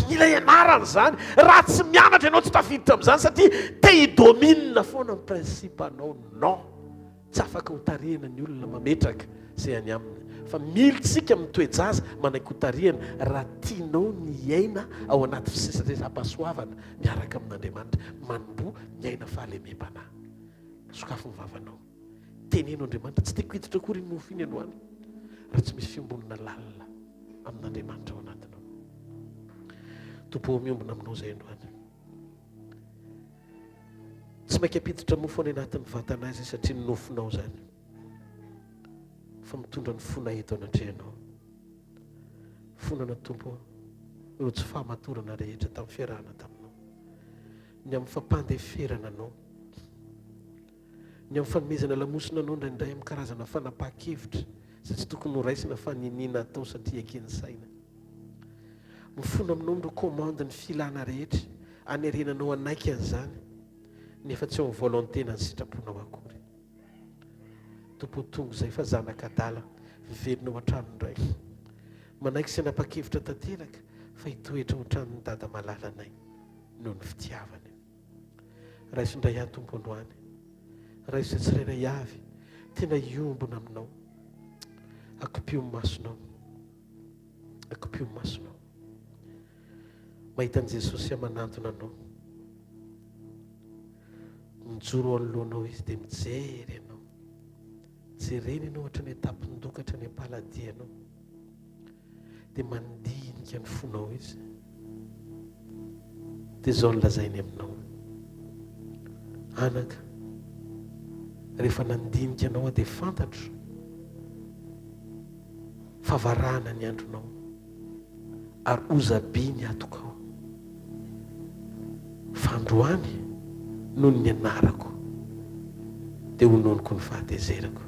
Mila ianarana zany, raha tsy mianatra ianao tsy tafiditra amin'izany satria te hidomina foana ny principe anao. Non, tsy afaka hotarihana ny olona mametraka zay any aminy, fa militsika amin'ny toejaza manaiky hotarihana raha tianao ny aina ao anaty fisesatreram-pahasoavana miaraka amin'Andriamanitra, manombo ny aina fahalemem-panahy. Sokafo ny vavanao, teneno Andriamanitra, tsy tiako hiditra akory ny nofo iny androany raha tsy misy fiombonana lalina amin'Andriamanitra ao anatinao. Tompo miombona aminao zay androany, tsy mainka apiditra mofo any anatin'ny vatanazy satria ny nofonao zany, fa mitondra ny fona eto anatrehanao. Fonana tompo eo tsy fahamatorana rehetra tamin'ny fiarahana taminao, ny amin'ny fampandeferana anao, ny amin'ny fanomezana lamosina anao indraindray amin'ny karazana fanapaha-kevitra, satria tokony horaisina fa ninina atao satria ekeny saina. Mifona aminao ndro komande ny filana rehetra, anerenanao anaiky an'izany, nefa tsy ao amin'ny volonté-na ny sitraponao akory. Tompo tongo zay fa zanaka adala vivelinao an-trano indray, manaiky sy anapa-kevitra tanteraka fa hitoetra ao an-tranony dada malalanay noho ny fitiavany. Raiso indray ihany tompo androany, raiso izay tsirairay avy tena iombona aminao, akopio ny masonao, akopio ny masonao. Mahita an'i Jesosy amanantona anao, mijoro anoloanao izy dia mijery ianao, jereny ianao ohatra ny etapin-dokatra ny ampaladia ianao, dia mandinika ny fonao izy, dia zao nolazainy aminao, anaka, rehefa nandinika anao dia fantatro favarahana ny andronao ary ozabi ny atoka ao. Fandroany noho ny anarako dia hononiko ny fahatezerako,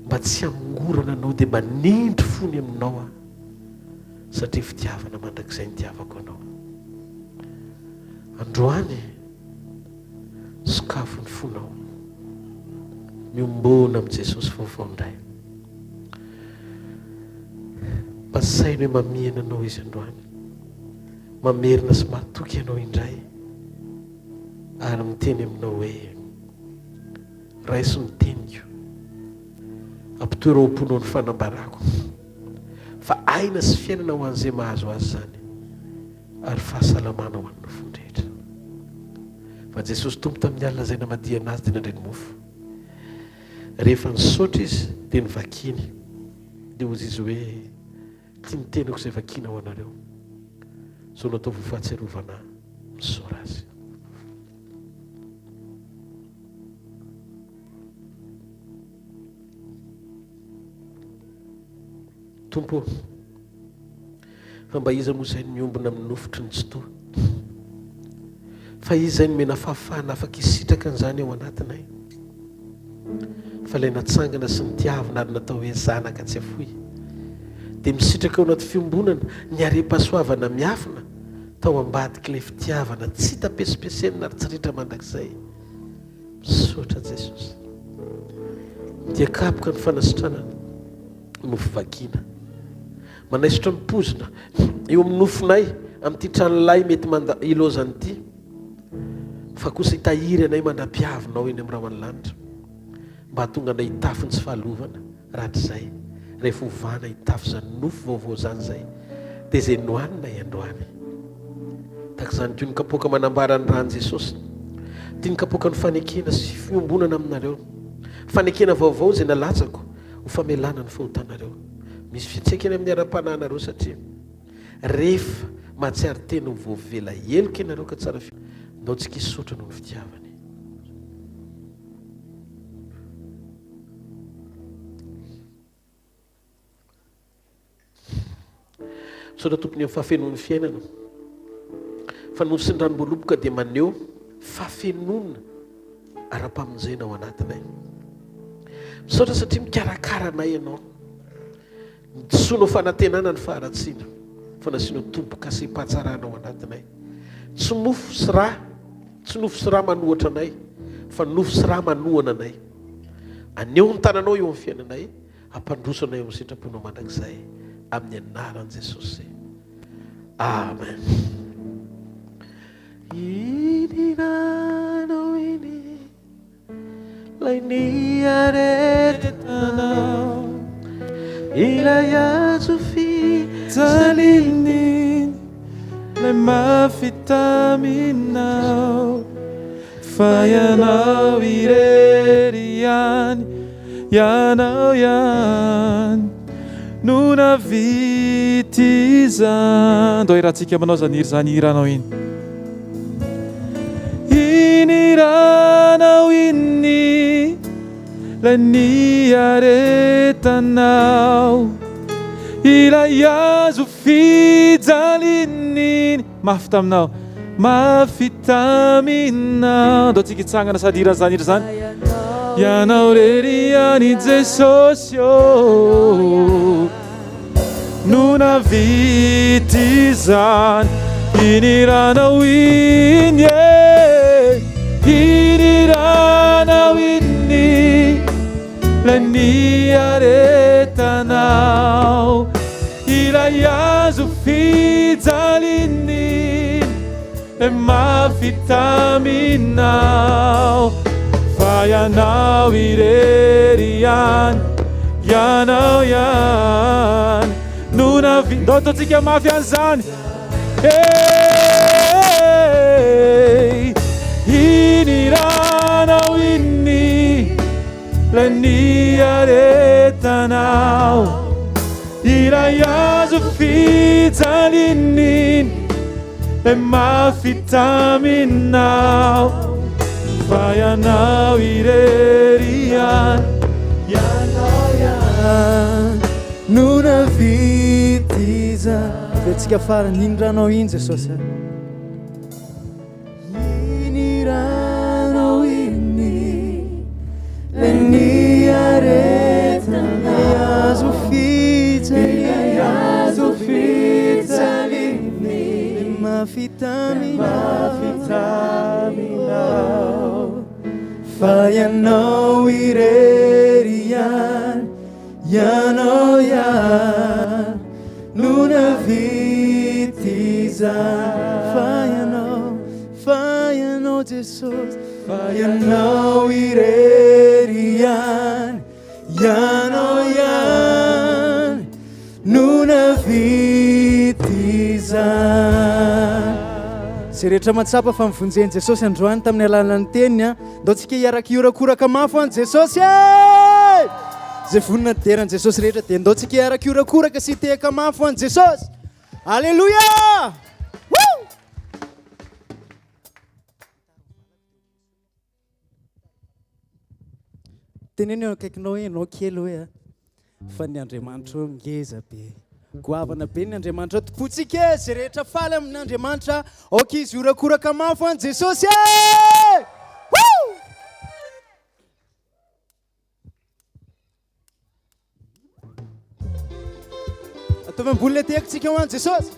mba tsy hamongorana anao dia manindry fony aminao aho, satria fitiavana mandrakizay nitiavako anao. Androany sokafo ny fonao, miombona amin'i Jesosy vaovao indray, mba sainy hoe mamihana anao izy androany, mamerina sy matoky ianao indray, ary miteny aminao hoe raiso ny teniko, ampitoera ao am-ponao ny fanambarako, fa aina sy fiainana ho an'izay mahazo azy zany, ary fahasalamana ho an'ny nofondrehetra. Fa Jesosy tompo tamin'ny alina zay namadiana azy dia nandray ny mofo, rehefa nisaotra izy dia nivakiny, dia hozy izy hoe tia nitenako izay vakina ho anareo, so natao fahatsiarovana misaora azy. Tompo, fa mba iza moa izay miombona amin'ny nofotry ny tsy toa, fa izy zay nomena fahafahana afaka isitraka an'izany ao anatinay fa ilay natsangana sy nitiavina ary natao hoe zanaka tsy afoy dia misitraka ao anaty fiombonana ny are-pasoavana miafina tao ambadika ilay fitiavana tsy tapesipesena ary tsy ritra mandrakizay misaotra Jesosy dia kapoka ny fanasitranana nofo vakiana manaisotra mipozina eo amin'ny nofonay amin'ity tranolay mety ilozany ity fa kosa hitahiry anay mandra-piavinao eny amin'ny raman'ny lanitra mba hatonga anay hitafiny tsy fahalovana rahatr'izay rehefa hovana hitafy zany nofo vaovao zany zay dia zay nohanina androany taka izany tio ny kapoaka manambara ny rany Jesosy tia ny kapoaka ny fanekena sy fiombonana aminareo fanekena vaovao zay nalatsako ho famelana ny fahotanareo misy fiantsekany amin'ny ara-pananareo satria rehefa mahatsiary tena ho voavela heloka ianareo ka tsara ndao tsy kisotra noho ny fitiavany misaotra tompony amin'ny fahafenoan'ny fiainana fa noho sy ny ranom-boaloboka dia maneho fahafenona ara-pamonjena ao anatinay misaotra satria mikarakara anay ianao soanao fanantenana ny faharatsiana fa nasianao toboka sy mpahatsarana ao anatinay tsy mofo sy rà tsy nofo sy rà manohatra anay fa nofo sy rà manohana anay aneo ny tananao eo amin'ny fiainanay hampandrosanay eo amin'ny sitraponao mandrakizay amin'ny anaran'i Jesosy amen. Ininanao ini lay niaretanao ilay azo fijaliny lay mafitaminao fa ianao irery ihany ianao ihany no navity izany ndao irantsika manao zany iry zany iranao iny iniranao inni lay niaretanao ilay azo fijaliny mafy taminao mafy taminao ndao tsika hitsangana sady iran zany iry zany ianao rery ihany Jesosy ô no navity izany iniranao iny iniranao iny lay niaretanao ilay azo fijaliny lay mafitaminao fa ianao irery ihany ianao ihany no navity ndao ataontsika mafy an'izany iniranao inni lay niaretanao ilay azo fijaliny lay mafitaminao fa ianao irery ihany ianao ihany no navity izany Tsika farany iniranao iny Jesosy iniranao iny lay niaretanao azo fijaliny mafitaminao fa ianao irery ihany ianao ihany no navity izany fa ianao Jesosy fa ianao irery ihany ianao ihany no navity izany zay rehetra matsapa fa mivonjeny Jesosy androany tamin'ny alalany teniny ndao tsika hiaraka iorakoraka mafo any Jesosy zay vonina deran Jesosy rehetra dia ndao tsika hiaraka iorakoraka sy tehaka mafo any Jesosy alleluia teneny eo akaikinao hoe anao kely hoe fa ny Andriamanitra ngeza be goavana be ny Andriamanitra topotsika zay rehetra faly amin'Andriamanitra oka izy orakoraka mafo an Jesosy ataovy ambony le tiako tsika ho an Jesosy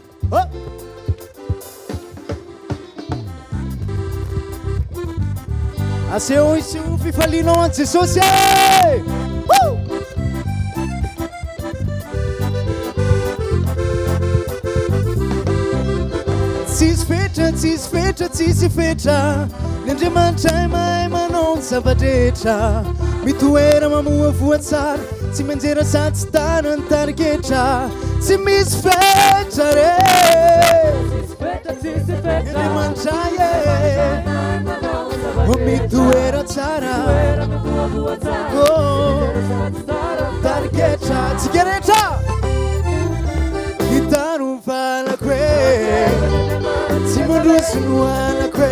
aseho iseho fifalianao an Jesosy tsisy fetra ny Andriamanitra mahay manao ny zavadrehetra mitoera mamoa voatsara tsy manjera sady tsy tana ny tarigetra tsy misy fetra re Andriamanitra mitoera tsara tarigetra tsika rehetra hitano valako tsy mandroso no alako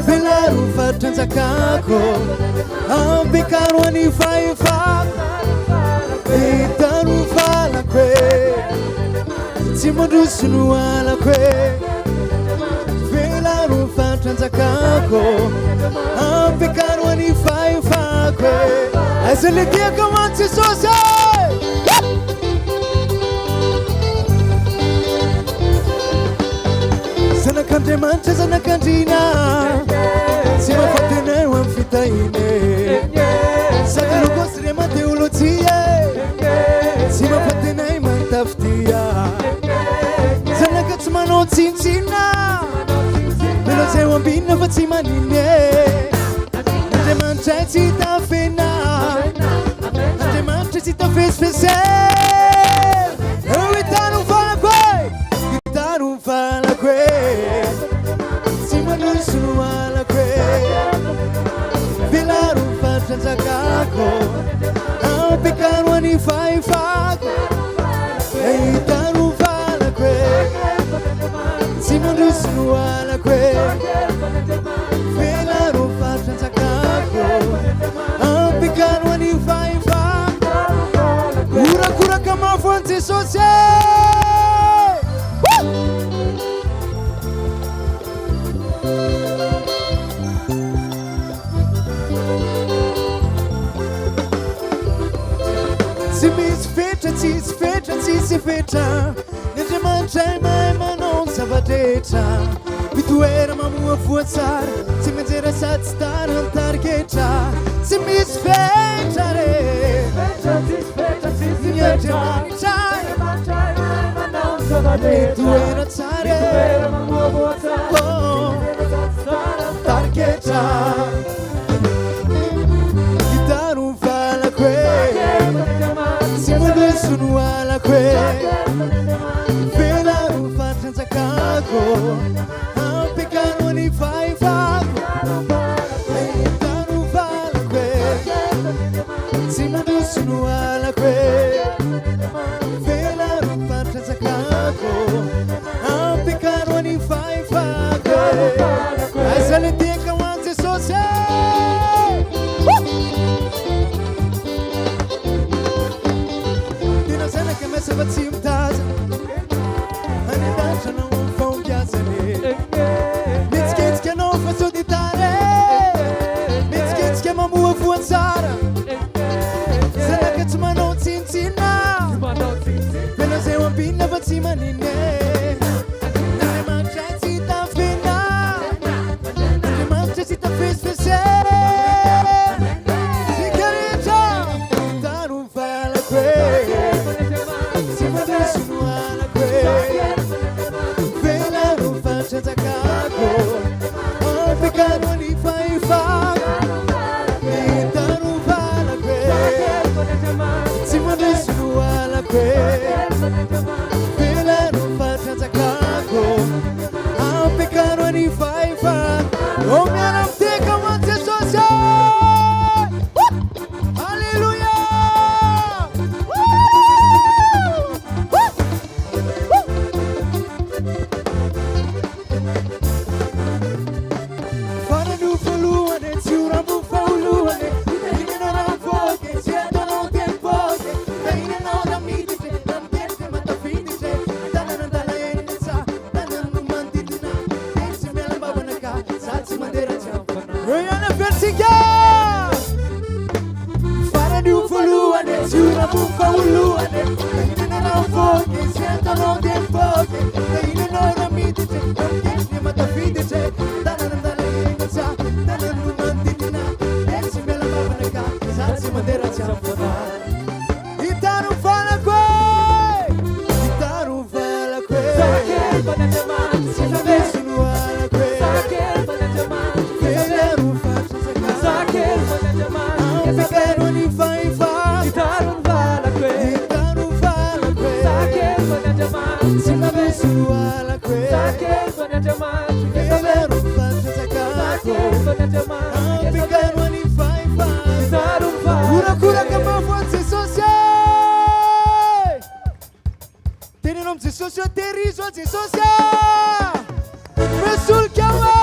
velaro fatranjakako ampekano any faefako hitano valako tsy mandroso no alako velaro fatranjakako ampekano any faefako aiza le tiako man Jesosy zanak'Andriamanitra zanak'Andrina tsy mahafatenay ho amin'ny fitahiny sakalokosy rema teolojia tsy mahafatenay mantafitia zanaka tsy manao tsintsina melo zay ho ambinina fa tsy maniny Andriamanitra tsy tafena Andriamanitra tsy tafesifese hitano valako hitano valako tsy mandroso no alako velaro fatranjakako ampekano any faefako hitano valako tsy mandroso no alako velaro fatranjakako ampekano any faefako orakoraka mafo an Jesosy tsisy fetra ny Andriamanitra mahay manao ny zavadrehetra mitoera mamoa voatsara tsy manjera sady tsy tana ny tarigetra tsy misy fetra re ny Andriamanitra mitoera tsara tarigetra hitano valako tsy mandroso no alako velaro fatranjakako ampekano any faefako hitano valako tsy mandroso no alako velaro fatranjakako ampekano any faefako aiza le tiaka ho an Jesosy Sabotsy mitaza any danitra anao amin'ny fahombiazany mitsikitsika anao fa soditare mitsikitsika mamoa voatsara zanaka tsy manao tsintsina fena zay ho ambinina fa tsy manine Andriamanitra tsy tafena Andriamanitra tsy tafesifese sikarehetra hitano valako velaro fatranjakako ampekano any faefako hitano valako tsy mandroso no alako velaro fatranjakako ampekano any faefako o miara miteka ho an Jesosy Alleluia Jesus, aterrizo, Jesus, Rasul Kawe.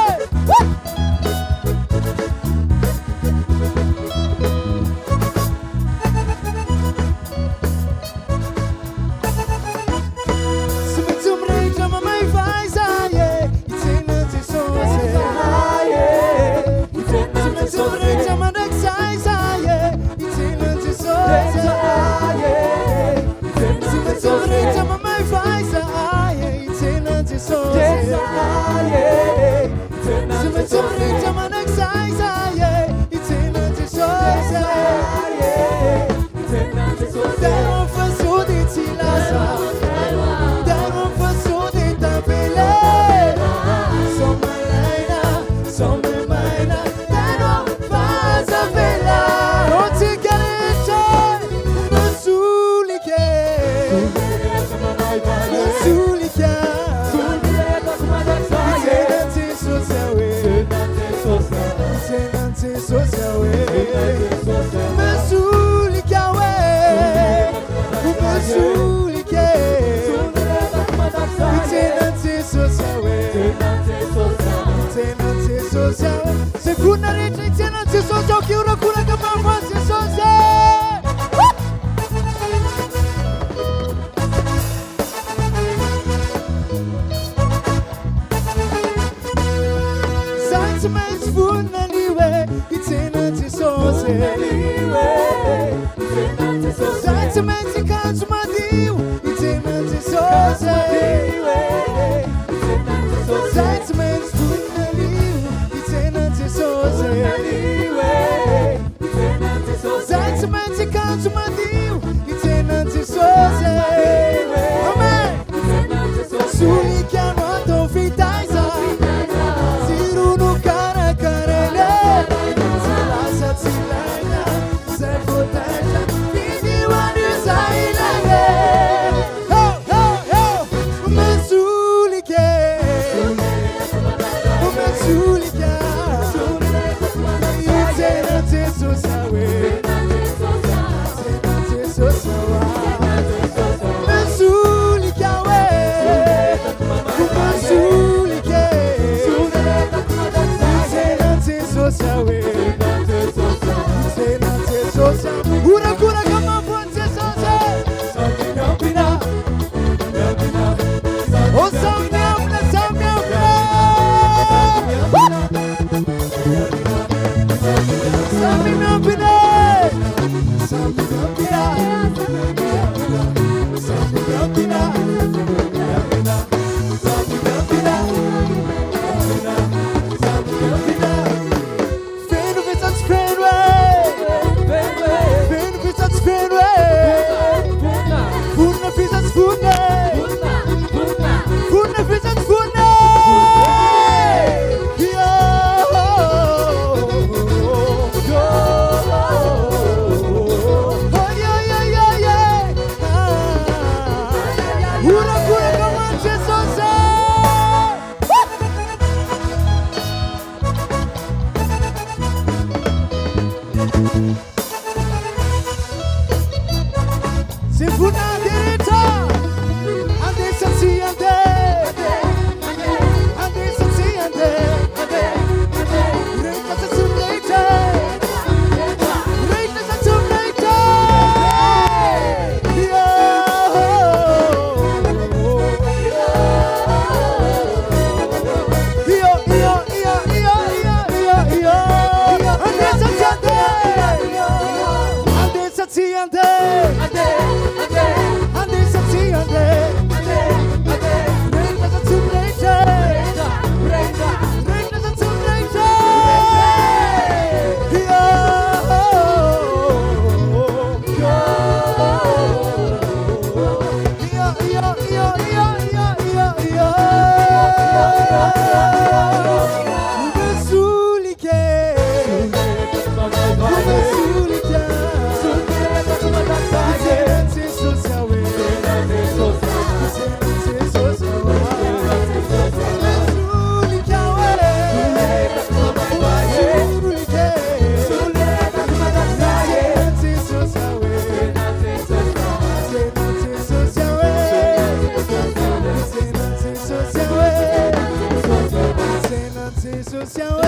Jesus Yahweh.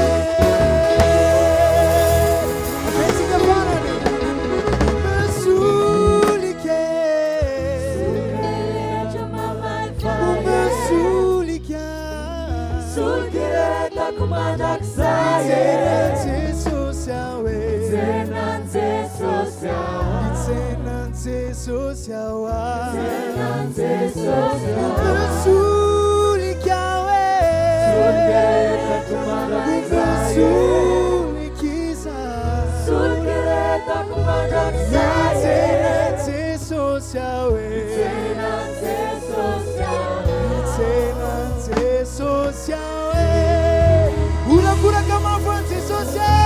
Pensica parani. Mesulike. Mesulika. Sulkireta kumandaksaya. Jesus Yahweh. Zenan Jesus Yahweh. Zenan Jesus Yahweh. Zenan Jesus Yahweh. Mesulika Yahweh. Sulkireta kumandaksaya. Mesulikiza. Sulkireta kumandaksaya. Jesus Yahweh. Zenan Jesus Yahweh. Zenan Jesus Yahweh. Ula kama von Jesus Yahweh.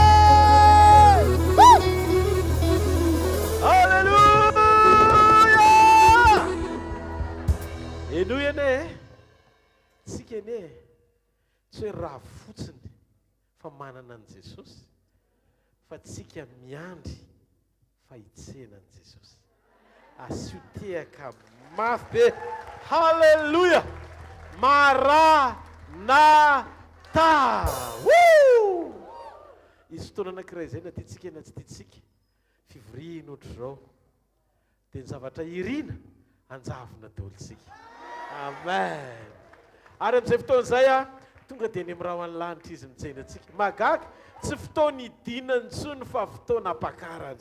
Hallelujah! Eno ene tsika ene tsy hoe raha fotsiny fa manana an' Jesosy fa tsika miandry fa hitsenan' Jesosy. Asio tehaka mafy be. Halleluja! Maranatha! Woo! Izy fotoana anankiray izay na tiatsika na tsy tiatsika fivoriana ohatry zao dia ny zavatra irina anjavona daolontsika. Amen. Ary amin'izay fotoana izay tonga dia ny amin'ny raha any lanitra izy mitsena antsika. Magaga tsy fotoana idinany intsony fa fotoana ampakarany.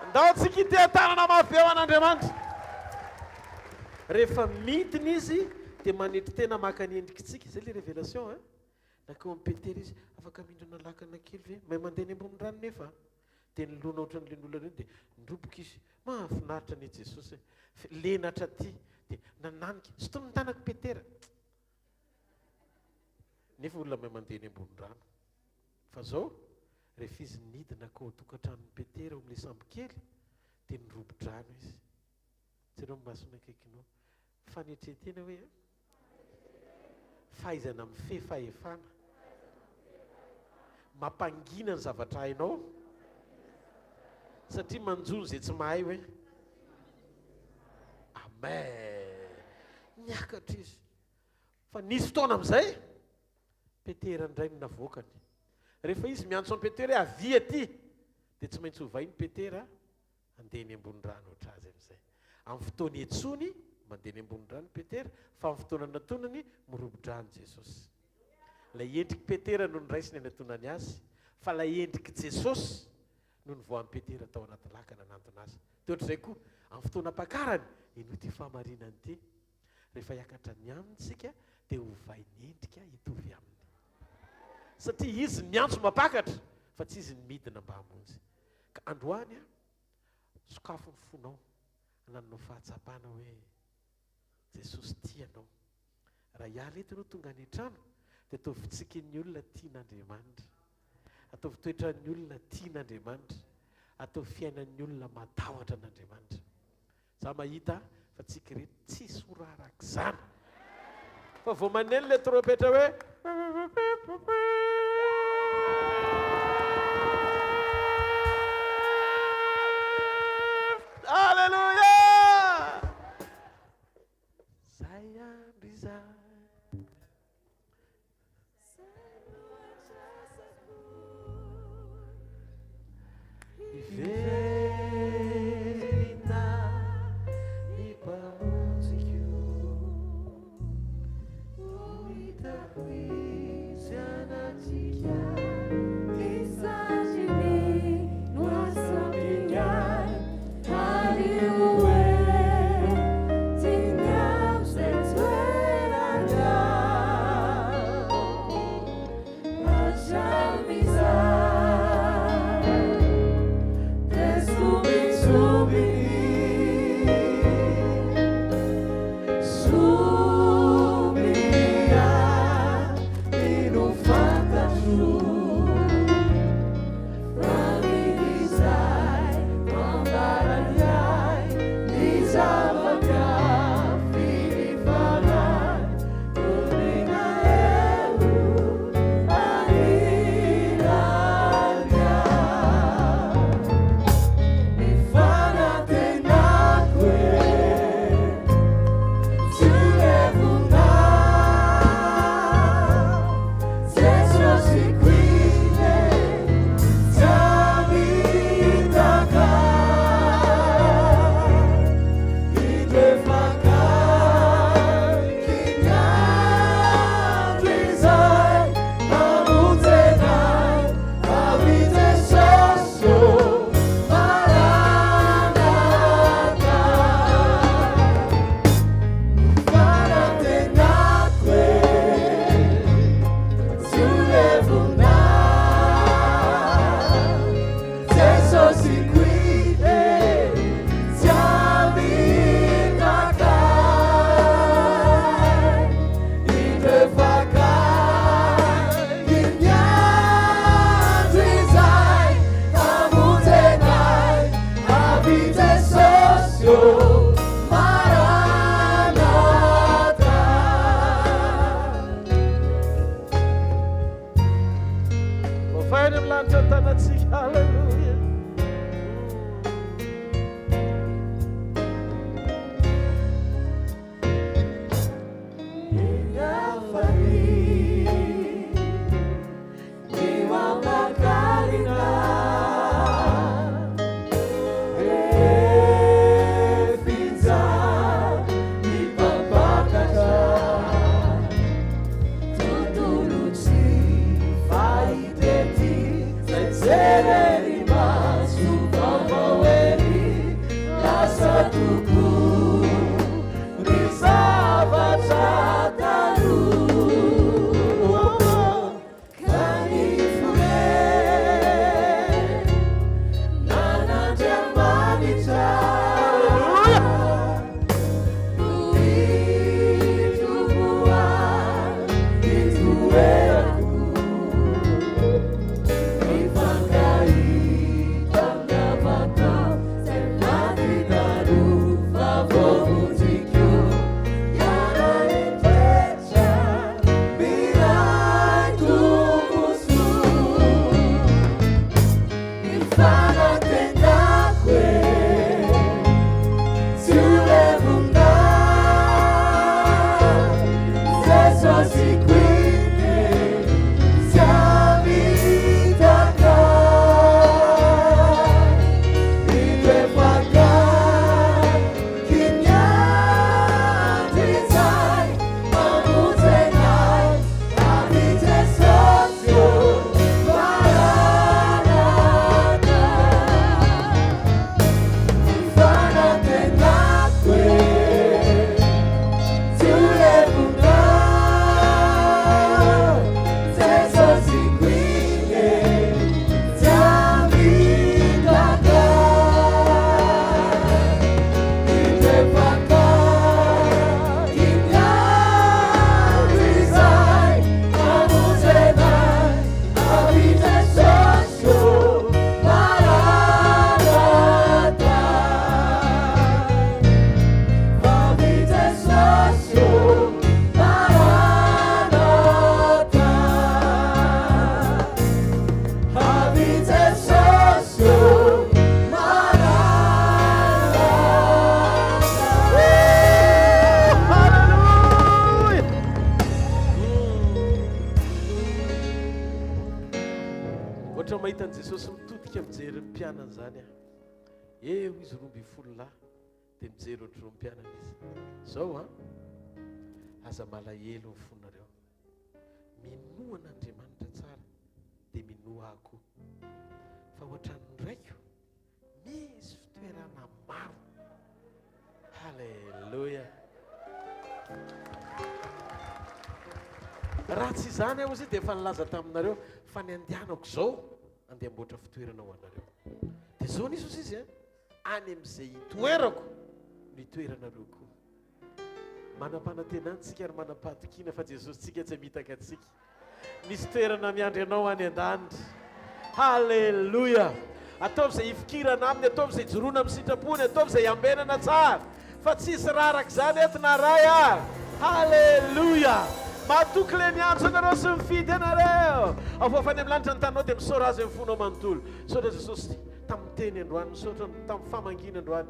Ndao tsika ite tanana mafy eo an'Andriamanitra. Rehefa midina izy dia manetry tena maka ny endrikitsika. Izay le révélation nakeo amin'ny Petera izy afaka mindrona lakana kely ve mahay mandeha ny ambony rano nefa dia nilona ohatran'ilay olona reny dia nidroboka izy. Mahafinaritra ny Jesosy lenatra ty dia nananika sy tony tanaka Petera nefa olona mahay mandeha ny ambony rano. Fa zao rehefa izy nidina koa tokantranon'ny Petera amin'ilay sambo kely dia nirobo-drano izy. Jereo masona akaikinao fanetretena hoe fahaizana mifehy fahefana mampangina ny zavatra hainao satria manjony izay tsy mahay hoe amen. Niakatra izy fa nisy fotoana amin'izay Petera indray no navoakany. Rehefa izy miantso an'i Petera hoe avia aty dia tsy maintsy hovainy Petera andeha ny ambony rano ohatr' azy amin'izay. Amin'ny fotoana etsony mandeha ny ambony rano Petera fa amin'ny fotoana natonany mirobo-drano Jesosy. Ilay endriky Petera no niraisiny anatonany azy fa ilay endriky Jesosy no nivoan'ny Petera tao anaty lakana nanantona azy. Dia ohatr'izay koa amin'ny fotoana ampakarany ino ty fahamarinany ty rehefa hiakatra ny amintsika dia hovainy endrika hitovy aminy. Satria izy miantso mapakatra fa tsy izy ny midina mba hamonjy. Ka androany sokafo ny fonao nanao fahatsapana hoe Jesosy tianao. Raha hiala eto ianao tonga any an-trano dia ataovy tsikin'ny olona tian'Andriamanitra, ataovy toetran'ny olona tian'Andriamanitra, ataovy fiainan'ny olona matahotra an'Andriamanitra. Za mahita fa tsika reto tsisy ho raharak'izany fa vao maneno ilay trompetra hoe Alleluia! Zay andro izay verità ny mpamonjiko ohitako izy anatsika Isagini nossa vinha. mahitan'i Jesosy mitodika mijery ny mpianany zany eo izy 12 lahy dia mijery ohatry ro mpianana izy zao aza malahelo ny fonareo minoan'Andriamanitra tsara dia minoa ako fa ohatran'ndraiko misy fitoerana maro. Halleluja. Raha tsy izany aho izy dia efa nilaza taminareo fa ny andehanako zao andeha mboatra fitoerana ho anareo dia zao nisy ozy izy any amin'izay hitoerako no hitoeranareo koa. Manam-panantenantsika ary manam-pahatokina fa Jesosy tsika tsy mitaka antsika. Misy toerana miandry anao any an-danitra. Halleluja. Ataovy izay hifikirana aminy, ataovy izay joroana amin'ny sitrapony, ataovy izay ambenana tsara fa tsisy raraka izany entina ray Halleluja. Matoky le niandro anareo sy mifidy anareo. Avoafany amin'ny lanitra ny tanao dia misaora azy amin'ny fonao manontolo. Saotra Jesosy tamin'ny teny androany, misaotra tamin'ny famangina androany,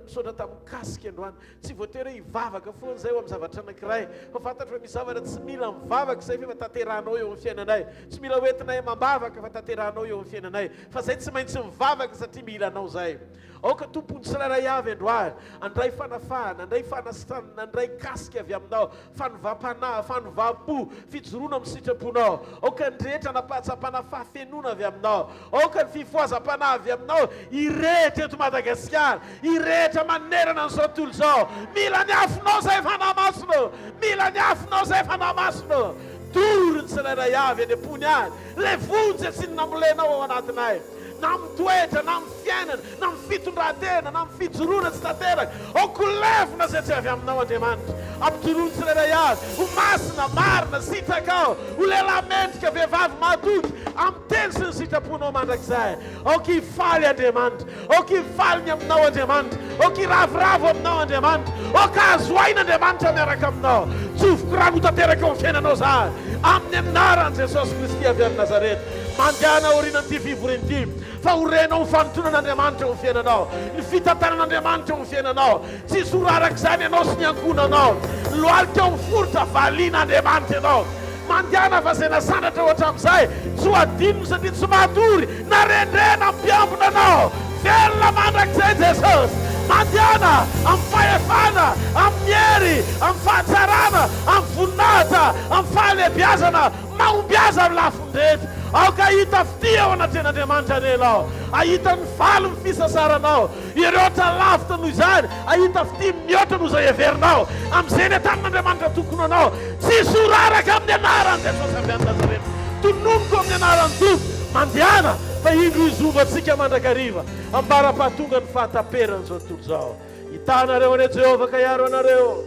misaotra tamin'ny kasika androany. Tsy voatery hivavaka foana zay eo amin'ny zavatra anankiray fa fantatra hoe misy zavatra tsy mila mivavaka zay fa tanterahanao eo amin'ny fiainanay. Tsy mila hoentinay mambavaka fa tanterahanao eo amin'ny fiainanay. Fa zay tsy maintsy mivavaka satria mila anao zay. Aoka tompony tsirairay avy androany, andray fanafana, andray fanasitranana, andray kasika avy aminao, fanovam-panahy, fanovam-po, fijoroana amin'ny sitraponao. Aoka ndrehetra napatsam-panahy fenona avy aminao. Aoka ny fifoazam-panahy avy aminao, irehetra eto Madagasikara, irehetra manerana an'izao tontolo izao. Mila ny afinao zay fanahy masino, mila ny afinao zay fanahy masino. Tory ny tsirairay avy any am-pony any, le vonjy sy ny namolenao ao anatinay. Na amin'ny toetra, na amin'ny fiainana, na amin'ny fitondran-tena, na amin'ny fijoroana tsy tanteraka. Okolevina zay tsy avy aminao Andriamanitra. Ampitoroany tsirairay avy, ho masina, marina, sitraka ho lehilahy mendrika, vehivavy mahatoky, amin'ny teny sy ny sitraponao mandrakizay. Aoka hifaly Andriamanitra, aoka hifaly ny aminao Andriamanitra, aoka hiravoravo aminao Andriamanitra, aoka azoaina Andriamanitra miaraka aminao. Tsofoko rano ho tanteraka eo amin'ny fiainanao zany. Amin'ny anaran'i Jesosy Kristy avy amin'ny Nazareta. Mandehana aorianan'ity fivoriny ity fa horenao ny fanotonan'Andriamanitra eo amin'ny fiainanao, ny fitantanan'Andriamanitra eo amin'ny fiainanao. Tsy soraraka izany ianao sy ny ankonanao. Lohalika eo miforotra valian'Andriamanitra ianao. Mandehana fa zay nasandratra ohatra amin'izay tsy ho adinony satria tsy mahatory narendrena mpiambina anao. Velona mandrakizay Jesosy. Mandehana amin'ny fahefana, amin'ny hery, amin'ny fahatsarana, amin'ny voninahitra, amin'ny fahalebiazana, mahombiaza amin'ny lafindretra. Aoka ahita fity ao anatin'Andriamanitra anelao, ahita ny valo ny fisasaranao. Ireo talavitra noho izany, ahita fity mihoatra noho izay heverinao. Amin'izay ny atanin'Andriamanitra tokony anao. Tsy soraraka amin'ny anaran'i Jesosy avy any Nazareta. Tononoko amin'ny anaran'ny Tompo. Mandehana fa indro izova antsika mandrakariva ambara-pahatonga ny fahataperana zao tontolo zao. Hitanareo ane Jehovah ka hiaro anareo.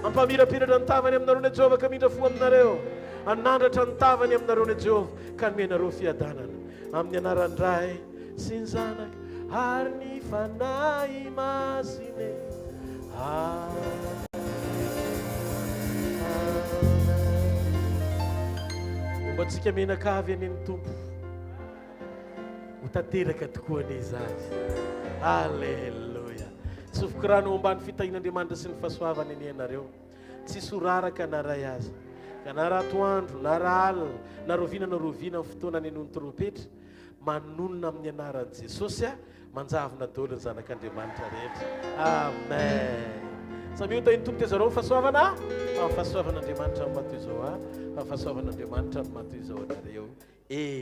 Ampamirapiratra ny tavany aminareo ane Jehovah ka midra fo aminareo. Anandratra ny tavany aminareo ane Jehovah ka nomenareo fiadanana. Amin'ny anaran'ny Ray sy ny Zanaka ary ny fanahy masiny. Mba tsika menakavy any amin'ny Tompo ho tanteraka tokoa an'izany. Halleluja. Tsofoko rano momba ny fitahin'Andriamanitra sy ny fahasoavany any ianareo. Tsy soraraka na ray aza. Ka na raha atoandro, na raha alina, na rovina na rovina amin'ny fotoana nenon'ny trompetra, manonona amin'ny anaran'i Jesosy manjavona daholo ny zanak'Andriamanitra rehetra. Amen. Samy io tahiny tompo tezareo fahasoavana? Fahasoavan'Andriamanitra no matoy izao. Fahasoavan'Andriamanitra no matoy izao anareo.